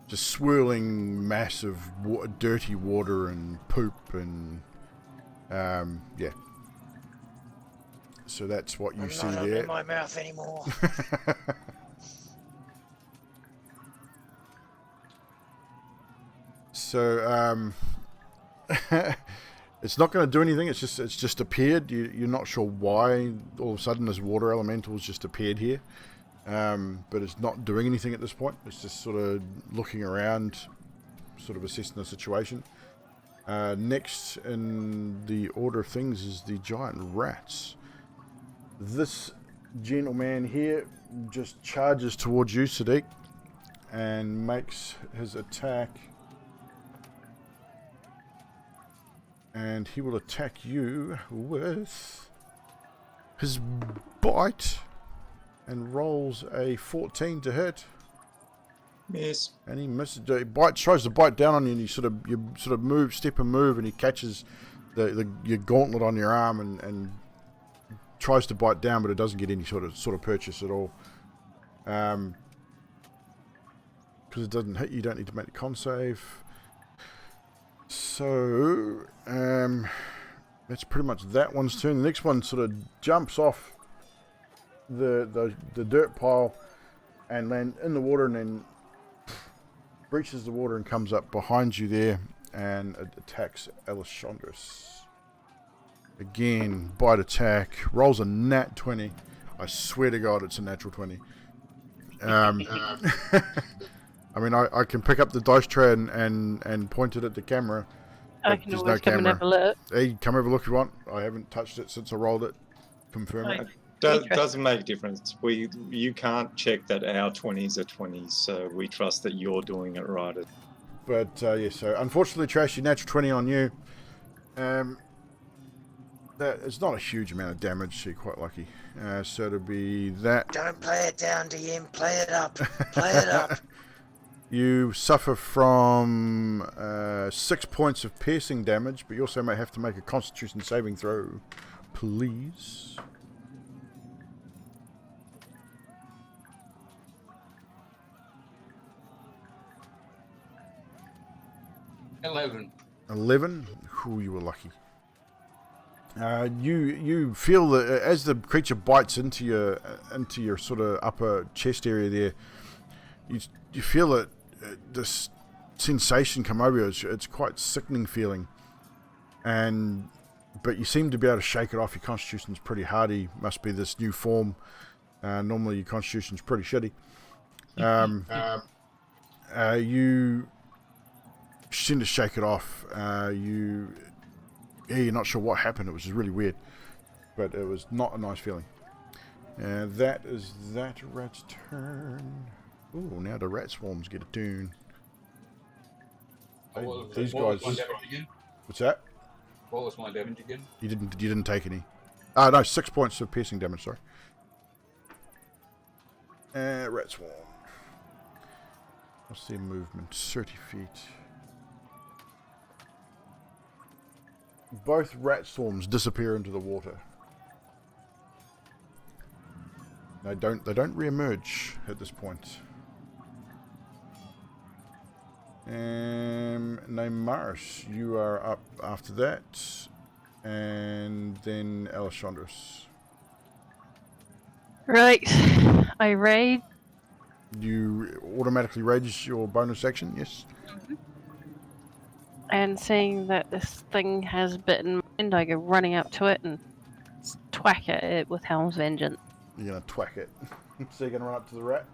Just swirling mass of dirty water and poop and yeah. So that's what you I'm see not there. opening my mouth anymore. So it's not going to do anything. It's just appeared. You're not sure why all of a sudden this water elemental has just appeared here, but it's not doing anything at this point. It's just sort of looking around, sort of assessing the situation. Next in the order of things is the giant rats. This gentleman here just charges towards you, Sadiq, and makes his attack. And he will attack you with his bite and rolls a 14 to hit. Miss. And he misses. He tries to bite down on you, and you sort of move, step and move, and he catches your gauntlet on your arm and tries to bite down, but it doesn't get any sort of purchase at all. Because it doesn't hit you, don't need to make the con save. So that's pretty much that one's turn. The next one sort of jumps off the dirt pile and land in the water, and then breaches the water and comes up behind you there, and it attacks Alessandros. Again, bite attack, rolls a nat 20. I swear to God, it's a natural 20. I mean, I can pick up the dice tray and point it at the camera. I but can there's always no come and camera. have a look. Hey, come have a look if you want. I haven't touched it since I rolled it. Confirm it. Doesn't make a difference. You can't check that our 20s are 20s, so we trust that you're doing it right. But yeah, so unfortunately, Trash, your natural 20 on you. That it's not a huge amount of damage, so you're quite lucky. So it'll be that. Don't play it down, DM. Play it up. Play it up. You suffer from 6 points of piercing damage, but you also may have to make a Constitution saving throw, please. $11. 11. Ooh, you were lucky. You feel that as the creature bites into your sort of upper chest area there, you feel that this sensation come over you. It's quite sickening feeling, but you seem to be able to shake it off. Your constitution's pretty hardy. Must be this new form. Normally your constitution's pretty shitty. You seem to shake it off. You're not sure what happened. It was just really weird, but it was not a nice feeling. That is that rat's turn. Ooh, now the rat swarms get a turn. These guys. What's that? What was my damage again? You didn't take any. No, 6 points of piercing damage. Sorry. Rat swarm. What's their movement? 30 feet. Both rat swarms disappear into the water. They don't re-emerge at this point. Neymaris, you are up after that, and then Alessandros. Right. I raid. You automatically rage your bonus action, yes? And seeing that this thing has bitten my hand, I go running up to it and twack at it with Helm's Vengeance. You're going to twack it. So you're going to run up to the rat?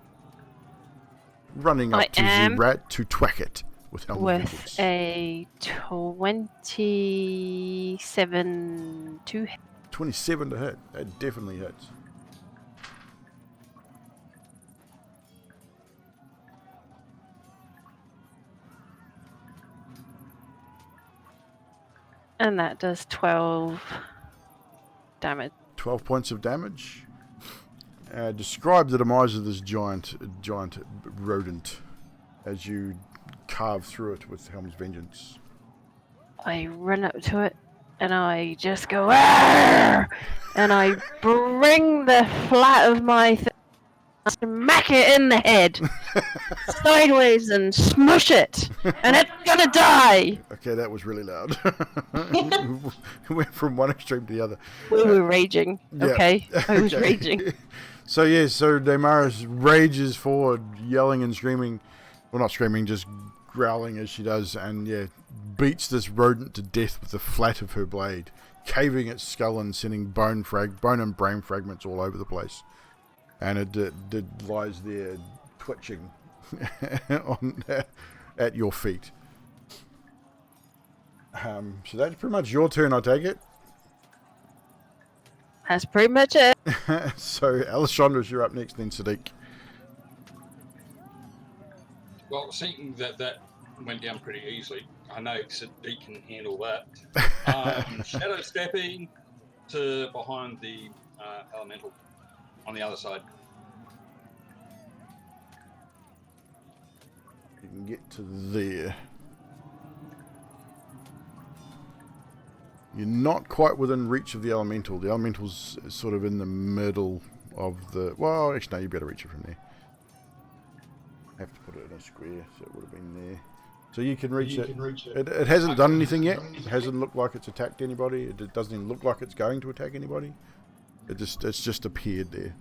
Running up to the rat to twack it with Helm's Vengeance. With a 27 to hit. 27 to hit. That definitely hits. And that does 12 damage. 12 points of damage. Describe the demise of this giant rodent as you carve through it with Helm's Vengeance. I run up to it and I just go, "Arr!" And I bring the flat of my smack it in the head sideways and smush it, and it's gonna die. Okay, that was really loud. It went from one extreme to the other. We were raging. Yeah. Okay, I was raging. So Damaris rages forward, yelling and screaming. Well, not screaming, just growling as she does, and beats this rodent to death with the flat of her blade, caving its skull and sending bone and brain fragments all over the place. And it lies there twitching at your feet. So that's pretty much your turn, I take it. That's pretty much it. So, Alessandros, you're up next, then Sadiq. Well, seeing that went down pretty easily, I know Sadiq can handle that. Shadow stepping to behind the elemental on the other side. You can get to there. You're not quite within reach of the elemental. The elemental's sort of in the middle of the... Well, actually, no, you better reach it from there. I have to put it in a square, so it would have been there. So you can reach it. It hasn't done anything yet. It hasn't looked like it's attacked anybody. It doesn't even look like it's going to attack anybody. It's just appeared there.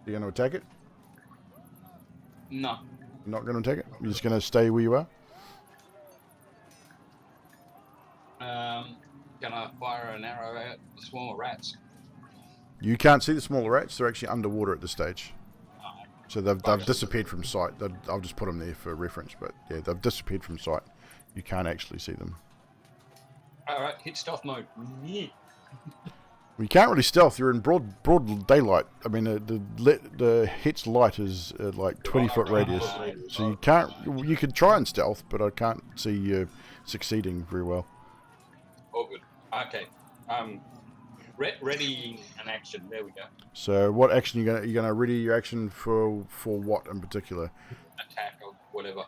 You going to attack it? No. You're not going to attack it? You're just going to stay where you are? Gonna fire an arrow at the swarm of rats. You can't see the smaller rats. They're actually underwater at this stage. So they've disappeared from sight. I'll just put them there for reference, but yeah, they've disappeared from sight. You can't actually see them. Alright, hit stealth mode. You can't really stealth. You're in broad daylight. I mean, the hit's light is like 20-foot radius, so you can't. You could try and stealth, but I can't see you succeeding very well. Oh, good. Okay. Ready an action. There we go. So, what action you gonna ready your action for what in particular? Attack or whatever.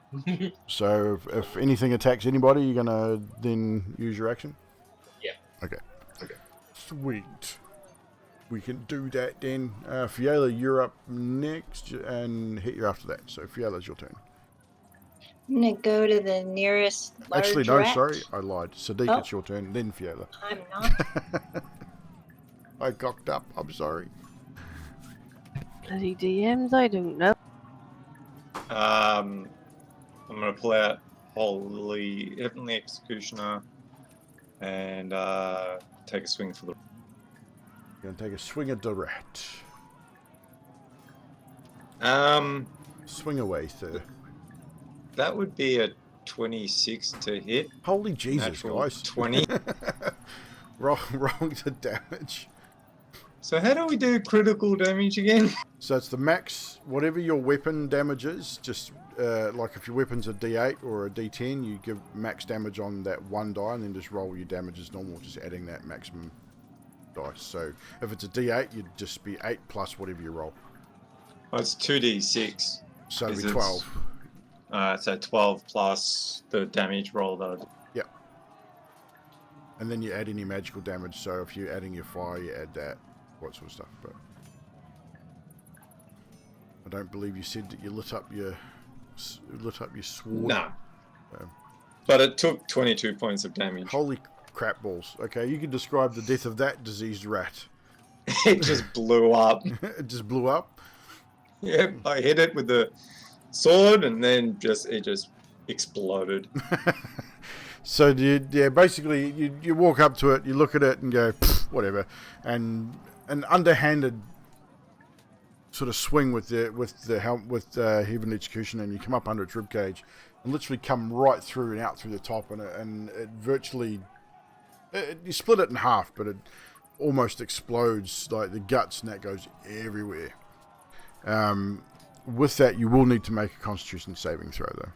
So, if anything attacks anybody, you're gonna then use your action. Yeah. Okay. Sweet. We can do that then. Fiala, you're up next, and hit you after that. So, Fiala's your turn. I'm gonna go to the nearest large Actually, no, rat. sorry, I lied. Sadiq, Oh. it's your turn, then Fiala. I'm not. I cocked up. I'm sorry. Bloody DMs, I don't know. I'm gonna pull out Heavenly Executioner and take a swing for the. You're gonna take a swing at the rat. Swing away, sir. That would be a 26 to hit. Holy Jesus, Natural guys. 20. Roll the damage. So how do we do critical damage again? So it's the max, whatever your weapon damage is, just like if your weapon's a D8 or a D10, you give max damage on that one die and then just roll your damage as normal, just adding that maximum dice. So if it's a D8, you'd just be 8 plus whatever you roll. Oh, it's 2d6. So it'd be Is it- 12. So 12 plus the damage roll that I did. Yep. And then you add any magical damage, so if you're adding your fire, you add that, what sort of stuff. But I don't believe you said that you lit up your sword. No. But it took 22 points of damage. Holy crap balls. Okay, you can describe the death of that diseased rat. It just blew up. It just blew up. Yep, I hit it with the sword and then it just exploded. So basically you walk up to it, you look at it and go, whatever, and an underhanded sort of swing with Heavenly Execution, and you come up under its ribcage and literally come right through and out through the top, and it virtually you split it in half, but it almost explodes, like the guts and that goes everywhere. With that, you will need to make a Constitution saving throw, though.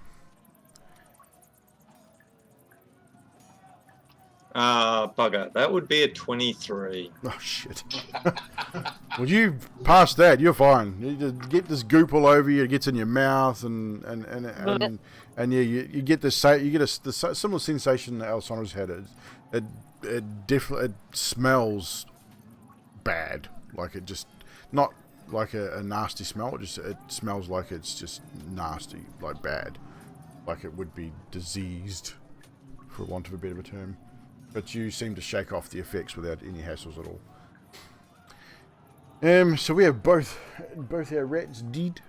Bugger. That would be a 23. Oh, shit. Well, you pass that, you're fine. You just get this goop all over you, it gets in your mouth, and yeah, you get this, the similar sensation that Alessandro's had. It definitely smells bad. Like it just, not like a nasty smell, it smells like it's just nasty, like bad. Like it would be diseased, for want of a better term. But you seem to shake off the effects without any hassles at all. So we have both our rats dead.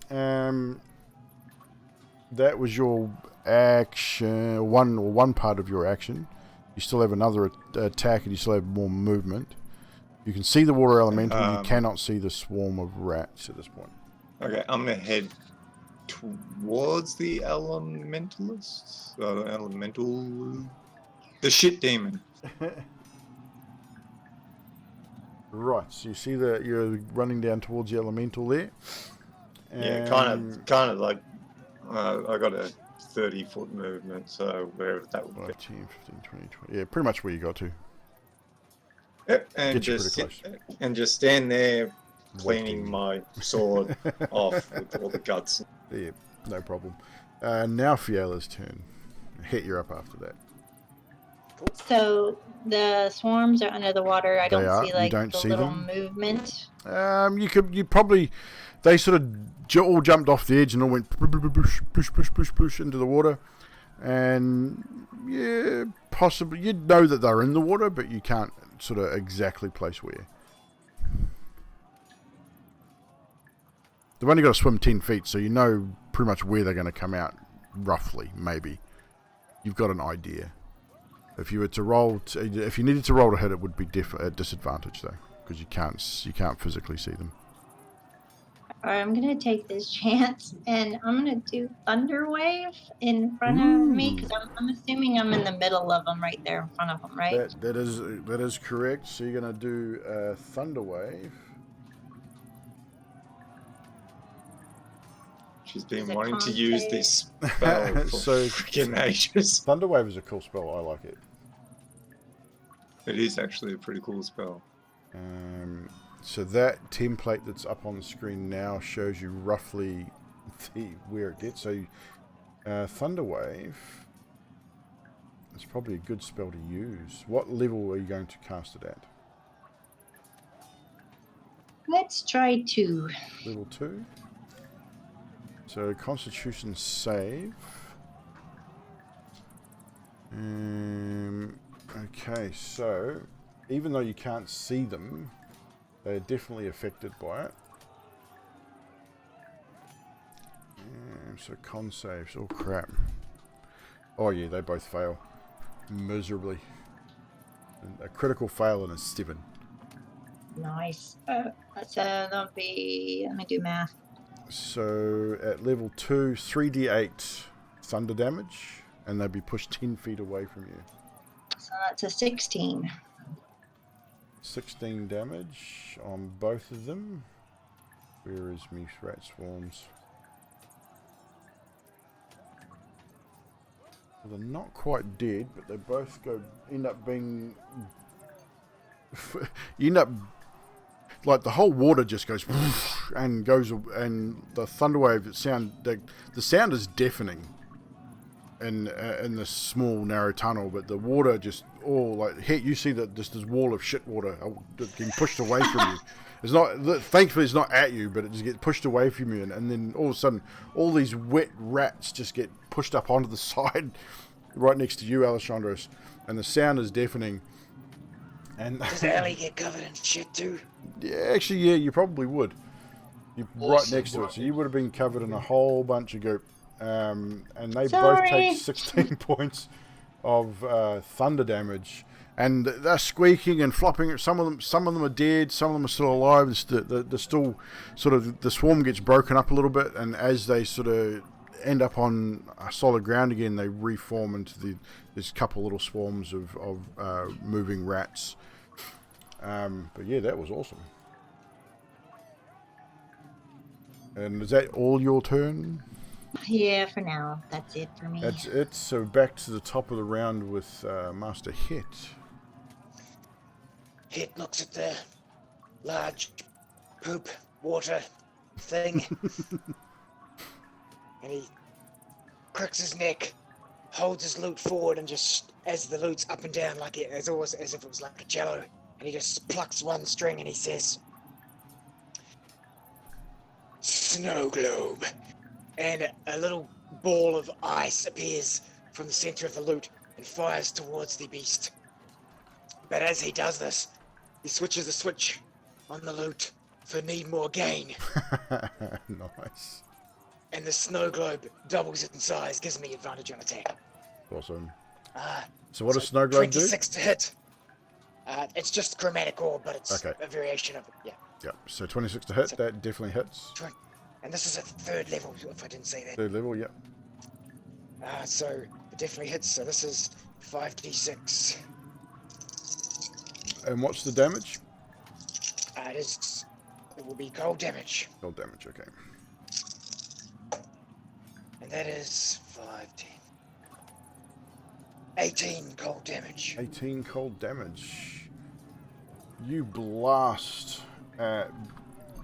That was your action, one part of your action. You still have another attack, and you still have more movement. You can see the water elemental. You cannot see the swarm of rats at this point. Okay, I'm gonna head towards the elementalists. The shit demon. Right, so you see that you're running down towards the elemental there. Yeah, kind of like I got a 30-foot movement, so wherever that would be. 5, 10, 15, 20, 20. Yeah, pretty much where you got to. Yep, and Get you just pretty just stand there Waiting. cleaning my sword off with all the guts. Yeah, no problem. Now Fiala's turn. Hit, you're up after that. So the swarms are under the water. I They don't are. see You like don't the see little them? movement. You probably, they sort of all jumped off the edge and all went push into the water, and yeah, possibly you'd know that they're in the water, but you can't sort of exactly place where. They've only got to swim 10 feet, so you know pretty much where they're going to come out, roughly, maybe. You've got an idea. If you were to roll, if you needed to roll to hit, it would be at disadvantage though, because you can't physically see them. All right, I'm gonna take this chance, and I'm gonna do Thunder Wave in front of me because I'm assuming I'm in the middle of them, right there in front of them, right? That is correct. So you're gonna do Thunder Wave. She's been Is it wanting to con use save? this spell for So- freaking ages. Thunder Wave is a cool spell. I like it. It is actually a pretty cool spell. So that template that's up on the screen now shows you roughly where it gets. So Thunder Wave is probably a good spell to use. What level are you going to cast it at? Let's try 2. Level 2. So Constitution save. Okay, so even though you can't see them, they're definitely affected by it. So con saves. Oh crap. Oh yeah, they both fail miserably. A critical fail and a 7. Nice. So that'll be. Let me do math. So at level 2, 3d8 thunder damage, and they'd be pushed 10 feet away from you. So that's a 16. 16 damage on both of them. Where is me rat swarms? Well, they're not quite dead, but they both end up being. You end up like the whole water just goes and goes, and the thunder wave. The sound is deafening in the small narrow tunnel, but the water just all like hit. You see that just this wall of shit water getting pushed away from you. It's not, thankfully, it's not at you, but it just gets pushed away from you, and then all of a sudden, all these wet rats just get pushed up onto the side, right next to you, Alessandros, and the sound is deafening. And Does Ellie get covered in shit too? yeah, actually, yeah, you probably would. You're right next to it, so you would have been covered in a whole bunch of goop. And they both take 16 points of thunder damage. And they're squeaking and flopping. Some of them are dead. Some of them are still alive. They're still sort of, the swarm gets broken up a little bit, and as they sort of end up on solid ground again, they reform into this couple little swarms of moving rats. But yeah, that was awesome. And is that all your turn? Yeah, for now. That's it for me. That's it. So back to the top of the round with Master Hit. Hit looks at the large poop water thing, and he cracks his neck, holds his loot forward, and just as the loot's up and down like it, as if it was like a jello, and he just plucks one string and he says, "Snow globe," and a little ball of ice appears from the center of the loot and fires towards the beast. But as he does this, he switches the switch on the loot for need more gain. Nice. And the snow globe doubles in size, gives me advantage on attack. Awesome. So what does Snow Globe do? 26 to hit. It's just chromatic orb, but it's Okay. a variation of it, yeah. Yep. So 26 to hit. So- That definitely hits. And this is at 3rd level, if I didn't say that. 3rd level. Yep. So it definitely hits, so this is 5d6. And what's the damage? It will be cold damage. Cold damage. Okay. And that is 5, 10, 18 cold damage. 18 cold damage. You blast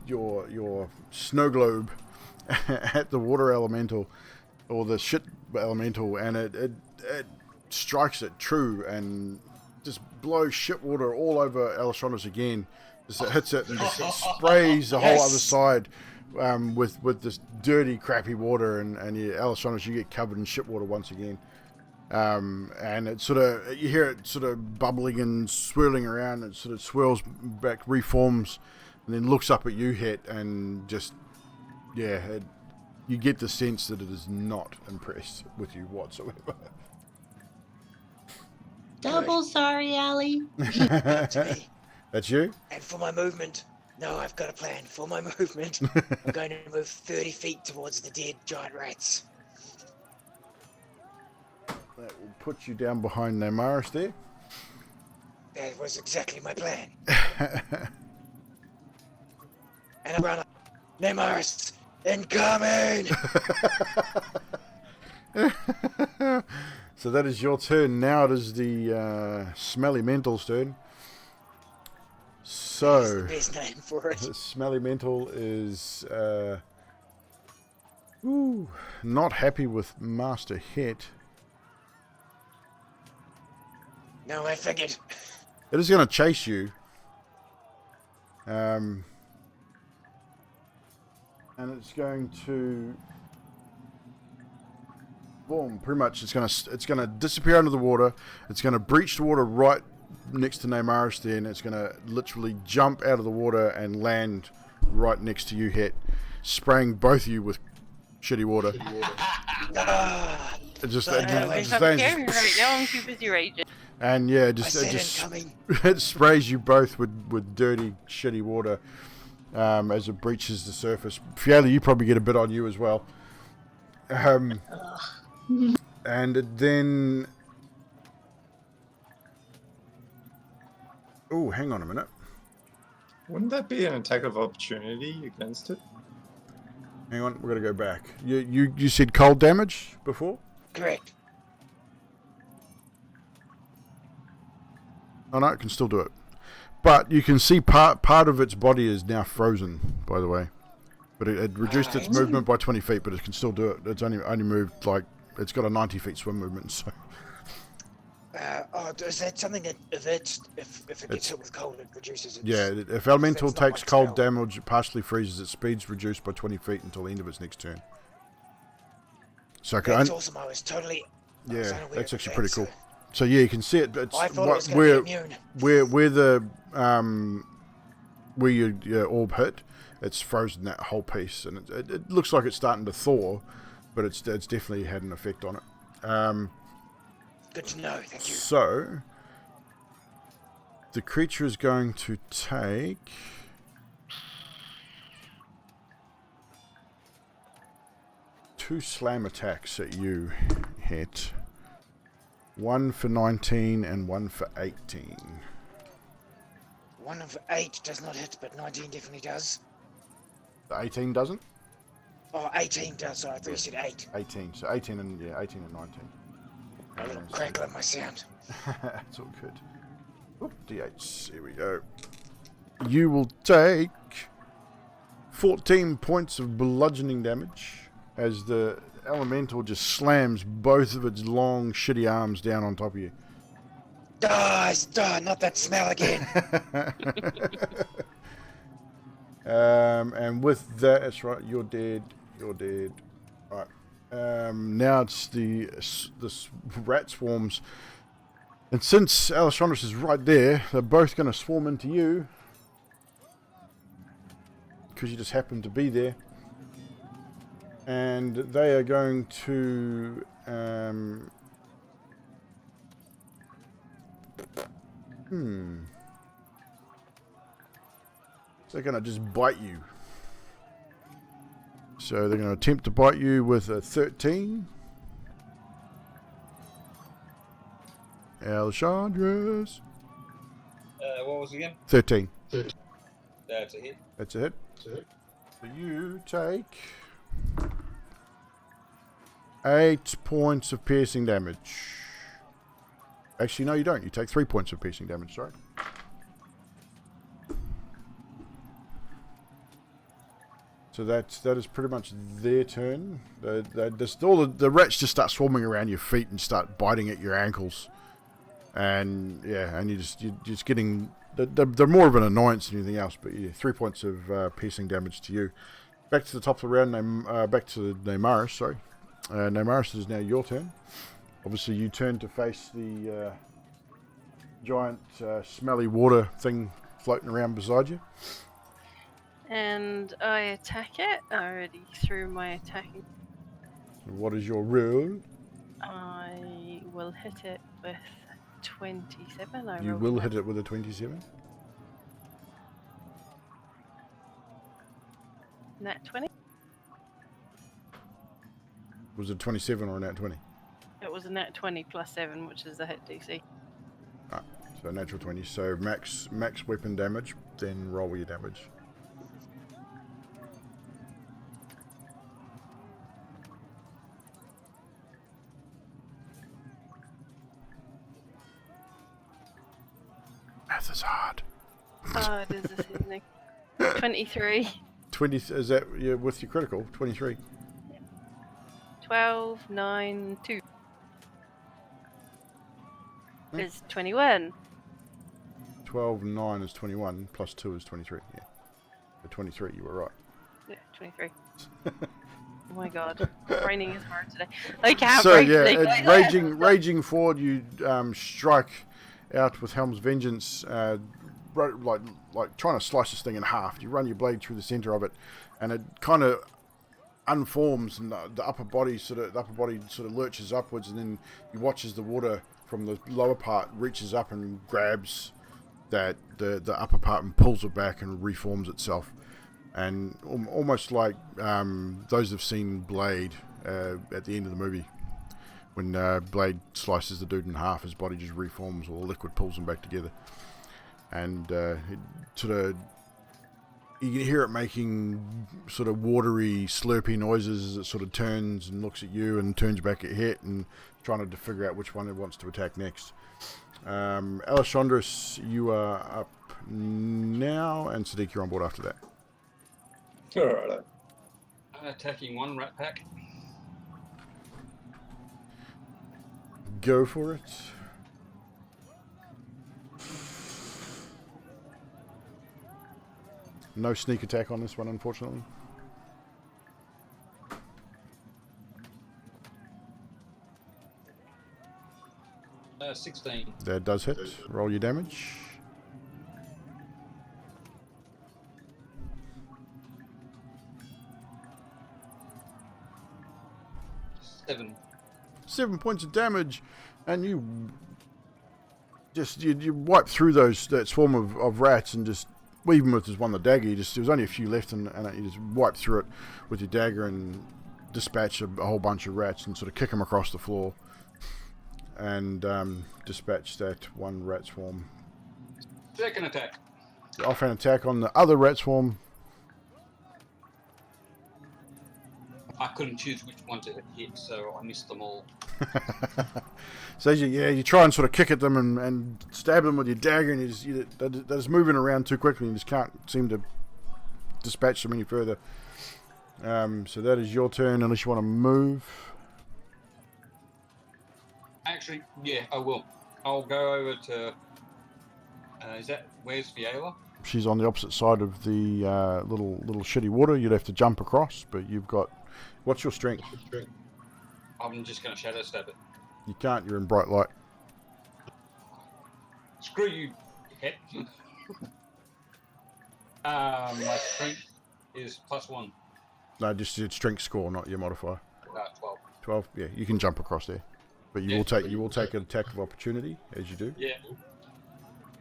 your snow globe at the water elemental, or the shit elemental, and it strikes it true and just blows shit water all over Alessandros again. Just it hits it and just sprays the whole other side with this dirty, crappy water, and Alessandros, you get covered in shit water once again. And it sort of, you hear it sort of bubbling and swirling around. It sort of swirls back, reforms, and then looks up at you, Hit, and just, yeah, you get the sense that it is not impressed with you whatsoever. Double sorry, Allie. To me. That's you? And for my movement, No, I've got a plan for my movement. I'm going to move 30 feet towards the dead giant rats. That will put you down behind Namaris there. That was exactly my plan. And I run up. Nemaris, incoming! So that is your turn. Now it is the Smelly Mental's turn. So, That's the best name for it. the Smelly Mental is not happy with Master Het. No, I figured. It is going to chase you. And it's going to boom, pretty much it's going to disappear under the water. It's going to breach the water right next to Namaris there, and it's going to literally jump out of the water and land right next to you, Het, spraying both of you with shitty water. It just I'm caring right now. I'm too busy raging. and yeah, it sprays you both with dirty, shitty water as it breaches the surface. Fiala, you probably get a bit on you as well. And then, oh, hang on a minute. Wouldn't that be an attack of opportunity against it? Hang on, we're gonna go back. You said cold damage before? Correct. Oh no, it can still do it. But you can see part of its body is now frozen, by the way. But it reduced its movement by 20 feet, but it can still do it. It's only moved like, it's got a 90 feet swim movement, so. Is that something that if it gets hit with cold, it reduces its... Yeah, if Elemental that's not takes my cold spell. damage, it partially freezes its speed's reduced by 20 feet until the end of its next turn. So That's awesome. I was totally... I was yeah, unaware that's of actually that, pretty so cool. So yeah, you can see it. It's I thought it was going to be immune. where the where your orb hit, it's frozen that whole piece, and it looks like it's starting to thaw, but it's definitely had an effect on it. Good to know. Thank you. So the creature is going to take 2 slam attacks at you, Het. 1 for 19 and 1 for 18. 1 of 8 does not hit, but 19 definitely does. The 18 doesn't? Oh, 18 does. So I thought you said 8. 18. So 18 and 19. A little crackle in my sound. It's all good. Oop, D8s. Here we go. You will take 14 points of bludgeoning damage as the elemental just slams both of its long, shitty arms down on top of you. Not that smell again. And with that, that's right, you're dead. Right. Now it's the rat swarms. And since Alessandros is right there, they're both going to swarm into you. Because you just happen to be there. And they are going to... they're going to just bite you. So they're going to attempt to bite you with a 13. Alessandros. What was it again? 13. That's a hit. That's a hit. So you take 8 points of piercing damage. Actually, no, you don't. You take 3 points of piercing damage, sorry. So that is pretty much their turn. All the rats just start swarming around your feet and start biting at your ankles. And yeah, and you're just getting... They're more of an annoyance than anything else, but yeah, 3 points of piercing damage to you. Back to the top of the round, back to Namaris, sorry. Namaris, it is now your turn. Obviously, you turn to face the giant smelly water thing floating around beside you. And I attack it. I already threw my attacking. What is your roll? I will hit it with 27. You will hit it with a 27. Nat 20? Was it 27 or a nat 20? It was a nat 20 plus 7, which is the hit DC. Ah, so natural 20. So max weapon damage, then roll your damage. Math is hard. Oh, it is this evening. 23. 20, is that with your critical? 23. 12, 9, 2. Is 21. 12, 9 is 21, plus 2 is 23. Yeah. So 23, you were right. Yeah, 23. Oh my god. Raining is hard today. I can't So breathe. yeah, Like, raging forward, you strike out with Helm's Vengeance, like trying to slice this thing in half. You run your blade through the center of it, and it kind of unforms, and the upper body sort of lurches upwards, and then you watch as the water from the lower part reaches up and grabs the upper part and pulls it back and reforms itself. And almost like those who've seen Blade at the end of the movie, when Blade slices the dude in half, his body just reforms, or the liquid pulls him back together. And it sort of, you can hear it making sort of watery, slurpy noises as it sort of turns and looks at you and turns back at Hit and trying to figure out which one it wants to attack next. Alessandros, you are up now, and Sadiq, you're on board after that. Alright. Attacking one rat pack. Go for it. No sneak attack on this one, unfortunately. Uh, 16. That does hit. Roll your damage. Seven. 7 points of damage, and you wipe through that swarm of rats, and just, even with this one, the dagger, there was only a few left, and you just wipe through it with your dagger and dispatch a whole bunch of rats and sort of kick them across the floor, and dispatch that one rat swarm. Second attack. Offhand attack on the other rat swarm. I couldn't choose which one to hit, so I missed them all. So you try and sort of kick at them and stab them with your dagger, and they're just moving around too quickly, and you just can't seem to dispatch them any further. So that is your turn, unless you want to move. Actually, yeah, I will. I'll go over to... where's Viola? She's on the opposite side of the little shitty water. You'd have to jump across, but you've got... What's your strength? I'm just going to shadow stab it. You can't, you're in bright light. Screw you, head. My strength is +1. No, just your strength score, not your modifier. 12. 12? Yeah, you can jump across there. But you will take an attack of opportunity, as you do. Yeah.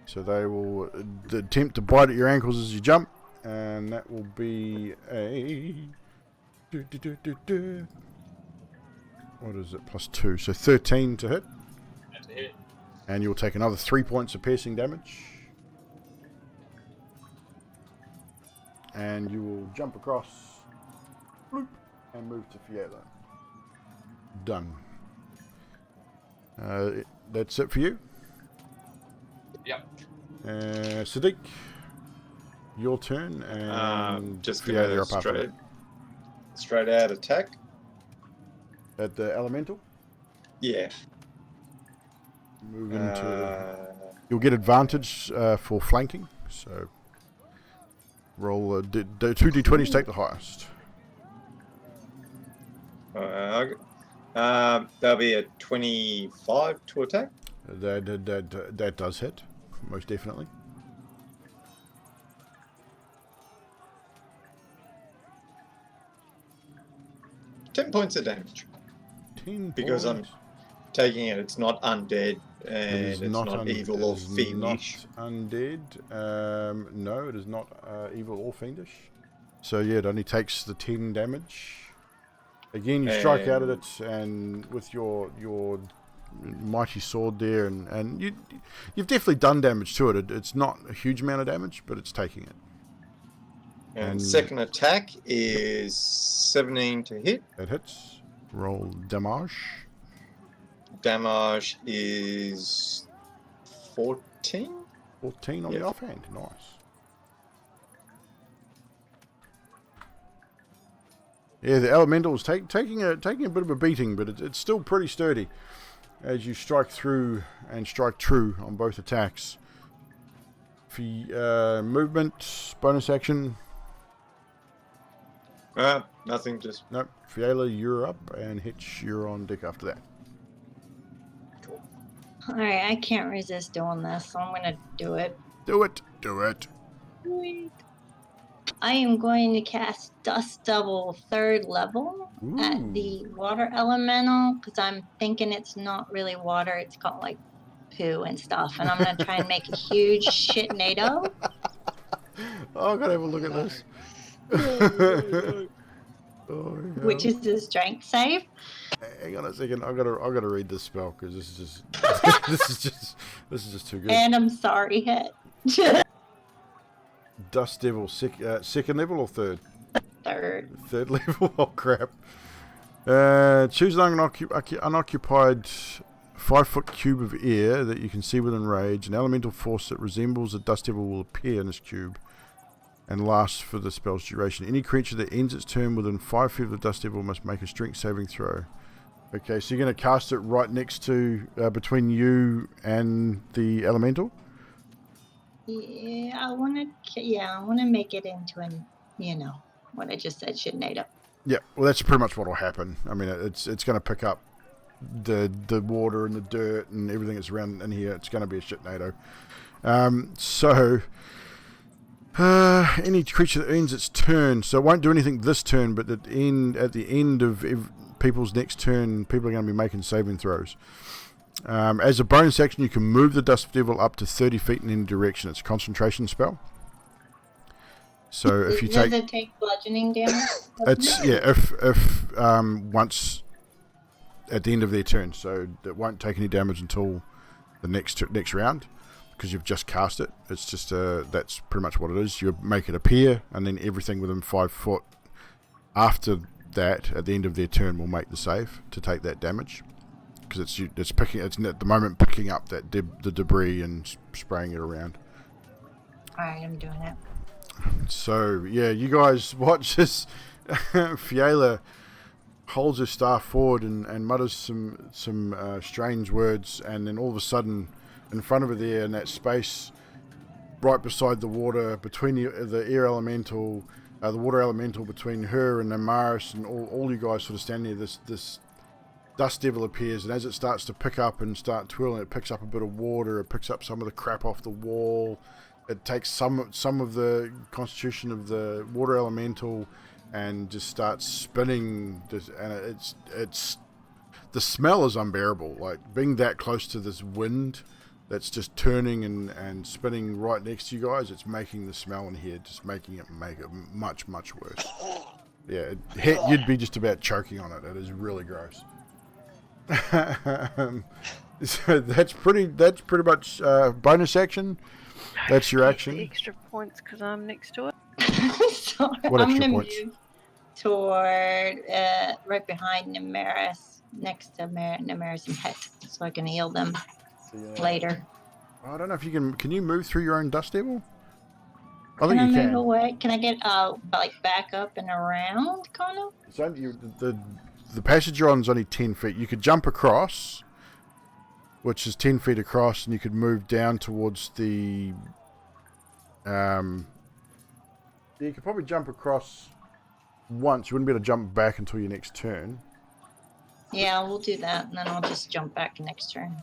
So they will attempt to bite at your ankles as you jump, and that will be a... What is it? +2. So 13 to hit. That's a hit. And you'll take another 3 points of piercing damage. And you will jump across, bloop, and move to Fiala. Done. That's it for you. Yep. Sadiq, your turn, and just Fiala, gonna you're up after that. straight out attack. At the elemental. Yeah. Move into. You'll get advantage for flanking. So roll 2 d20s. Take the highest. That'll be a 25 to attack. That does hit, most definitely. $10 points of damage. 10 Because points. I'm taking it, it's not undead, It and is it's not evil or it is fiendish. Not undead. No, it is not evil or fiendish. So yeah, it only takes the 10 damage. Again, you strike out at it, and with your mighty sword there, and you've definitely done damage to it. It's not a huge amount of damage, but it's taking it. And second attack is 17 to hit. It hits. Roll damage. Damage is 14. 14 on the offhand. Nice. Yeah, the elemental's taking a bit of a beating, but it's still pretty sturdy as you strike through and strike true on both attacks. Movement, bonus action. Nothing, just... Nope. Fiala, you're up, and Hitch, you're on deck after that. Alright, I can't resist doing this, so I'm gonna do it. Do it. Do it. Sweet. I am going to cast Dust Devil 3rd level at the water elemental, because I'm thinking it's not really water, it's got like poo and stuff, and I'm gonna try and make a huge shitnado. Oh, I gotta have a look at this. Which is the strength save. Hang on a second, I gotta read this spell because this is just this is just too good. And I'm sorry, Hit. Dust Devil, second level or third? Third level. Oh crap! Choose an unoccupied 5-foot cube of air that you can see within range. An elemental force that resembles a Dust Devil will appear in this cube and lasts for the spell's duration. Any creature that ends its turn within 5 feet of the Dust Devil must make a strength saving throw. Okay, so you're going to cast it right next to, between you and the elemental? Yeah, I want to make it into an, what I just said, shitnado. Yeah, well that's pretty much what will happen. I mean, it's going to pick up the water and the dirt and everything that's around in here. It's going to be a shitnado. Any creature that ends its turn, so it won't do anything this turn, but at the end of people's next turn, people are going to be making saving throws. As a bonus action, you can move the Dust Devil up to 30 feet in any direction. It's a concentration spell. So if you does it take bludgeoning damage? If once at the end of their turn, so it won't take any damage until the next round. Because you've just cast it. It's just that's pretty much what it is. You make it appear, and then everything within 5 foot after that, at the end of their turn, will make the save to take that damage. Because it's at the moment picking up that the debris and spraying it around. Alright, I'm doing it. So yeah, you guys watch this. Fiala holds her staff forward and mutters some strange words, and then all of a sudden, in front of her there in that space right beside the water, between the air elemental, the water elemental, between her and Amaris and all you guys sort of stand there, this Dust Devil appears, and as it starts to pick up and start twirling, it picks up a bit of water, it picks up some of the crap off the wall, it takes some of the constitution of the water elemental and just starts spinning, and it's the smell is unbearable. Like being that close to this wind that's just turning and spinning right next to you guys, it's making the smell in here, just making it much, much worse. Yeah, you'd be just about choking on it. It is really gross. So that's pretty much bonus action. That's your action. The extra points because I'm next to it. So What I'm extra gonna points? move toward right behind Namaris, next to Namaris and Hex, so I can heal them later. I don't know if you can. Can you move through your own Dust Devil? I Can think I you move can. away? Can I get back up and around, kind of? It's only, the passage you're on is only 10 feet. You could jump across, which is 10 feet across, and you could move down towards the... you could probably jump across once. You wouldn't be able to jump back until your next turn. Yeah, we'll do that, and then I'll just jump back next turn.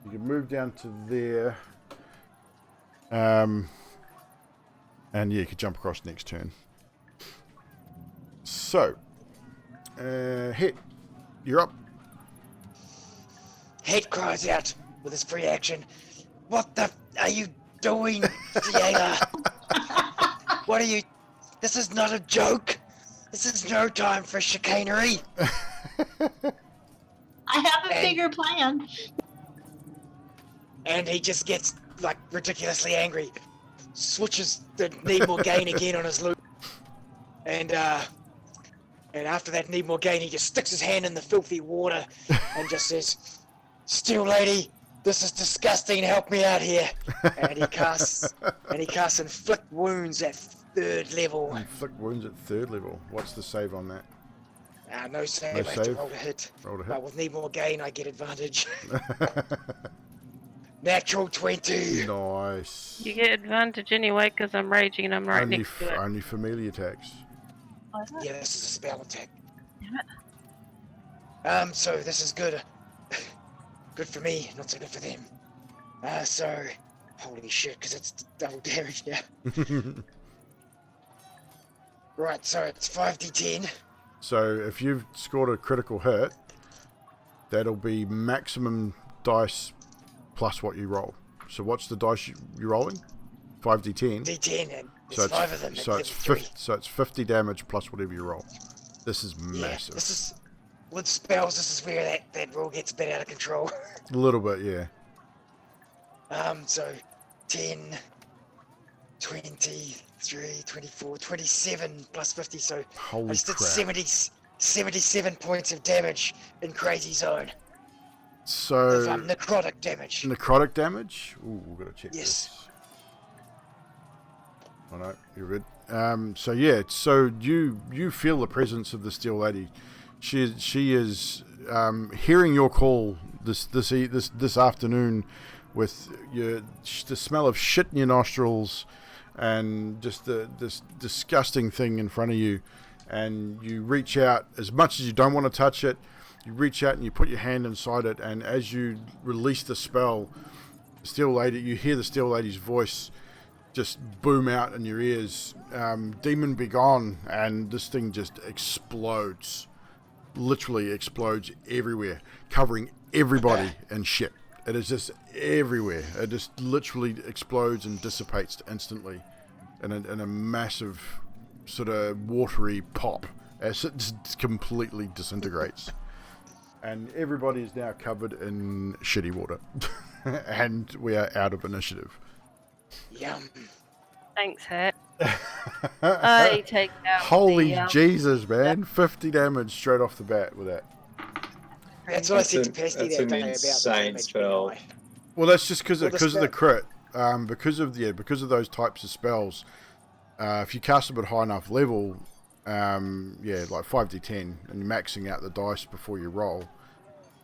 You could move down to there. And yeah, you could jump across next turn. So, Hit, you're up. Hate cries out with his free action. What the are you doing, Fiala? What are you? This is not a joke. This is no time for chicanery. I have a bigger plan. And he just gets like ridiculously angry, switches the need more gain again on his loot, and after that need more gain, he just sticks his hand in the filthy water and just says, "Steel lady, this is disgusting. Help me out here." And he casts inflict wounds at 3rd level. Inflict wounds at 3rd level. What's the save on that? No save. No I have to save? roll a hit. Roll a hit. But with need more gain, I get advantage. Natural 20. Nice. You get advantage anyway because I'm raging and I'm right Only, next to it. only familiar attacks. Yeah, this is a spell attack. Damn So this is good. Good for me, not so good for them. So, holy shit, because it's double damage now. Right, so it's 5d10. So if you've scored a critical hit, that'll be maximum dice plus what you roll. So what's the dice you're rolling? 5d10. D10, and So there's 5 of them. so it's 50 damage plus whatever you roll. This is Yeah, massive. this is with spells. This is where that rule gets a bit out of control. A little bit, yeah. So 10, 23, 24, 27 plus 50. So I Holy just did crap. 77 points of damage in Crazy Zone. So Of necrotic damage. necrotic damage. Ooh, we've got to check Yes. this. Oh no, you're good. So yeah, so you feel the presence of the Steel Lady. She is hearing your call this afternoon, with the smell of shit in your nostrils, and just this disgusting thing in front of you, and you reach out as much as you don't want to touch it. You reach out and you put your hand inside it, and as you release the spell, Steel Lady, you hear the Steel Lady's voice just boom out in your ears, "Demon be gone," and this thing just explodes, literally explodes everywhere, covering everybody in shit. It is just everywhere. It just literally explodes and dissipates instantly in a massive sort of watery pop as it just completely disintegrates. And everybody is now covered in shitty water. And we are out of initiative. Yum. Thanks, Hat. I take out Holy the, Jesus, man. 50 damage straight off the bat with that. That's what I said to That's Pesty an that day about the insane damage spell. being high. Well, that's just because Well, the of the spell- crit. Because of those types of spells, if you cast them at high enough level, like 5d10, and you're maxing out the dice before you roll,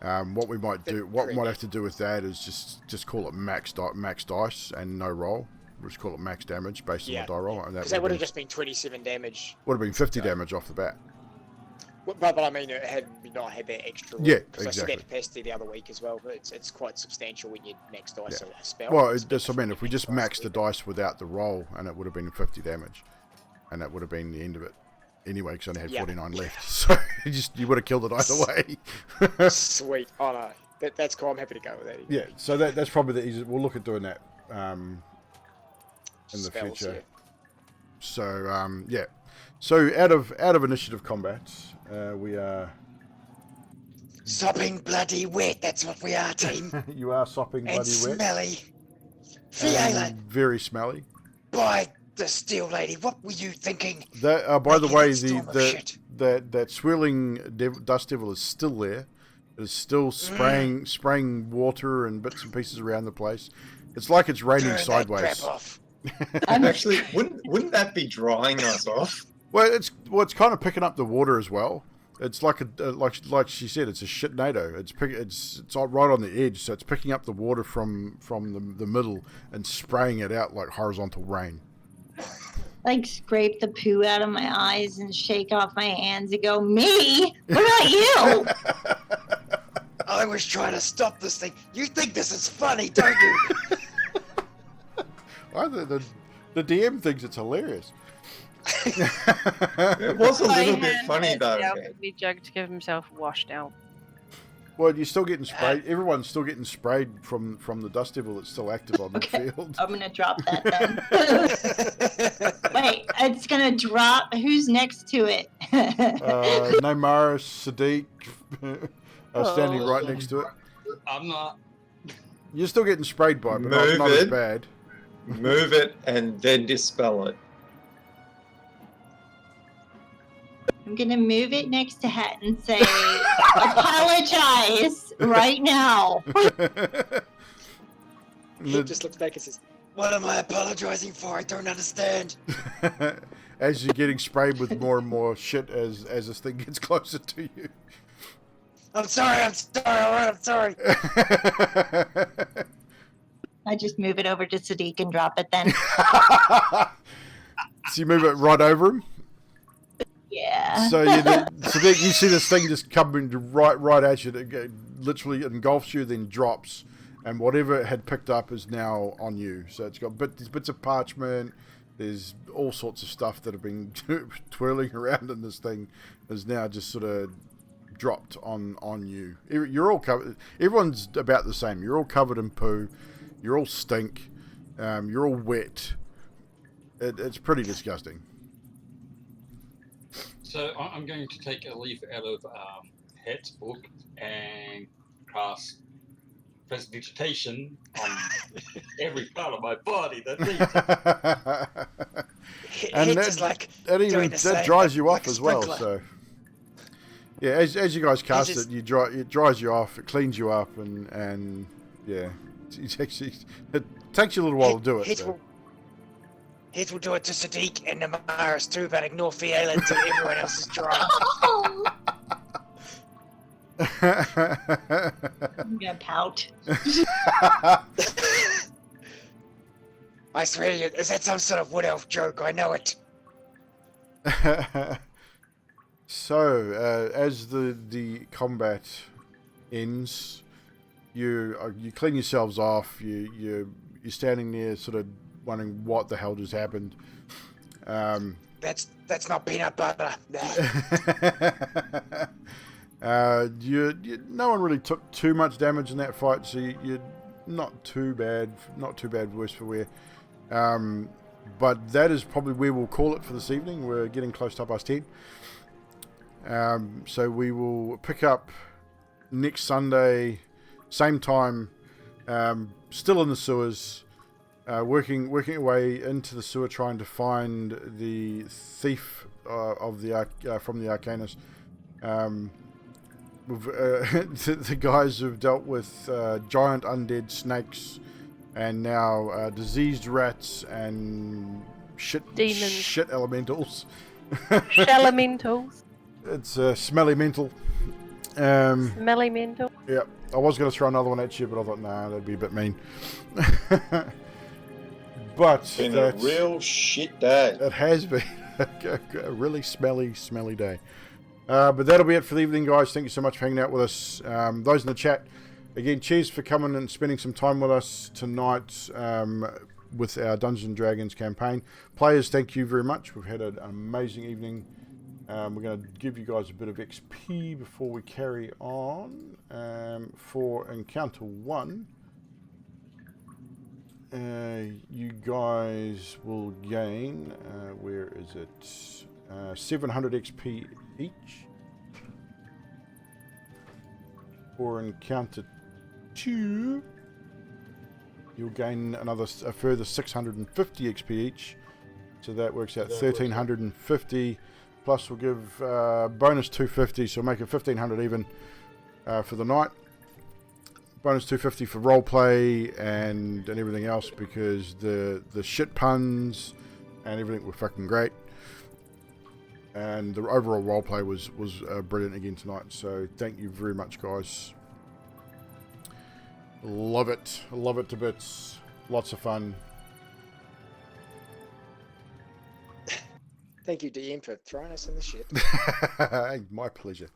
what we might do, what we might have to do with that is just call it max dice and no roll. We'll just call it max damage based on the die roll, and Because that would have been, just been 27 damage. would have been 50 damage off the bat. But I mean, it had not had that extra. Yeah, because exactly. I said that capacity the other week as well, but it's quite substantial when you max dice Yeah. a spell. Well, especially I mean, if we just max maxed the dice without the roll, and it would have been 50 damage, and that would have been the end of it. Anyway, because I only had Yeah. 49 left, so you would have killed it either way. Sweet. Oh no, that's cool. I'm happy to go with that. Yeah, so that's probably the easiest. We'll look at doing that in the Spells, future. yeah. So yeah, so out of initiative combats, we are. Sopping bloody wet, that's what we are, team. You are sopping And bloody wet. smelly. And Fiala, very smelly. by the Steel Lady, what were you thinking? That by the Making way, that storm of shit. that swirling dust devil is still there. It is still spraying water and bits and pieces around the place. It's like it's raining Turn sideways. that crap off. Actually, wouldn't that be drying us off? Well, it's kind of picking up the water as well. It's like like she said, it's a shitnado. It's right on the edge, so it's picking up the water from the middle and spraying it out like horizontal rain. Like scrape the poo out of my eyes and shake off my hands and go, me? What about you? I was trying to stop this thing. You think this is funny, don't you? The DM thinks it's hilarious. It was a little bit funny though. We jug to give himself washed out. Well, you're still getting sprayed. Everyone's still getting sprayed from the dust devil that's still active on the field. I'm gonna drop that then. Wait, it's gonna drop. Who's next to it? Neymar, Sadiq are standing right next to it. I'm not. You're still getting sprayed by it, but Move not as it. bad. Move it and then dispel it. I'm gonna move it next to Het and say, apologize right now. He just looks back and says, What am I apologizing for? I don't understand. As you're getting sprayed with more and more shit as this thing gets closer to you. I'm sorry, alright, I'm sorry. I just move it over to Sadiq and drop it then. So you move it right over him. Yeah. So you see this thing just coming right at you. That literally engulfs you, then drops, and whatever it had picked up is now on you. So it's got bits of parchment. There's all sorts of stuff that have been twirling around in this thing is now just sort of dropped on you. You're all covered. Everyone's about the same. You're all covered in poo. You're all stink. You're all wet. It's pretty disgusting. So I'm going to take a leaf out of Het's book and cast prestidigitation on every part of my body that needs it. And He's just like doing the that same, dries you like off a as well. sprinkler. So yeah, as you guys cast just- it dries you off, it cleans you up, and yeah, it takes you a little while to do it. So. Heath will do it to Sadiq and Namaris too, but ignore Fiala until everyone else is dry. I'm gonna pout. I swear to you, is that some sort of wood elf joke? I know it. So as the combat ends, you clean yourselves off. You're standing there, sort of wondering what the hell just happened. That's not peanut butter. No one really took too much damage in that fight, so you're not too bad worse for wear. But that is probably where we'll call it for this evening. We're getting close to 10:30. So we will pick up next Sunday, same time, still in the sewers, working our way into the sewer, trying to find the thief from the Arcanist. The guys who've dealt with giant undead snakes and now diseased rats and Demons. shit elementals. Elementals. It's smelly mental. Smelly mental. Yeah, I was going to throw another one at you, but I thought, nah, that'd be a bit mean. But It's been a real shit day. it has been a really smelly day. But that'll be it for the evening, guys. Thank you so much for hanging out with us. Those in the chat, again, cheers for coming and spending some time with us tonight with our Dungeons & Dragons campaign. Players, thank you very much. We've had an amazing evening. We're going to give you guys a bit of XP before we carry on. For Encounter 1, you guys will gain, where is it? 700 XP each. For Encounter 2, you'll gain a further 650 XP each. So that works out 1,350. Plus we'll give bonus 250, so make it 1,500 even for the night. Bonus 250 for roleplay and everything else, because the shit puns and everything were fucking great. And the overall roleplay was brilliant again tonight. So thank you very much, guys. Love it to bits. Lots of fun. thank you, DM, for throwing us in the shit. My pleasure.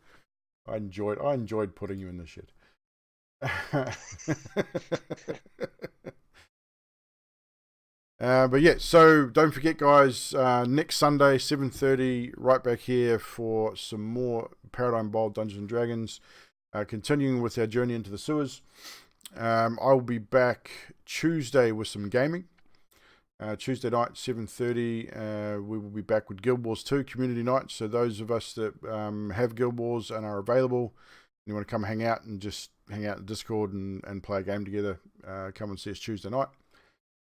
I enjoyed putting you in the shit. But yeah, so don't forget, guys, next Sunday 7:30, right back here for some more Paradym Bold Dungeons & Dragons. continuing with our journey into the sewers. I will be back Tuesday with some gaming. Tuesday night, 7:30, we will be back with Guild Wars 2 community night. So those of us that have Guild Wars and are available, you want to come hang out and just hang out in Discord and play a game together, come and see us Tuesday night.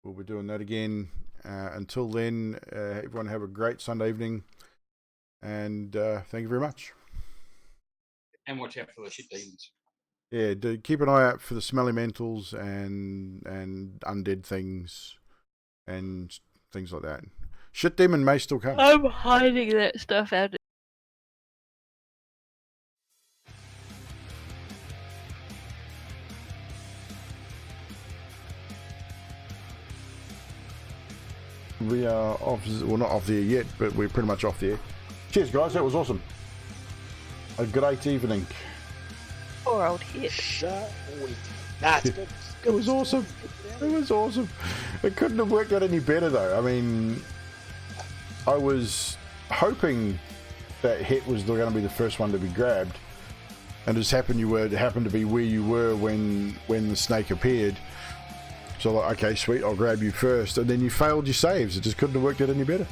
We'll be doing that again. Until then, everyone have a great Sunday evening, and thank you very much. And watch out for the shit demons. Yeah, keep an eye out for the smelly mentals and undead things and things like that. Shit demon may still come. I'm hiding that stuff out. We are off, well, not off the air yet, but we're pretty much off the air. Cheers, guys. That was awesome. A great evening. Poor old hit. Sweet. That's good. It was awesome. It was awesome. It couldn't have worked out any better, though. I mean, I was hoping that hit was going to be the first one to be grabbed, and it just happened to be where you were when the snake appeared. So, like, okay, sweet, I'll grab you first, and then you failed your saves. It just couldn't have worked out any better.